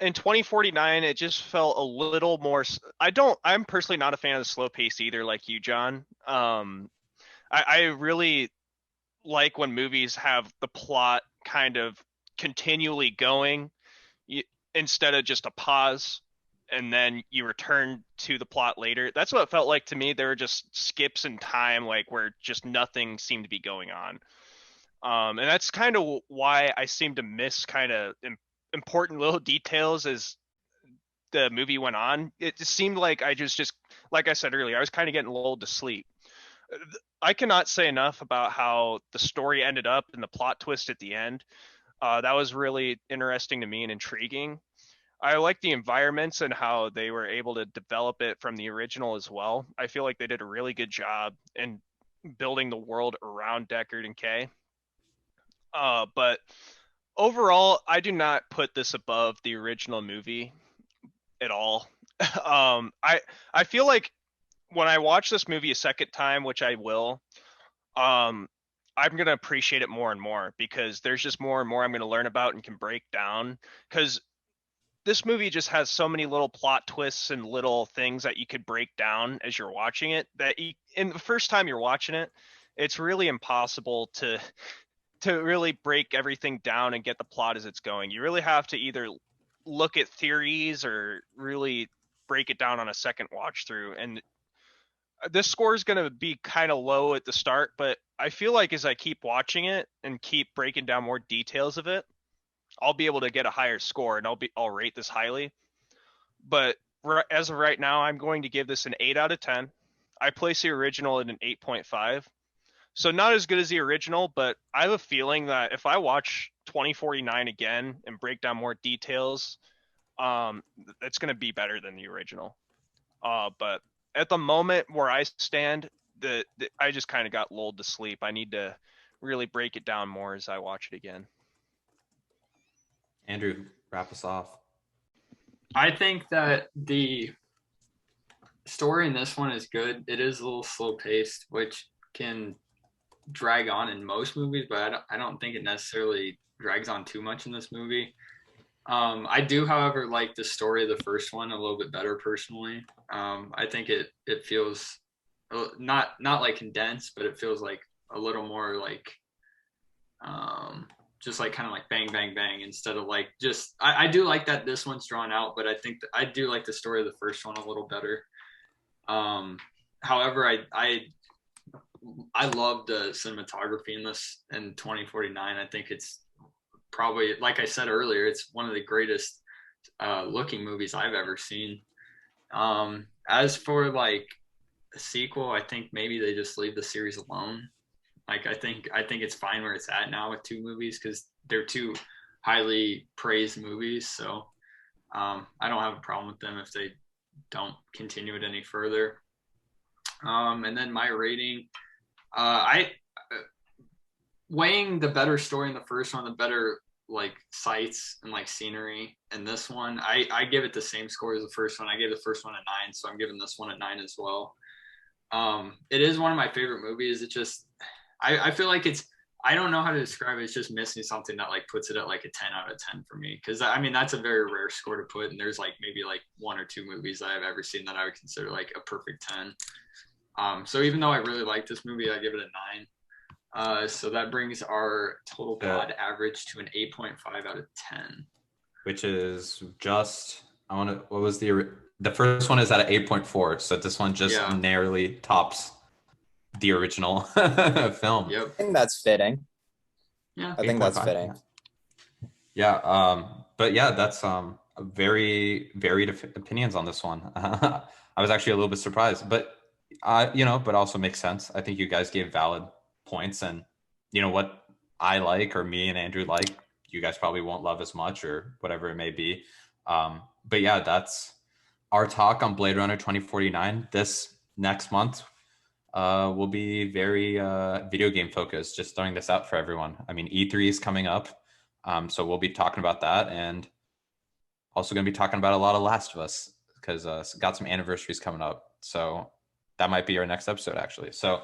in 2049, it just felt a little more. I'm personally not a fan of the slow pace either, like you, John. I really like when movies have the plot kind of continually going, instead of just a pause and then you return to the plot later. That's what it felt like to me. There were just skips in time, like where just nothing seemed to be going on. And that's kind of why I seem to miss kind of important little details as the movie went on. It just seemed like I just like I said earlier, I was kind of getting lulled to sleep. I cannot say enough about how the story ended up and the plot twist at the end. That was really interesting to me and intriguing. I like the environments and how they were able to develop it from the original as well. I feel like they did a really good job in building the world around Deckard and Kay. But overall, I do not put this above the original movie at all. I feel like when I watch this movie a second time, which I will, I'm gonna appreciate it more and more because there's just more and more I'm gonna learn about and can break down. Because this movie just has so many little plot twists and little things that you could break down as you're watching it, that in the first time you're watching it, it's really impossible to really break everything down and get the plot as it's going. You really have to either look at theories or really break it down on a second watch through. And this score is going to be kind of low at the start, but I feel like as I keep watching it and keep breaking down more details of it, I'll be able to get a higher score and I'll rate this highly. But as of right now, I'm going to give this an 8 out of 10. I place the original at an 8.5. So not as good as the original, but I have a feeling that if I watch 2049 again and break down more details, it's going to be better than the original. But at the moment where I stand, I just kind of got lulled to sleep. I need to really break it down more as I watch it again. Andrew, wrap us off. I think that the story in this one is good. It is a little slow paced, which can drag on in most movies, but I don't think it necessarily drags on too much in this movie. I do, however, like the story of the first one a little bit better personally. I think it feels not like condensed, but it feels like a little more like just like kind of like bang, bang, bang instead of like just, I do like that this one's drawn out, but I think I do like the story of the first one a little better. However, I love the cinematography in this in 2049. I think it's probably, like I said earlier, it's one of the greatest looking movies I've ever seen. As for like a sequel, I think maybe they just leave the series alone. Like I think it's fine where it's at now with 2 movies because they're 2 highly praised movies. So I don't have a problem with them if they don't continue it any further. And then my rating, I weighing the better story in the first one, the better like sights and like scenery, and this one, I give it the same score as the first one. I gave the first one a 9, so I'm giving this one a 9 as well. It is one of my favorite movies. It just, I feel like it's, I don't know how to describe it. It's just missing something that like puts it at like a 10 out of 10 for me. Cause I mean, that's a very rare score to put. And there's like maybe like 1 or 2 movies that I've ever seen that I would consider like a perfect 10. So even though I really like this movie, I give it a 9. So that brings our total pod average to an 8.5 out of 10. Which is just, what was the first one is at an 8.4. So this one just narrowly tops the original film. Yep. I think that's fitting. Yeah. I think that's fitting. Yeah. But yeah, that's very varied opinions on this one. I was actually a little bit surprised, but but also makes sense. I think you guys gave valid points, and what I like or me and Andrew like, you guys probably won't love as much or whatever it may be. But yeah, that's our talk on Blade Runner 2049. This next month will be very video game focused, just throwing this out for everyone. I mean, E3 is coming up. So we'll be talking about that, and also going to be talking about a lot of Last of Us because got some anniversaries coming up. So that might be our next episode, actually. So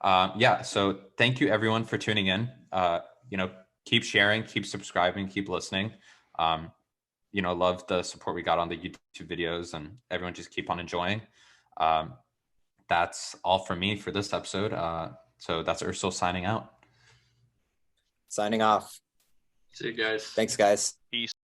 so thank you everyone for tuning in. Keep sharing, keep subscribing, keep listening. Love the support we got on the YouTube videos, and everyone just keep on enjoying. That's all from me for this episode. So that's Ursula signing out. Signing off. See you guys. Thanks, guys. Peace.